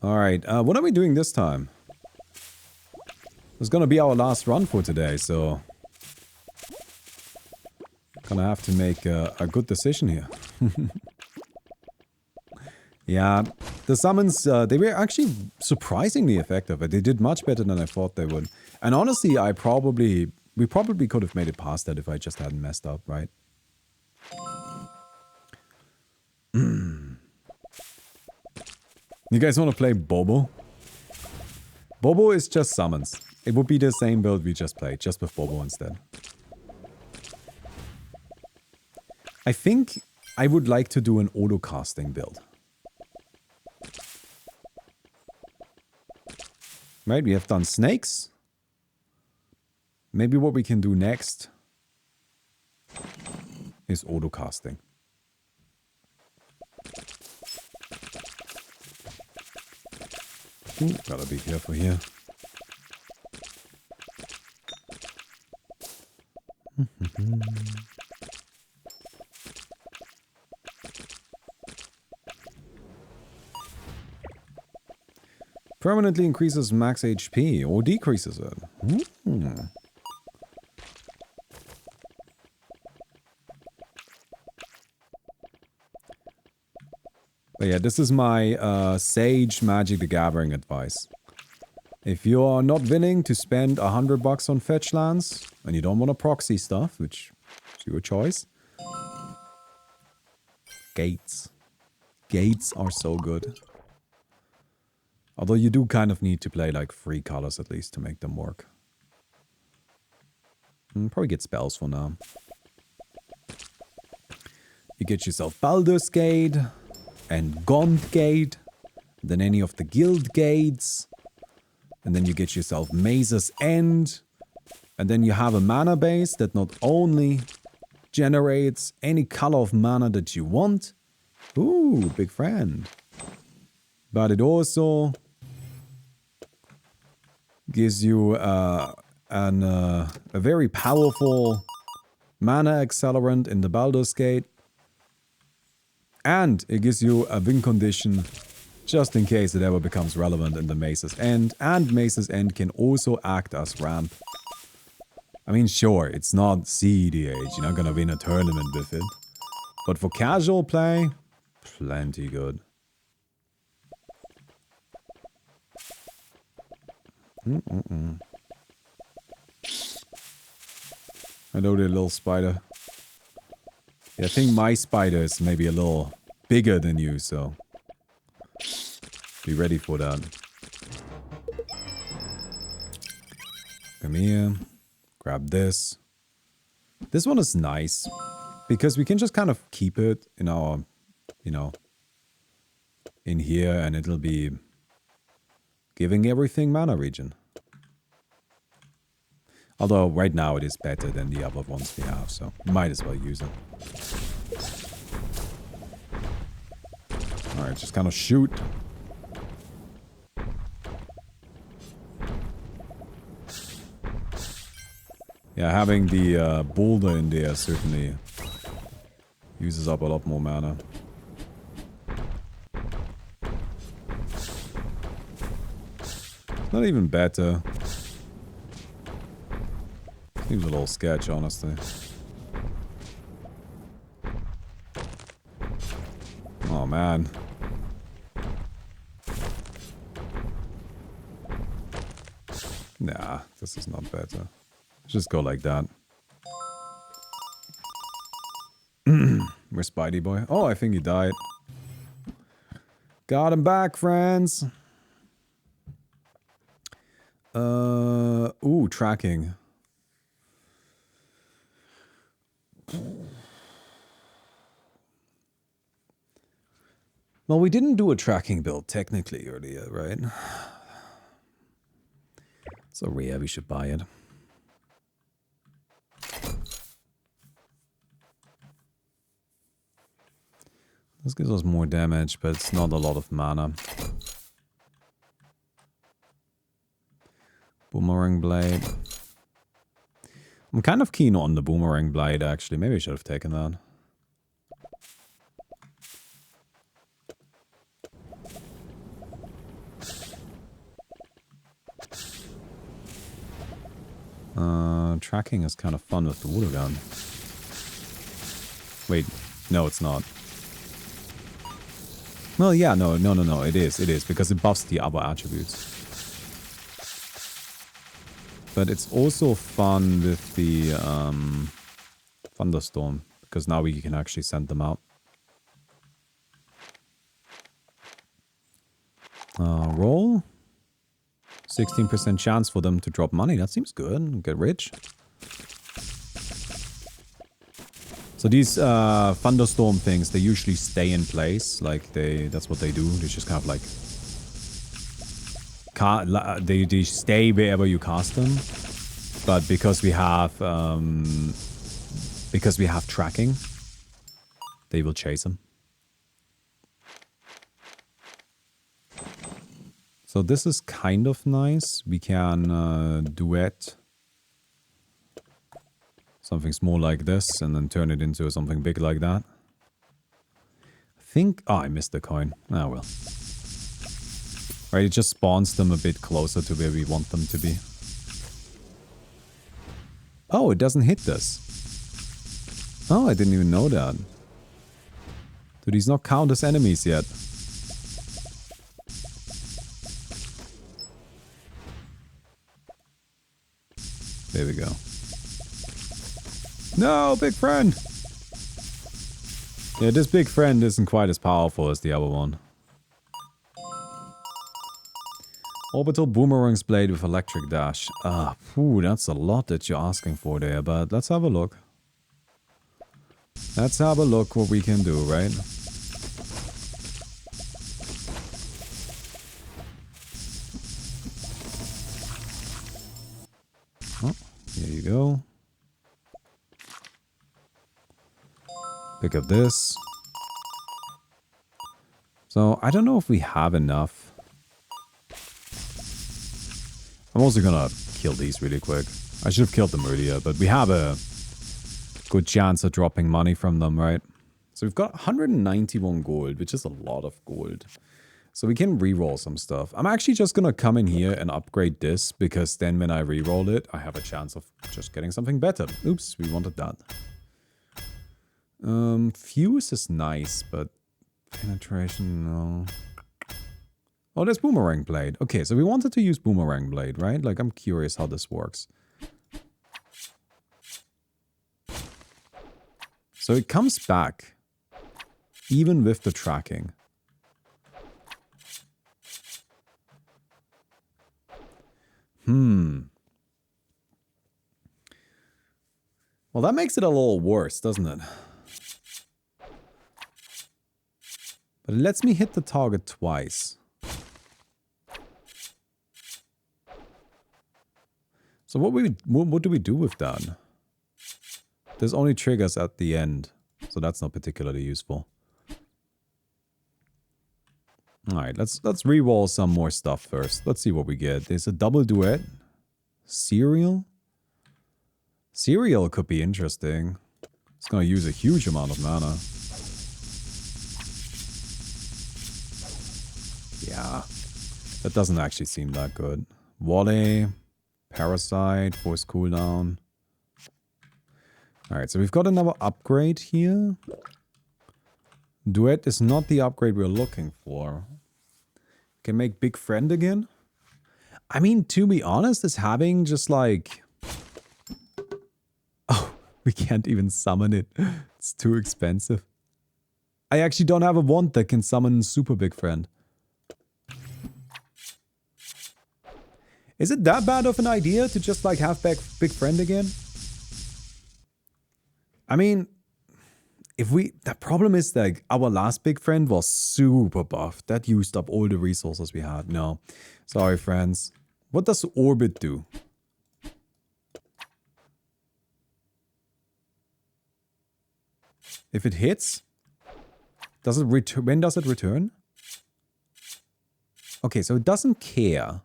Alright, what are we doing this time? It's gonna be our last run for today, so... Gonna have to make a good decision here. Yeah, the summons, they were actually surprisingly effective. They did much better than I thought they would. And honestly, we probably could have made it past that if I just hadn't messed up, right? You guys want to play Bobo? Bobo is just summons. It would be the same build we just played, just with Bobo instead. I think I would like to do an auto-casting build. Right, we have done snakes. Maybe what we can do next is auto-casting. Ooh, gotta be careful here. Permanently increases max HP or decreases it. But yeah, this is my Sage Magic the Gathering advice. If you are not willing to spend $100 on fetch lands, and you don't want to proxy stuff, which is your choice. Gates. Gates are so good. Although you do kind of need to play like 3 colors at least to make them work. Probably get spells for now. You get yourself Baldur's Gate and Gaunt Gate, then any of the Guild Gates, and then you get yourself Maze's End, and then you have a mana base that not only generates any color of mana that you want, ooh, big friend, but it also gives you a very powerful mana accelerant in the Baldur's Gate, and it gives you a win condition just in case it ever becomes relevant in the Maze's End, and Maze's End can also act as ramp. I mean, sure, it's not CEDH, you're not gonna win a tournament with it, but for casual play, plenty good. Hello there, little spider. Yeah, I think my spider is maybe a little bigger than you, so be ready for that. Come here. Grab this. This one is nice because we can just kind of keep it in our, you know, in here, and it'll be giving everything mana regen. Although right now it is better than the other ones we have, so might as well use it. Alright, just kind of shoot. Yeah, having the boulder in there certainly uses up a lot more mana. Not even better. Seems a little sketch, honestly. Oh, man. Nah, this is not better. Just go like that. Where's Spidey boy? Oh, I think he died. Got him back, friends. Ooh, tracking. Well, we didn't do a tracking build technically earlier, right? So rare, we should buy it. This gives us more damage, but it's not a lot of mana. Boomerang Blade. I'm kind of keen on the Boomerang Blade, actually. Maybe I should have taken that. Tracking is kind of fun with the water gun. Wait, no, it's not. Well, yeah, no, it is, because it buffs the other attributes. But it's also fun with the Thunderstorm, because now we can actually send them out. Roll. 16% chance for them to drop money. That seems good. Get rich. So these thunderstorm things, they usually stay in place. Like that's what they do. They just kind of like they stay wherever you cast them. But because we have tracking, they will chase them. So this is kind of nice. We can duet something small like this and then turn it into something big like that. I think... Oh, I missed the coin. Ah, well. Right, it just spawns them a bit closer to where we want them to be. Oh, it doesn't hit this. Oh, I didn't even know that. Do these not count as enemies yet? There we go. No, big friend! Yeah, this big friend isn't quite as powerful as the other one. Orbital Boomerang's blade with electric dash. That's a lot that you're asking for there, but let's have a look. Let's have a look what we can do, right? Oh, here you go. Pick up this. So, I don't know if we have enough. I'm also gonna kill these really quick. I should have killed them earlier, but we have a good chance of dropping money from them, right? So we've got 191 gold, which is a lot of gold. So we can reroll some stuff. I'm actually just gonna come in here and upgrade this, because then when I reroll it, I have a chance of just getting something better. Oops, we wanted that. Fuse is nice, but penetration, no. Oh, there's Boomerang Blade. Okay, so we wanted to use Boomerang Blade, right? Like, I'm curious how this works. So it comes back, even with the tracking. Well, that makes it a little worse, doesn't it? But it lets me hit the target twice. So what do we do with that? There's only triggers at the end, so that's not particularly useful. Alright, let's re-roll some more stuff first. Let's see what we get. There's a double duet. Cereal? Cereal could be interesting. It's gonna use a huge amount of mana. Yeah. That doesn't actually seem that good. Volley. Parasite. Force cooldown. Alright, so we've got another upgrade here. Duet is not the upgrade we're looking for. Can make Big Friend again? I mean, to be honest, is having just like... Oh, we can't even summon it. It's too expensive. I actually don't have a wand that can summon Super Big Friend. Is it that bad of an idea to just like have Big Friend again? I mean, the problem is like our last Big Friend was super buff. That used up all the resources we had. No, sorry friends. What does Orbit do? If it hits, does it return? When does it return? Okay, so it doesn't care.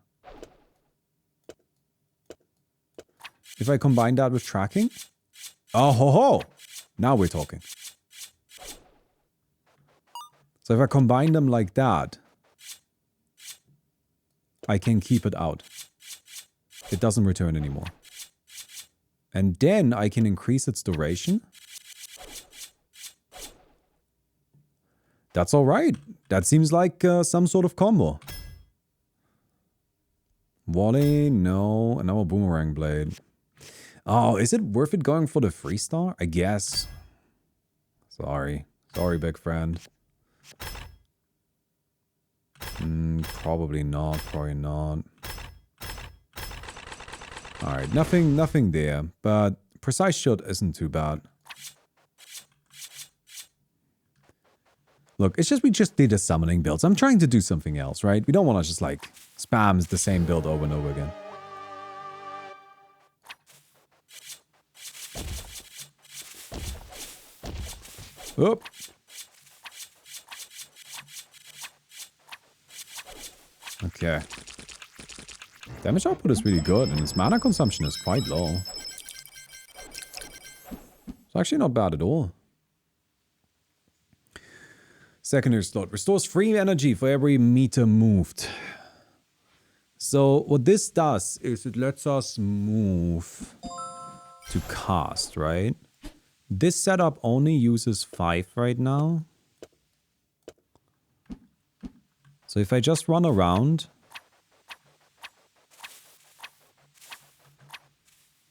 If I combine that with tracking? Oh ho ho! Now we're talking. So if I combine them like that, I can keep it out. It doesn't return anymore. And then I can increase its duration. That's alright. That seems like some sort of combo. Volley, no. And now a Boomerang Blade. Oh, is it worth it going for the 3-star? I guess. Sorry. Sorry, Big Friend. Probably not, probably not. Alright, nothing there, but precise shot isn't too bad. Look, it's just we just did a summoning build. So I'm trying to do something else, right? We don't want to just like spam the same build over and over again. Oop. Okay. Damage output is really good, and its mana consumption is quite low. It's actually not bad at all. Secondary slot restores free energy for every meter moved. So what this does is it lets us move to cast, right? This setup only uses 5 right now. So if I just run around...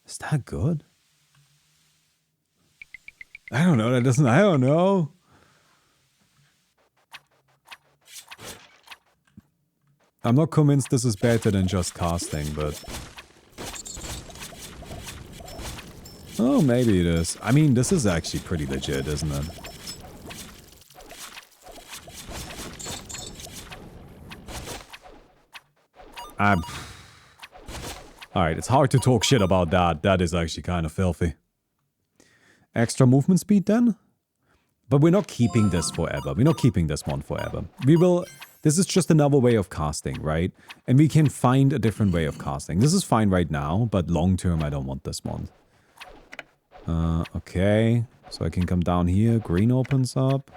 Is that good? I don't know, that doesn't... I don't know. I'm not convinced this is better than just casting, but... Oh, maybe it is. I mean, this is actually pretty legit, isn't it? Alright, it's hard to talk shit about that. That is actually kind of filthy. Extra movement speed then? But we're not keeping this forever. We're not keeping this one forever. We will... This is just another way of casting, right? And we can find a different way of casting. This is fine right now, but long term I don't want this one. Okay. So I can come down here. Green opens up.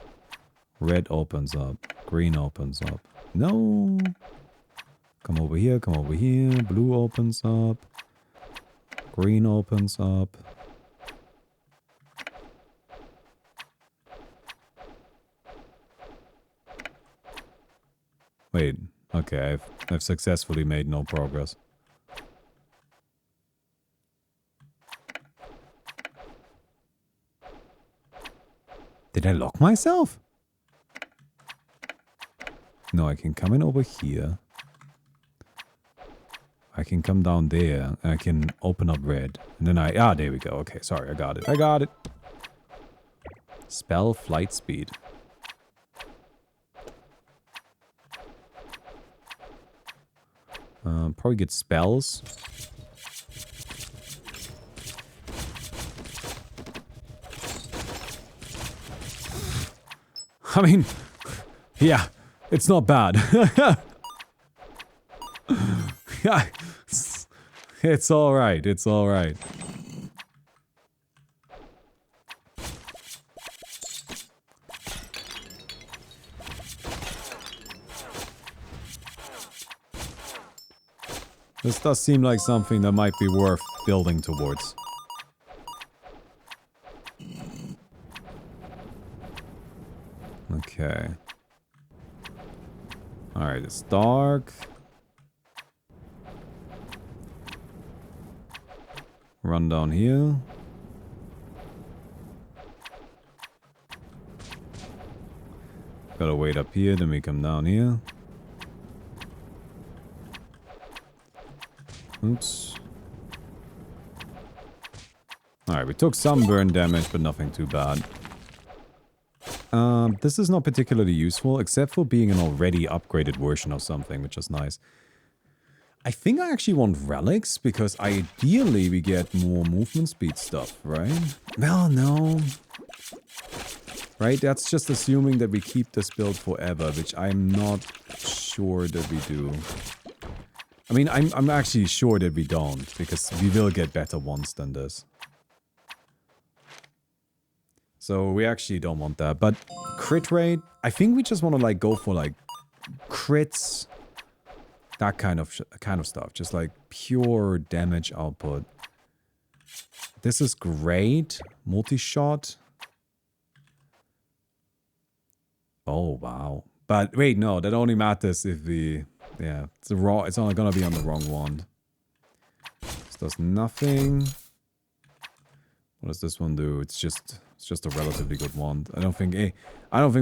Red opens up. Green opens up. No. Come over here. Come over here. Blue opens up. Green opens up. Wait. Okay. I've successfully made no progress. Did I lock myself? No, I can come in over here. I can come down there, and I can open up red. And then ah, there we go. Okay, sorry, I got it. I got it. Spell flight speed. Probably get spells. I mean, yeah, it's not bad. Yeah, it's alright, it's alright. This does seem like something that might be worth building towards. Okay. Alright, it's dark. Run down here. Gotta wait up here, then we come down here. Oops. Alright, we took some burn damage, but nothing too bad. This is not particularly useful, except for being an already upgraded version of something, which is nice. I think I actually want relics, because ideally we get more movement speed stuff, right? Well, no. Right, that's just assuming that we keep this build forever, which I'm not sure that we do. I mean, I'm actually sure that we don't, because we will get better ones than this. So we actually don't want that, but crit rate, I think we just want to like go for like crits, that kind of stuff, just like pure damage output. This is great, multi-shot. Oh wow, but wait, no, that only matters if we, yeah, it's only gonna be on the wrong wand. This does nothing. What does this one do? It's just a relatively good wand. I don't think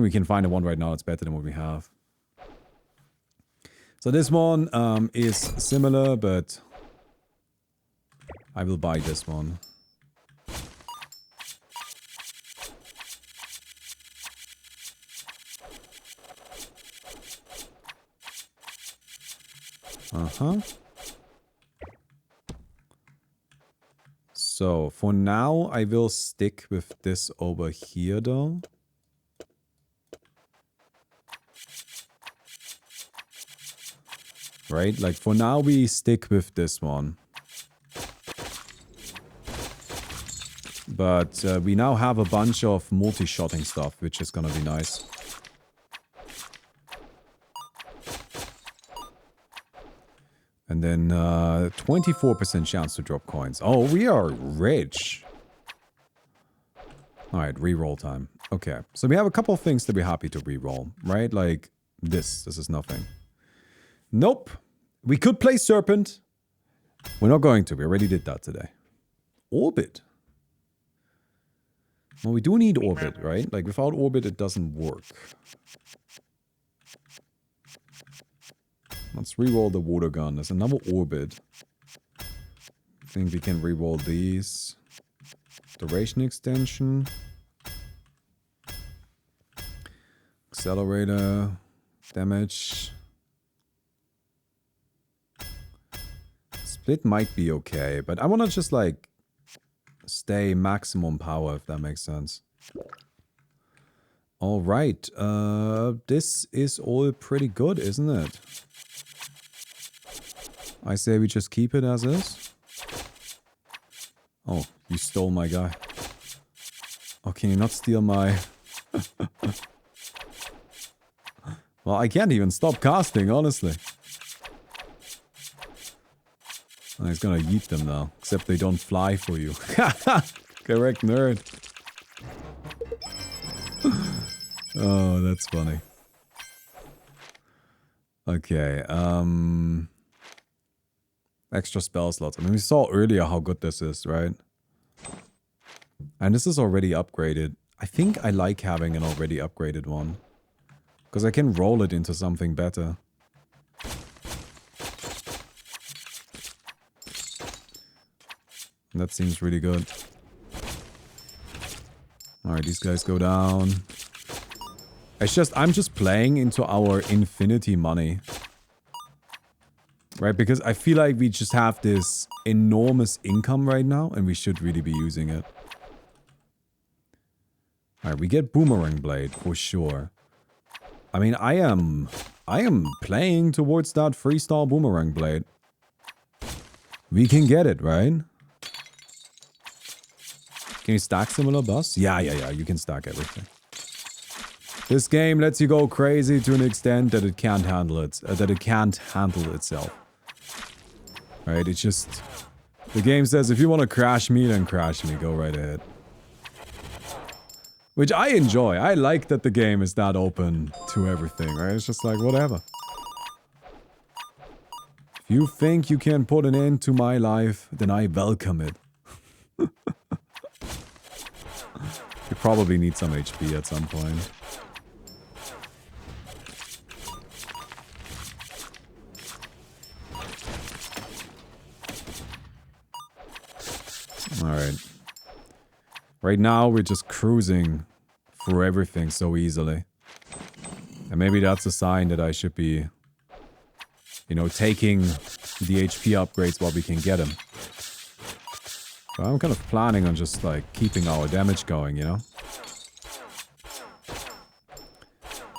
we can find a one right now that's better than what we have. So this one is similar, but I will buy this one. Uh-huh. So, for now, I will stick with this over here, though. Right? Like, for now, we stick with this one. But we now have a bunch of multi-shotting stuff, which is gonna be nice. And then 24% chance to drop coins. Oh, we are rich. Alright, reroll time. Okay, so we have a couple of things to be happy to reroll, right? Like this. This is nothing. Nope. We could play Serpent. We're not going to. We already did that today. Orbit. Well, we do need Orbit, right? Like without Orbit, it doesn't work. Let's reroll the water gun. There's another Orbit. I think we can reroll these. Duration extension. Accelerator. Damage. Split might be okay, but I want to just like stay maximum power, if that makes sense. Alright, this is all pretty good, isn't it? I say we just keep it as is. Oh, you stole my guy. Oh, can you not steal my... Well, I can't even stop casting, honestly. Oh, he's gonna yeet them now. Except they don't fly for you. Correct, nerd. Oh, that's funny. Okay, extra spell slots. I mean, we saw earlier how good this is, right? And this is already upgraded. I think I like having an already upgraded one. Because I can roll it into something better. That seems really good. Alright, these guys go down. I'm just playing into our infinity money. Right, because I feel like we just have this enormous income right now, and we should really be using it. Alright, we get Boomerang Blade, for sure. I mean, I am playing towards that freestyle Boomerang Blade. We can get it, right? Can you stack similar buffs? Yeah, you can stack everything. This game lets you go crazy to an extent that it can't handle it, itself. Right? It's just the game says if you want to crash me, then crash me. Go right ahead. Which I enjoy. I like that the game is that open to everything, right? It's just like whatever. If you think you can put an end to my life, then I welcome it. You probably need some HP at some point. Alright. Right now, we're just cruising through everything so easily. And maybe that's a sign that I should be, you know, taking the HP upgrades while we can get them. But I'm kind of planning on just, like, keeping our damage going, you know?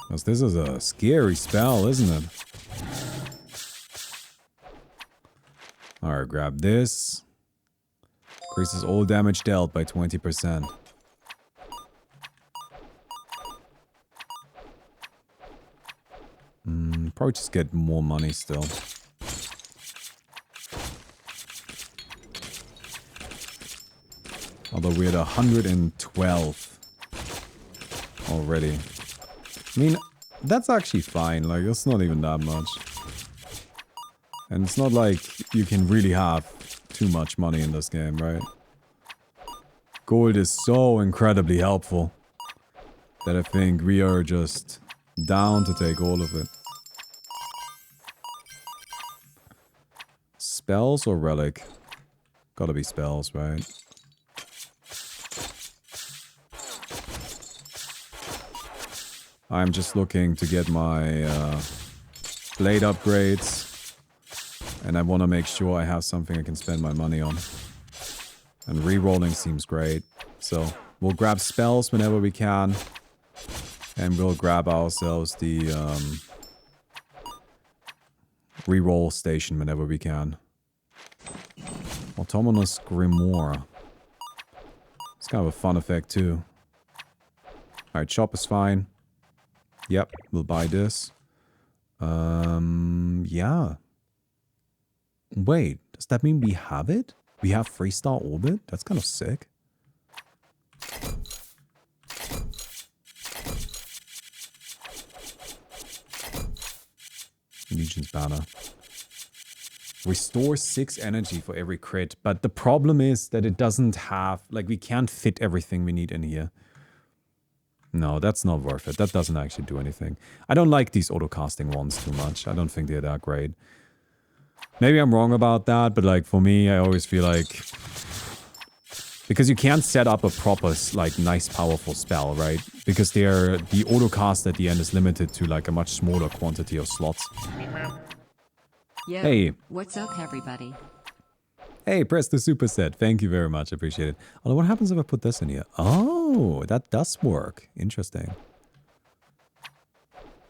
Because this is a scary spell, isn't it? Alright, grab this. Increases all damage dealt by 20%. Probably just get more money still. Although we're at 112 already. I mean, that's actually fine. Like, it's not even that much. And it's not like you can really have too much money in this game, right? Gold is so incredibly helpful that I think we are just down to take all of it. spells or relic? Gotta be spells, right? I'm just looking to get my blade upgrades. And I want to make sure I have something I can spend my money on. And re-rolling seems great. So we'll grab spells whenever we can. And we'll grab ourselves the re-roll station whenever we can. Autonomous Grimoire. It's kind of a fun effect too. Alright, shop is fine. Yep, we'll buy this. Yeah. Wait, does that mean we have it? We have 3-star orbit? That's kind of sick. Legion's banner. Restore 6 energy for every crit. But the problem is that it doesn't have... Like, we can't fit everything we need in here. No, that's not worth it. That doesn't actually do anything. I don't like these auto-casting ones too much. I don't think they're that great. Maybe I'm wrong about that, but like, for me, I always feel like... Because you can't set up a proper, like, nice, powerful spell, right? Because the auto-cast at the end is limited to, like, a much smaller quantity of slots. Yo, hey. What's up, everybody? Hey, press the superset. Thank you very much. Appreciate it. Although, what happens if I put this in here? Oh, that does work. Interesting.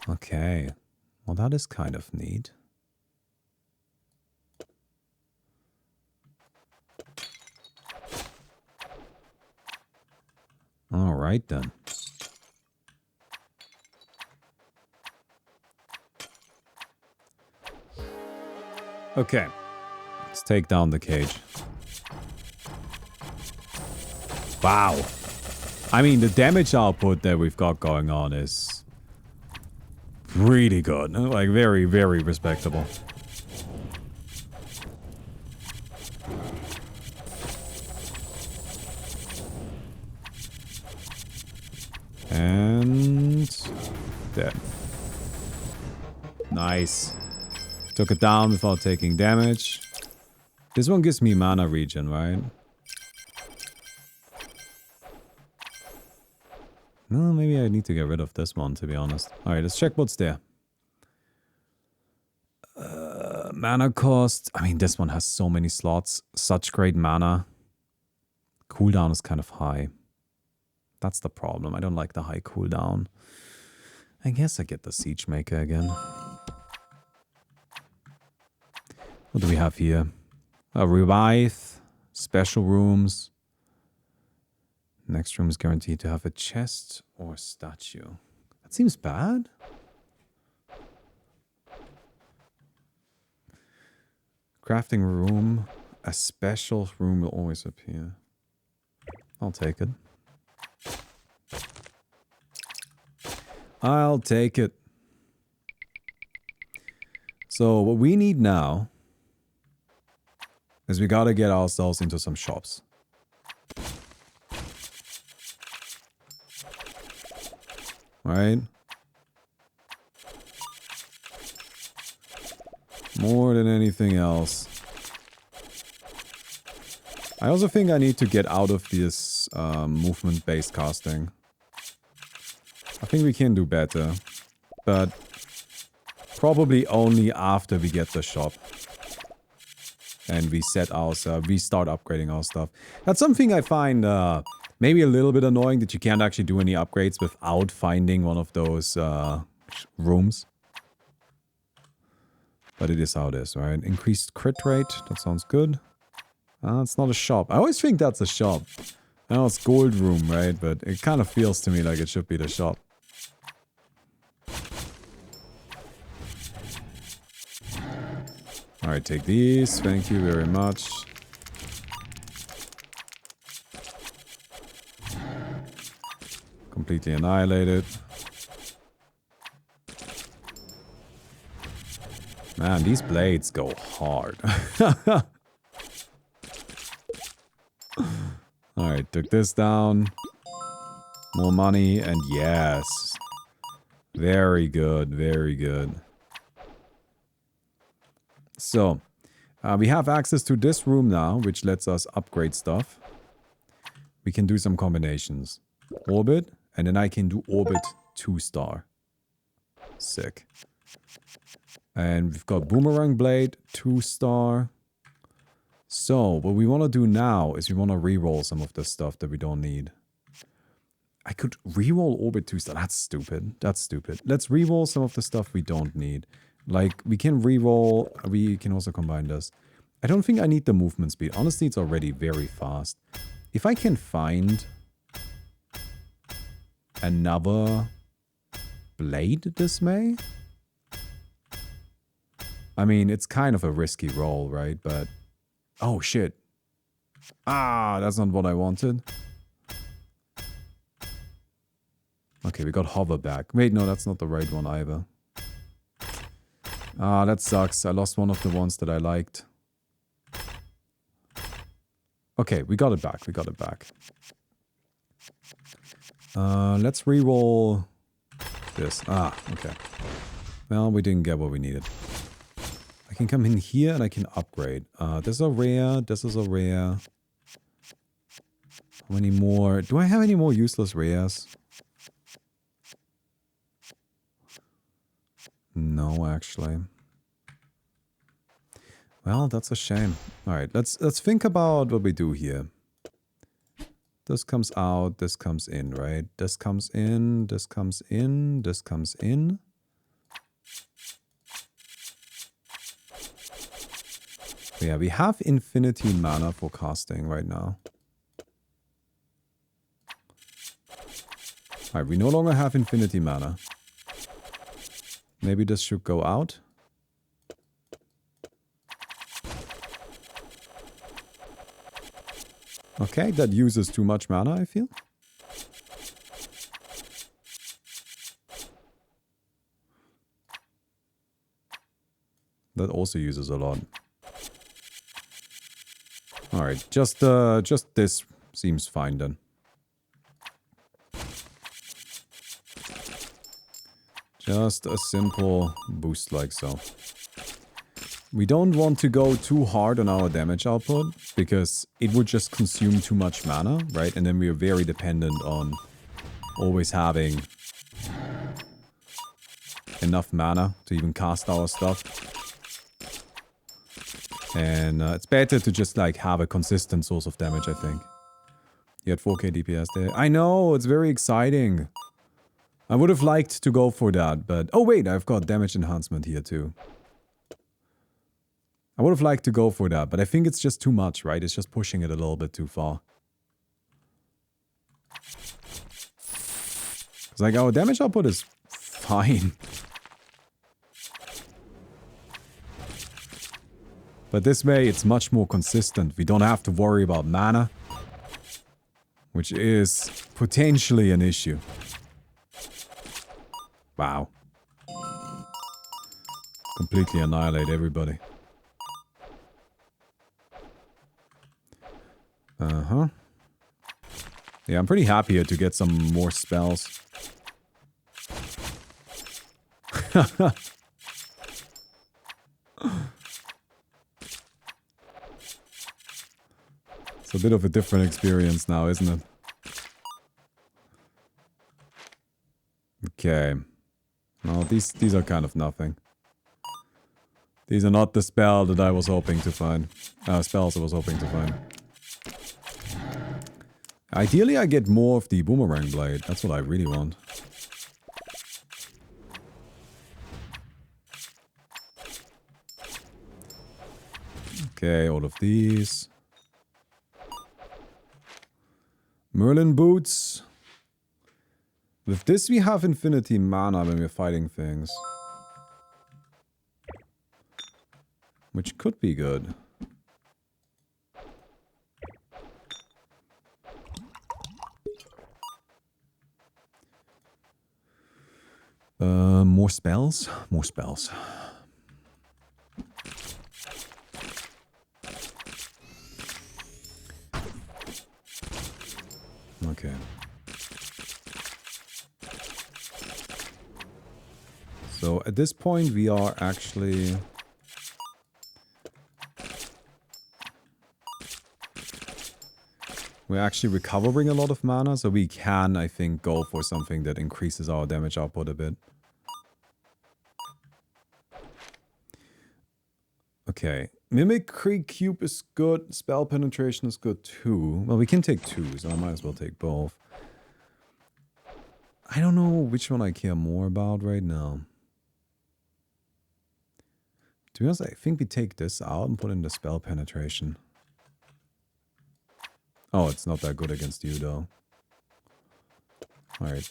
Okay. Well, that is kind of neat. All right, then. Okay. Let's take down the cage. Wow. I mean, the damage output that we've got going on is pretty good. Like, very, very respectable. And... dead. Nice. Took it down without taking damage. This one gives me mana regen, right? No, maybe I need to get rid of this one, to be honest. Alright, let's check what's there. Mana cost. I mean, this one has so many slots. Such great mana. Cooldown is kind of high. That's the problem. I don't like the high cooldown. I guess I get the Siege Maker again. What do we have here? A Revive. Special rooms. Next room is guaranteed to have a chest or a statue. That seems bad. Crafting room. A special room will always appear. I'll take it. I'll take it. So what we need now is we gotta get ourselves into some shops. Right? More than anything else. I also think I need to get out of this movement-based casting. I think we can do better. But probably only after we get the shop. And we set ourselves, we start upgrading our stuff. That's something I find maybe a little bit annoying, that you can't actually do any upgrades without finding one of those rooms. But it is how it is, right? Increased crit rate, that sounds good. It's not a shop. I always think that's a shop. I know it's gold room, right? But it kind of feels to me like it should be the shop. Alright, take these. Thank you very much. Completely annihilated. Man, these blades go hard. Alright, took this down. More money, and yes. Very good, very good. So, We have access to this room now, which lets us upgrade stuff. We can do some combinations. Orbit, and then I can do orbit 2-star. Sick. And we've got boomerang blade, 2-star. So, what we want to do now is we want to reroll some of the stuff that we don't need. I could reroll orbit 2-star. That's stupid. That's stupid. Let's reroll some of the stuff we don't need. Like, we can reroll. We can also combine this. I don't think I need the movement speed. Honestly, it's already very fast. If I can find another blade this may. I mean, it's kind of a risky roll, right? But, oh shit. Ah, that's not what I wanted. Okay, we got hover back. Wait, no, that's not the right one either. Ah, that sucks. I lost one of the ones that I liked. Okay, we got it back. We got it back. Let's reroll this. Ah, okay. Well, we didn't get what we needed. I can come in here and I can upgrade. This is a rare. This is a rare. How many more? Do I have any more useless rares? No, actually. Well, that's a shame. All right, let's think about what we do here. This comes out, this comes in, right? This comes in, this comes in, this comes in. Yeah, we have infinity mana for casting right now. Alright, we no longer have infinity mana. Maybe this should go out. Okay, that uses too much mana, I feel. That also uses a lot. Alright, just this seems fine then. Just a simple boost like so. We don't want to go too hard on our damage output, because it would just consume too much mana, right? And then we are very dependent on always having enough mana to even cast our stuff. And it's better to just like have a consistent source of damage, I think. You had 4k DPS there. I know, it's very exciting. I would have liked to go for that, but... Oh wait, I've got damage enhancement here too. I would have liked to go for that, but I think it's just too much, right? It's just pushing it a little bit too far. It's like our damage output is fine. But this way, it's much more consistent. We don't have to worry about mana, which is potentially an issue. Wow. Completely annihilate everybody. Uh-huh. Yeah, I'm pretty happy here to get some more spells. It's a bit of a different experience now, isn't it? Okay. No, these are kind of nothing. These are not the spell that I was hoping to find. Spells I was hoping to find. Ideally, I get more of the boomerang blade. That's what I really want. Okay, all of these. Merlin boots. With this, we have infinity mana when we're fighting things. Which could be good. More spells? More spells. Okay. So at this point we are actually We're actually recovering a lot of mana, so we can, I think, go for something that increases our damage output a bit. Okay. Mimicry Cube is good. Spell Penetration is good too. Well, we can take two, so I might as well take both. I don't know which one I care more about right now. To be honest, I think we take this out and put in the Spell Penetration. Oh, it's not that good against you, though. Alright.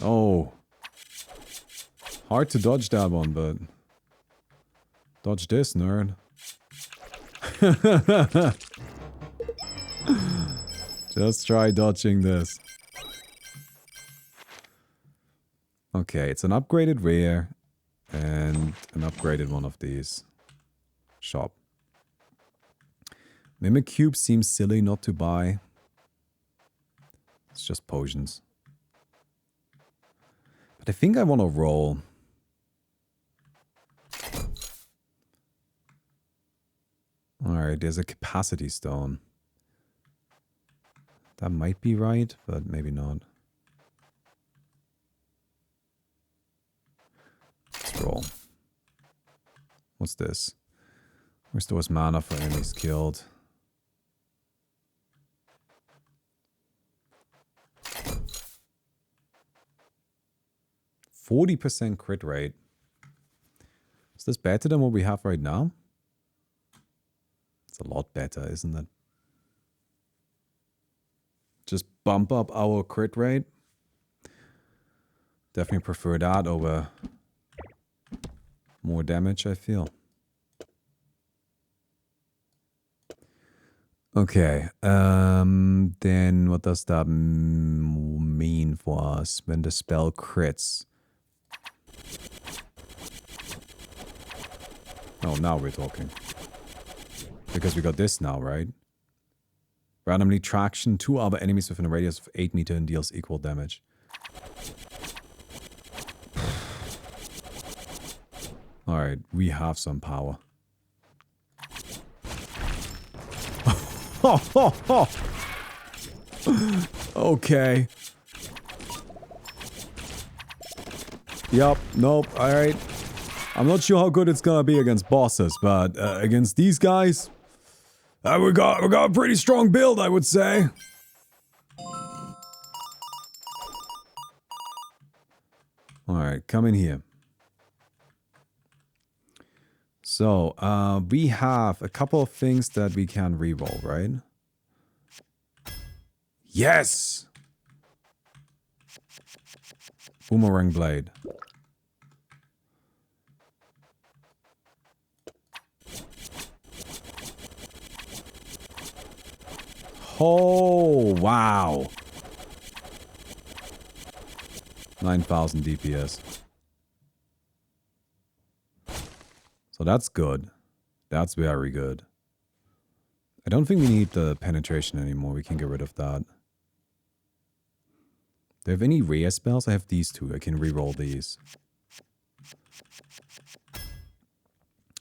Oh. Hard to dodge that one, but... Dodge this, nerd. Just try dodging this. Okay, it's an upgraded rare. And an upgraded one of these. Shop. Mimic Cube seems silly not to buy. It's just potions. But I think I want to roll. Alright, there's a capacity stone. That might be right, but maybe not. Let's roll. What's this? Restores mana for enemies killed. %40 crit rate. Is this better than what we have right now? It's a lot better, isn't it? Just bump up our crit rate. Definitely prefer that over more damage, I feel. Okay, then what does that mean for us when the spell crits? Oh, now we're talking. Because we got this now, right? Randomly traction 2 other enemies within a radius of 8 meters and deals equal damage. Alright, we have some power. Okay. Yep, nope, alright. I'm not sure how good it's gonna be against bosses, but against these guys, we got a pretty strong build, I would say. Alright, come in here. So, we have a couple of things that we can reroll, right? Yes! Boomerang Blade. Oh, wow. 9,000 DPS. So that's good. That's very good. I don't think we need the penetration anymore. We can get rid of that. Do I have any rare spells? I have these two. I can reroll these. I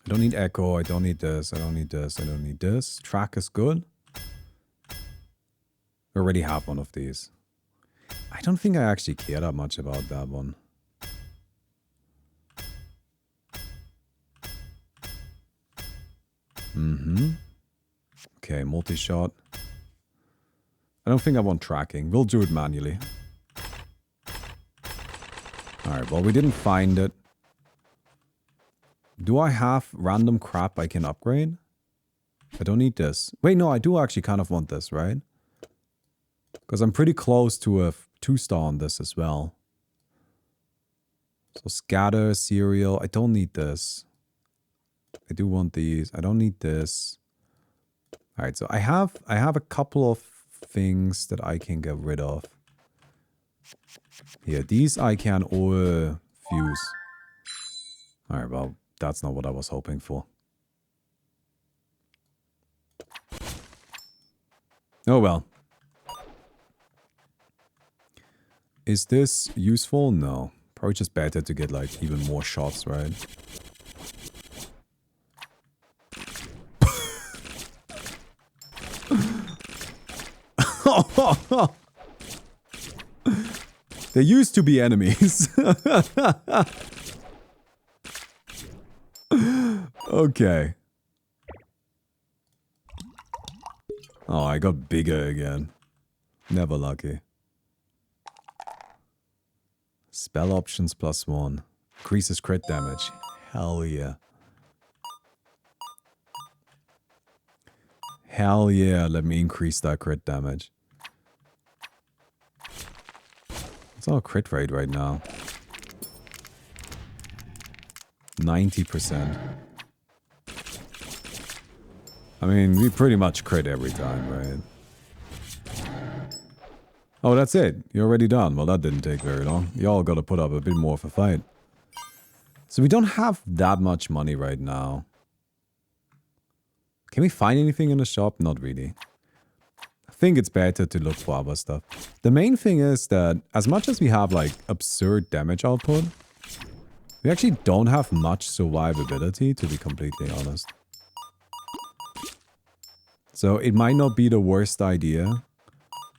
don't need Echo. I don't need this. I don't need this. I don't need this. Track is good. I already have one of these. I don't think I actually care that much about that one. Okay, multi-shot. I don't think I want tracking. We'll do it manually. Alright, well, we didn't find it. Do I have random crap I can upgrade? I don't need this. Wait, no, I do actually kind of want this, right? Because I'm pretty close to a 2-star on this as well. So scatter, cereal. I don't need this. I do want these. I don't need this. Alright, so I have a couple of things that I can get rid of. Here, these I can all fuse. Alright, well, that's not what I was hoping for. Oh well. Is this useful? No. Probably just better to get like even more shots, right? They used to be enemies. Okay. Oh, I got bigger again. Never lucky. Spell options +1. Increases crit damage. Hell yeah. Hell yeah, let me increase that crit damage. What's our crit rate right now? 90%. I mean, we pretty much crit every time, right? Oh, that's it. You're already done. Well, that didn't take very long. Y'all gotta put up a bit more of a fight. So we don't have that much money right now. Can we find anything in the shop? Not really. I think it's better to look for other stuff. The main thing is that as much as we have like absurd damage output, we actually don't have much survivability, to be completely honest. So it might not be the worst idea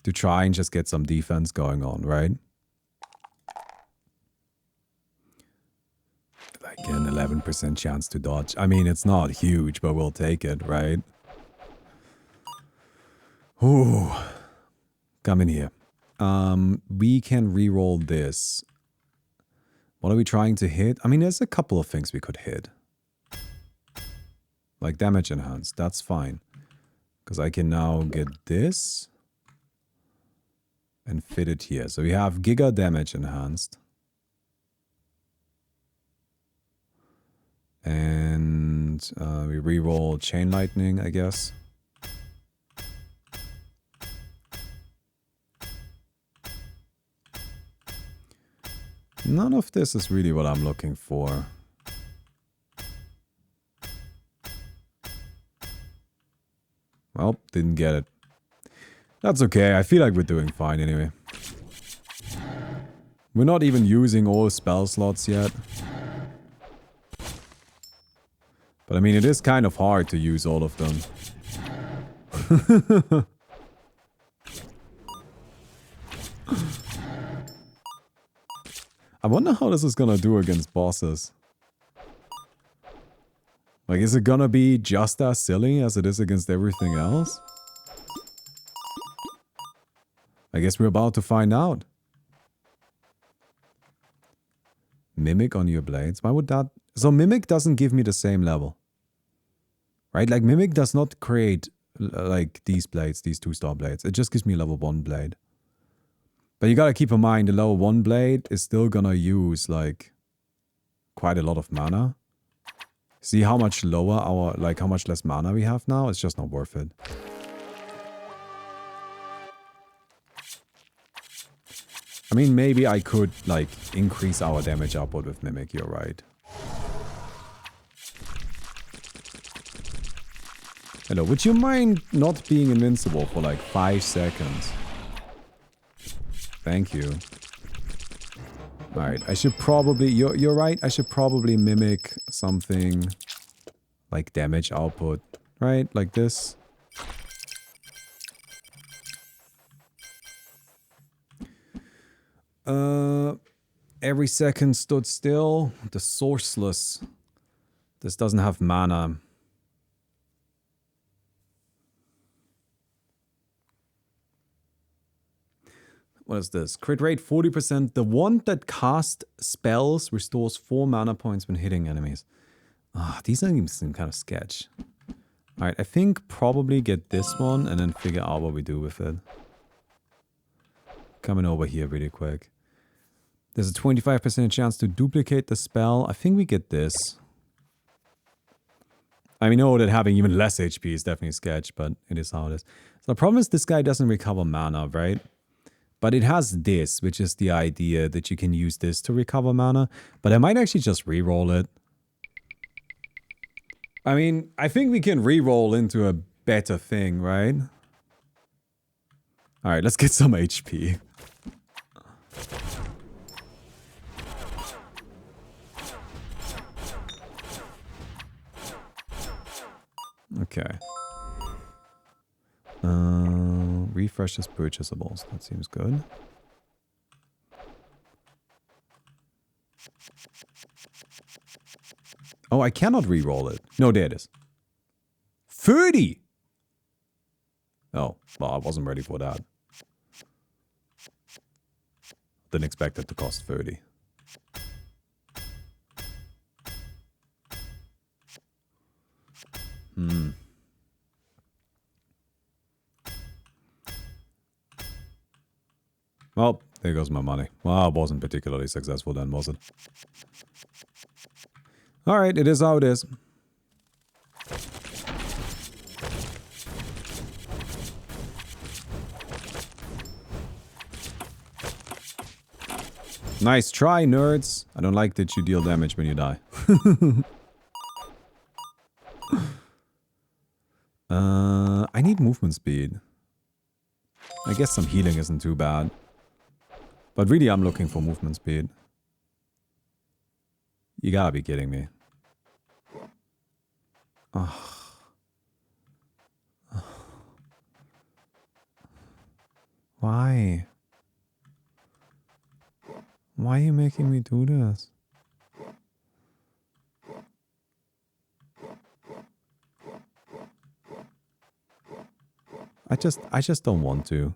to try and just get some defense going on, right? Like an 11% chance to dodge. I mean, it's not huge, but we'll take it, right? Ooh. Come in here. We can re-roll this. What are we trying to hit? I mean, there's a couple of things we could hit. Like damage enhanced. That's fine. Because I can now get this. And fit it here. So we have Giga damage enhanced. And we re-roll chain lightning, I guess. None of this is really what I'm looking for. Well, didn't get it. That's okay. I feel like we're doing fine anyway. We're not even using all spell slots yet. But I mean, it is kind of hard to use all of them. I wonder how this is gonna do against bosses. Like, is it gonna be just as silly as it is against everything else? I guess we're about to find out. Mimic on your blades. Why would that... So Mimic doesn't give me the same level. Right? Like, Mimic does not create, like, these blades, these 2-star blades. It just gives me level 1 blade. But you gotta keep in mind, the level 1 blade is still gonna use, like, quite a lot of mana. See how much lower our... Like, how much less mana we have now? It's just not worth it. I mean, maybe I could, like, increase our damage output with Mimic, you're right. Hello, would you mind not being invincible for, like, 5 seconds? Thank you. Alright, I should probably... You're right, I should probably mimic something like damage output, right? Like this. Every second stood still. The sourceless. This doesn't have mana. What is this? Crit rate 40%. The one that casts spells restores 4 mana points when hitting enemies. Ah, these names seem kind of sketch. Alright, I think probably get this one and then figure out what we do with it. Coming over here really quick. There's a 25% chance to duplicate the spell. I think we get this. I know that having even less HP is definitely sketch, but it is how it is. So the problem is this guy doesn't recover mana, right? But it has this, which is the idea that you can use this to recover mana. But I might actually just re-roll it. I mean, I think we can re-roll into a better thing, right? Alright, let's get some HP. Okay. refreshes purchasables. That seems good. Oh, I cannot re-roll it. No, there it is. 30! Oh, well, I wasn't ready for that. Didn't expect it to cost 30. Well, there goes my money. Well, it wasn't particularly successful then, was it? Alright, it is how it is. Nice try, nerds. I don't like that you deal damage when you die. I need movement speed. I guess some healing isn't too bad. But really, I'm looking for movement speed. You gotta be kidding me. Oh. Why? Why are you making me do this? I just don't want to.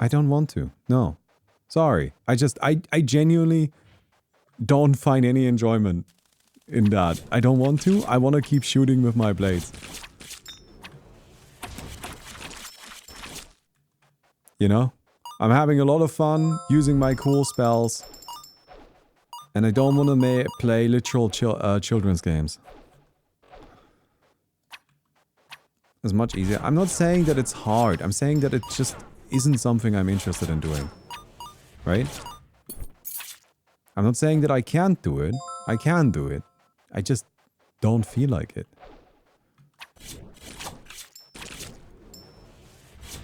I don't want to. No. Sorry. I genuinely don't find any enjoyment in that. I don't want to. I want to keep shooting with my blades. You know? I'm having a lot of fun using my cool spells. And I don't want to play literal children's games. It's much easier. I'm not saying that it's hard. I'm saying that it just isn't something I'm interested in doing. Right? I'm not saying that I can't do it. I can do it. I just don't feel like it.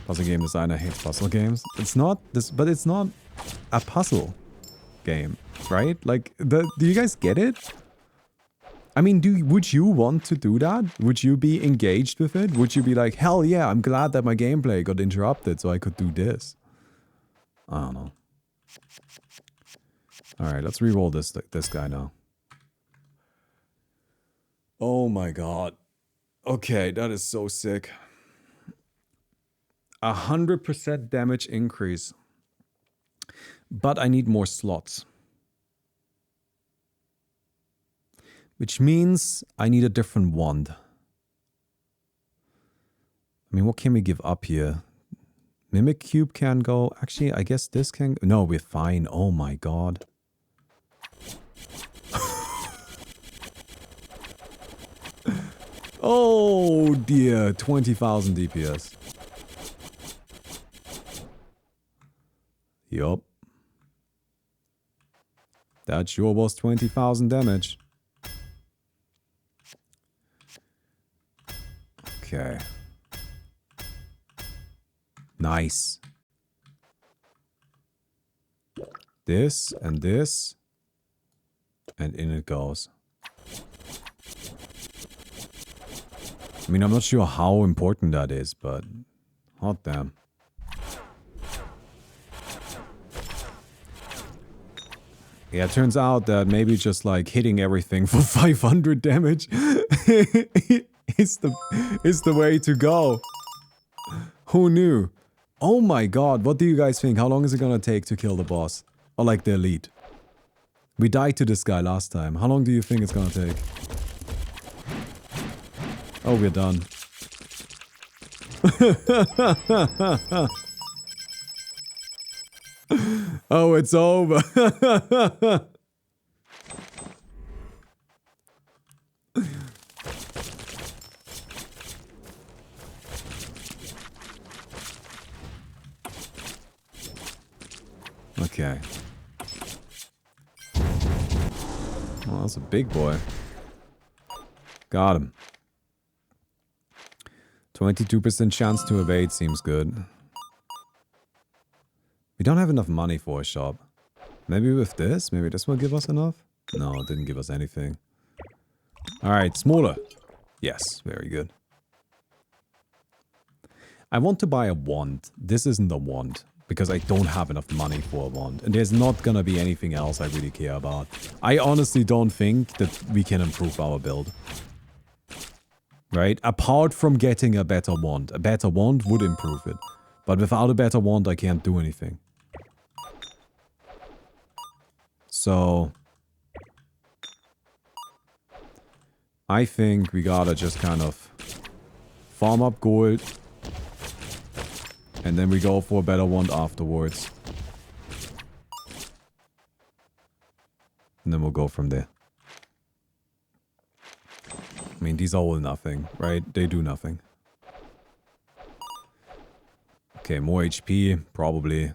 Puzzle game designer hates puzzle games. It's not this, but it's not a puzzle game, right? Like, do you guys get it? I mean, would you want to do that? Would you be engaged with it? Would you be like, hell yeah, I'm glad that my gameplay got interrupted so I could do this? I don't know. Alright, let's re-roll this guy now. Oh my god. Okay, that is so sick. 100% damage increase. But I need more slots. Which means I need a different wand. I mean, what can we give up here? Mimic Cube can go. Actually, I guess this can... No, we're fine. Oh my god. Oh dear. 20,000 DPS. Yup. That sure was 20,000 damage. Okay. Nice. This and this. And in it goes. I mean, I'm not sure how important that is, but hot damn. Yeah, it turns out that maybe just like hitting everything for 500 damage is the way to go. Who knew? Oh my god, what do you guys think? How long is it gonna take to kill the boss? Or like the elite? We died to this guy last time. How long do you think it's gonna take? Oh, we're done. Oh, it's over. Okay. Well, that's a big boy. Got him. 22% chance to evade seems good. We don't have enough money for a shop. Maybe with this? Maybe this will give us enough? No, it didn't give us anything. Alright, smaller. Yes, very good. I want to buy a wand. This isn't a wand. Because I don't have enough money for a wand. And there's not gonna be anything else I really care about. I honestly don't think that we can improve our build. Right? Apart from getting a better wand. A better wand would improve it. But without a better wand, I can't do anything. So... I think we gotta just kind of... farm up gold. And then we go for a better wand afterwards. And then we'll go from there. I mean, these are all nothing, right? They do nothing. Okay, more HP, probably.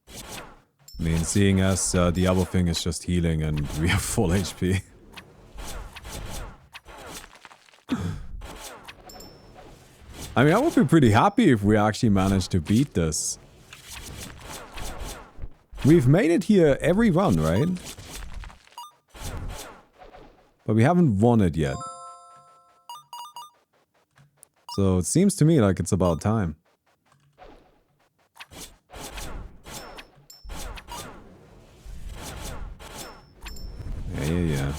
I mean, seeing as the other thing is just healing and we have full HP. I mean, I would be pretty happy if we actually managed to beat this. We've made it here every run, right? But we haven't won it yet. So it seems to me like it's about time. Yeah.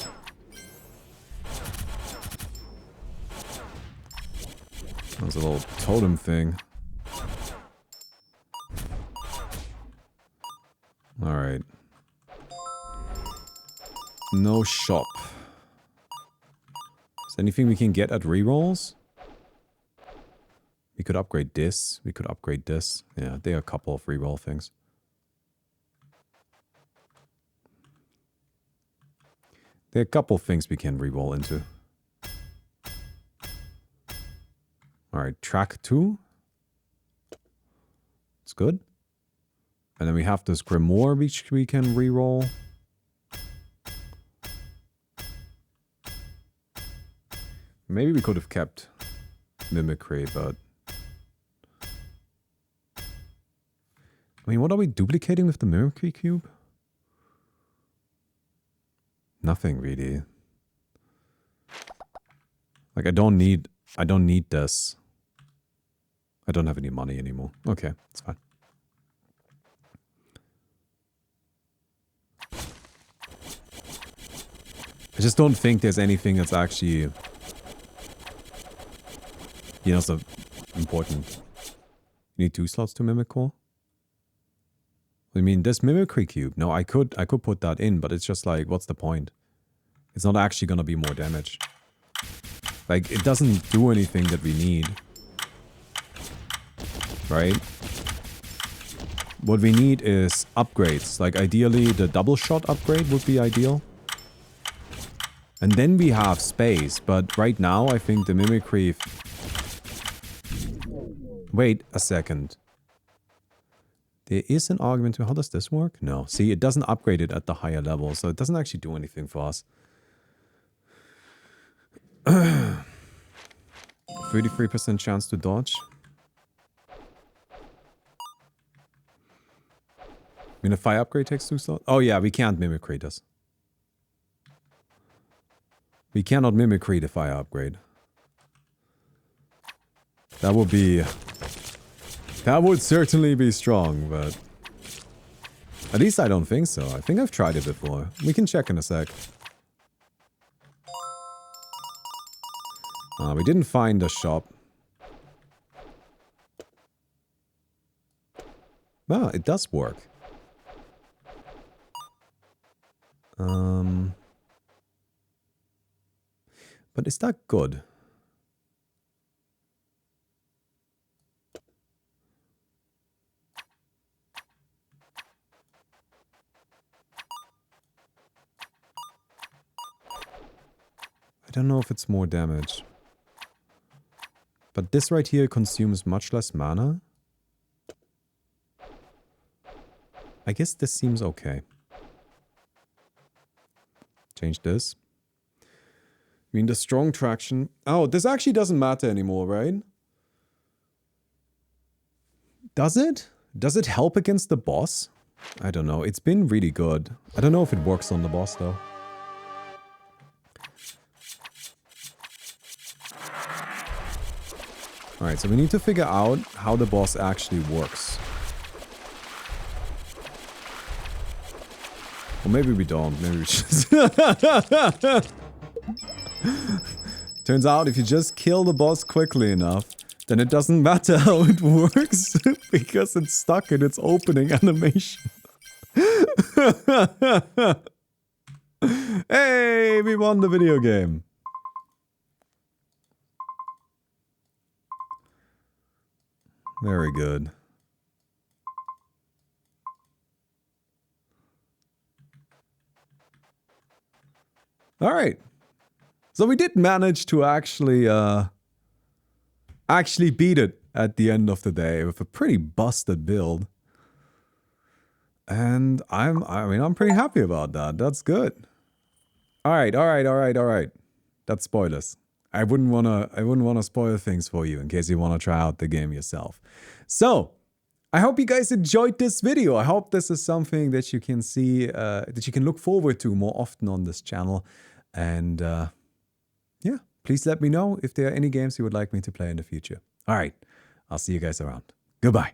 There's a little totem thing. Alright. No shop. Is there anything we can get at rerolls? We could upgrade this. We could upgrade this. Yeah, there are a couple of reroll things. There are a couple of things we can reroll into. Alright, track 2. It's good. And then we have this Grimoire which we can reroll. Maybe we could have kept Mimicry, but... I mean, what are we duplicating with the Mimicry cube? Nothing really. Like, I don't need this. I don't have any money anymore. Okay, it's fine. I just don't think there's anything that's actually, you know, so important. You need 2 slots to mimic core? I mean, this mimicry cube. No, I could put that in, but it's just like, what's the point? It's not actually gonna be more damage. Like, it doesn't do anything that we need. Right? What we need is upgrades. Like, ideally, the double shot upgrade would be ideal. And then we have space, but right now, I think the mimicry... Wait a second. There is an argument to how does this work? No. See, it doesn't upgrade it at the higher level, so it doesn't actually do anything for us. 33% chance to dodge. I mean, a fire upgrade takes 2 slots? Oh yeah, we can't mimicry this. We cannot mimicry the fire upgrade. That would be... That would certainly be strong, but... At least I don't think so. I think I've tried it before. We can check in a sec. We didn't find a shop. Well, it does work. But is that good? I don't know if it's more damage. But this right here consumes much less mana. I guess this seems okay. Change this. I mean, the strong traction... Oh, this actually doesn't matter anymore, right? Does it? Does it help against the boss? I don't know. It's been really good. I don't know if it works on the boss, though. Alright, so we need to figure out how the boss actually works. Or maybe we don't. Maybe we just... Turns out if you just kill the boss quickly enough, then it doesn't matter how it works because it's stuck in its opening animation. Hey, we won the video game. Very good. All right. So we did manage to actually beat it at the end of the day with a pretty busted build. And I'm pretty happy about that. That's good. All right. That's spoilers. I wouldn't wanna spoil things for you in case you wanna try out the game yourself. So, I hope you guys enjoyed this video. I hope this is something that you can see, that you can look forward to more often on this channel. And yeah, please let me know if there are any games you would like me to play in the future. All right, I'll see you guys around. Goodbye.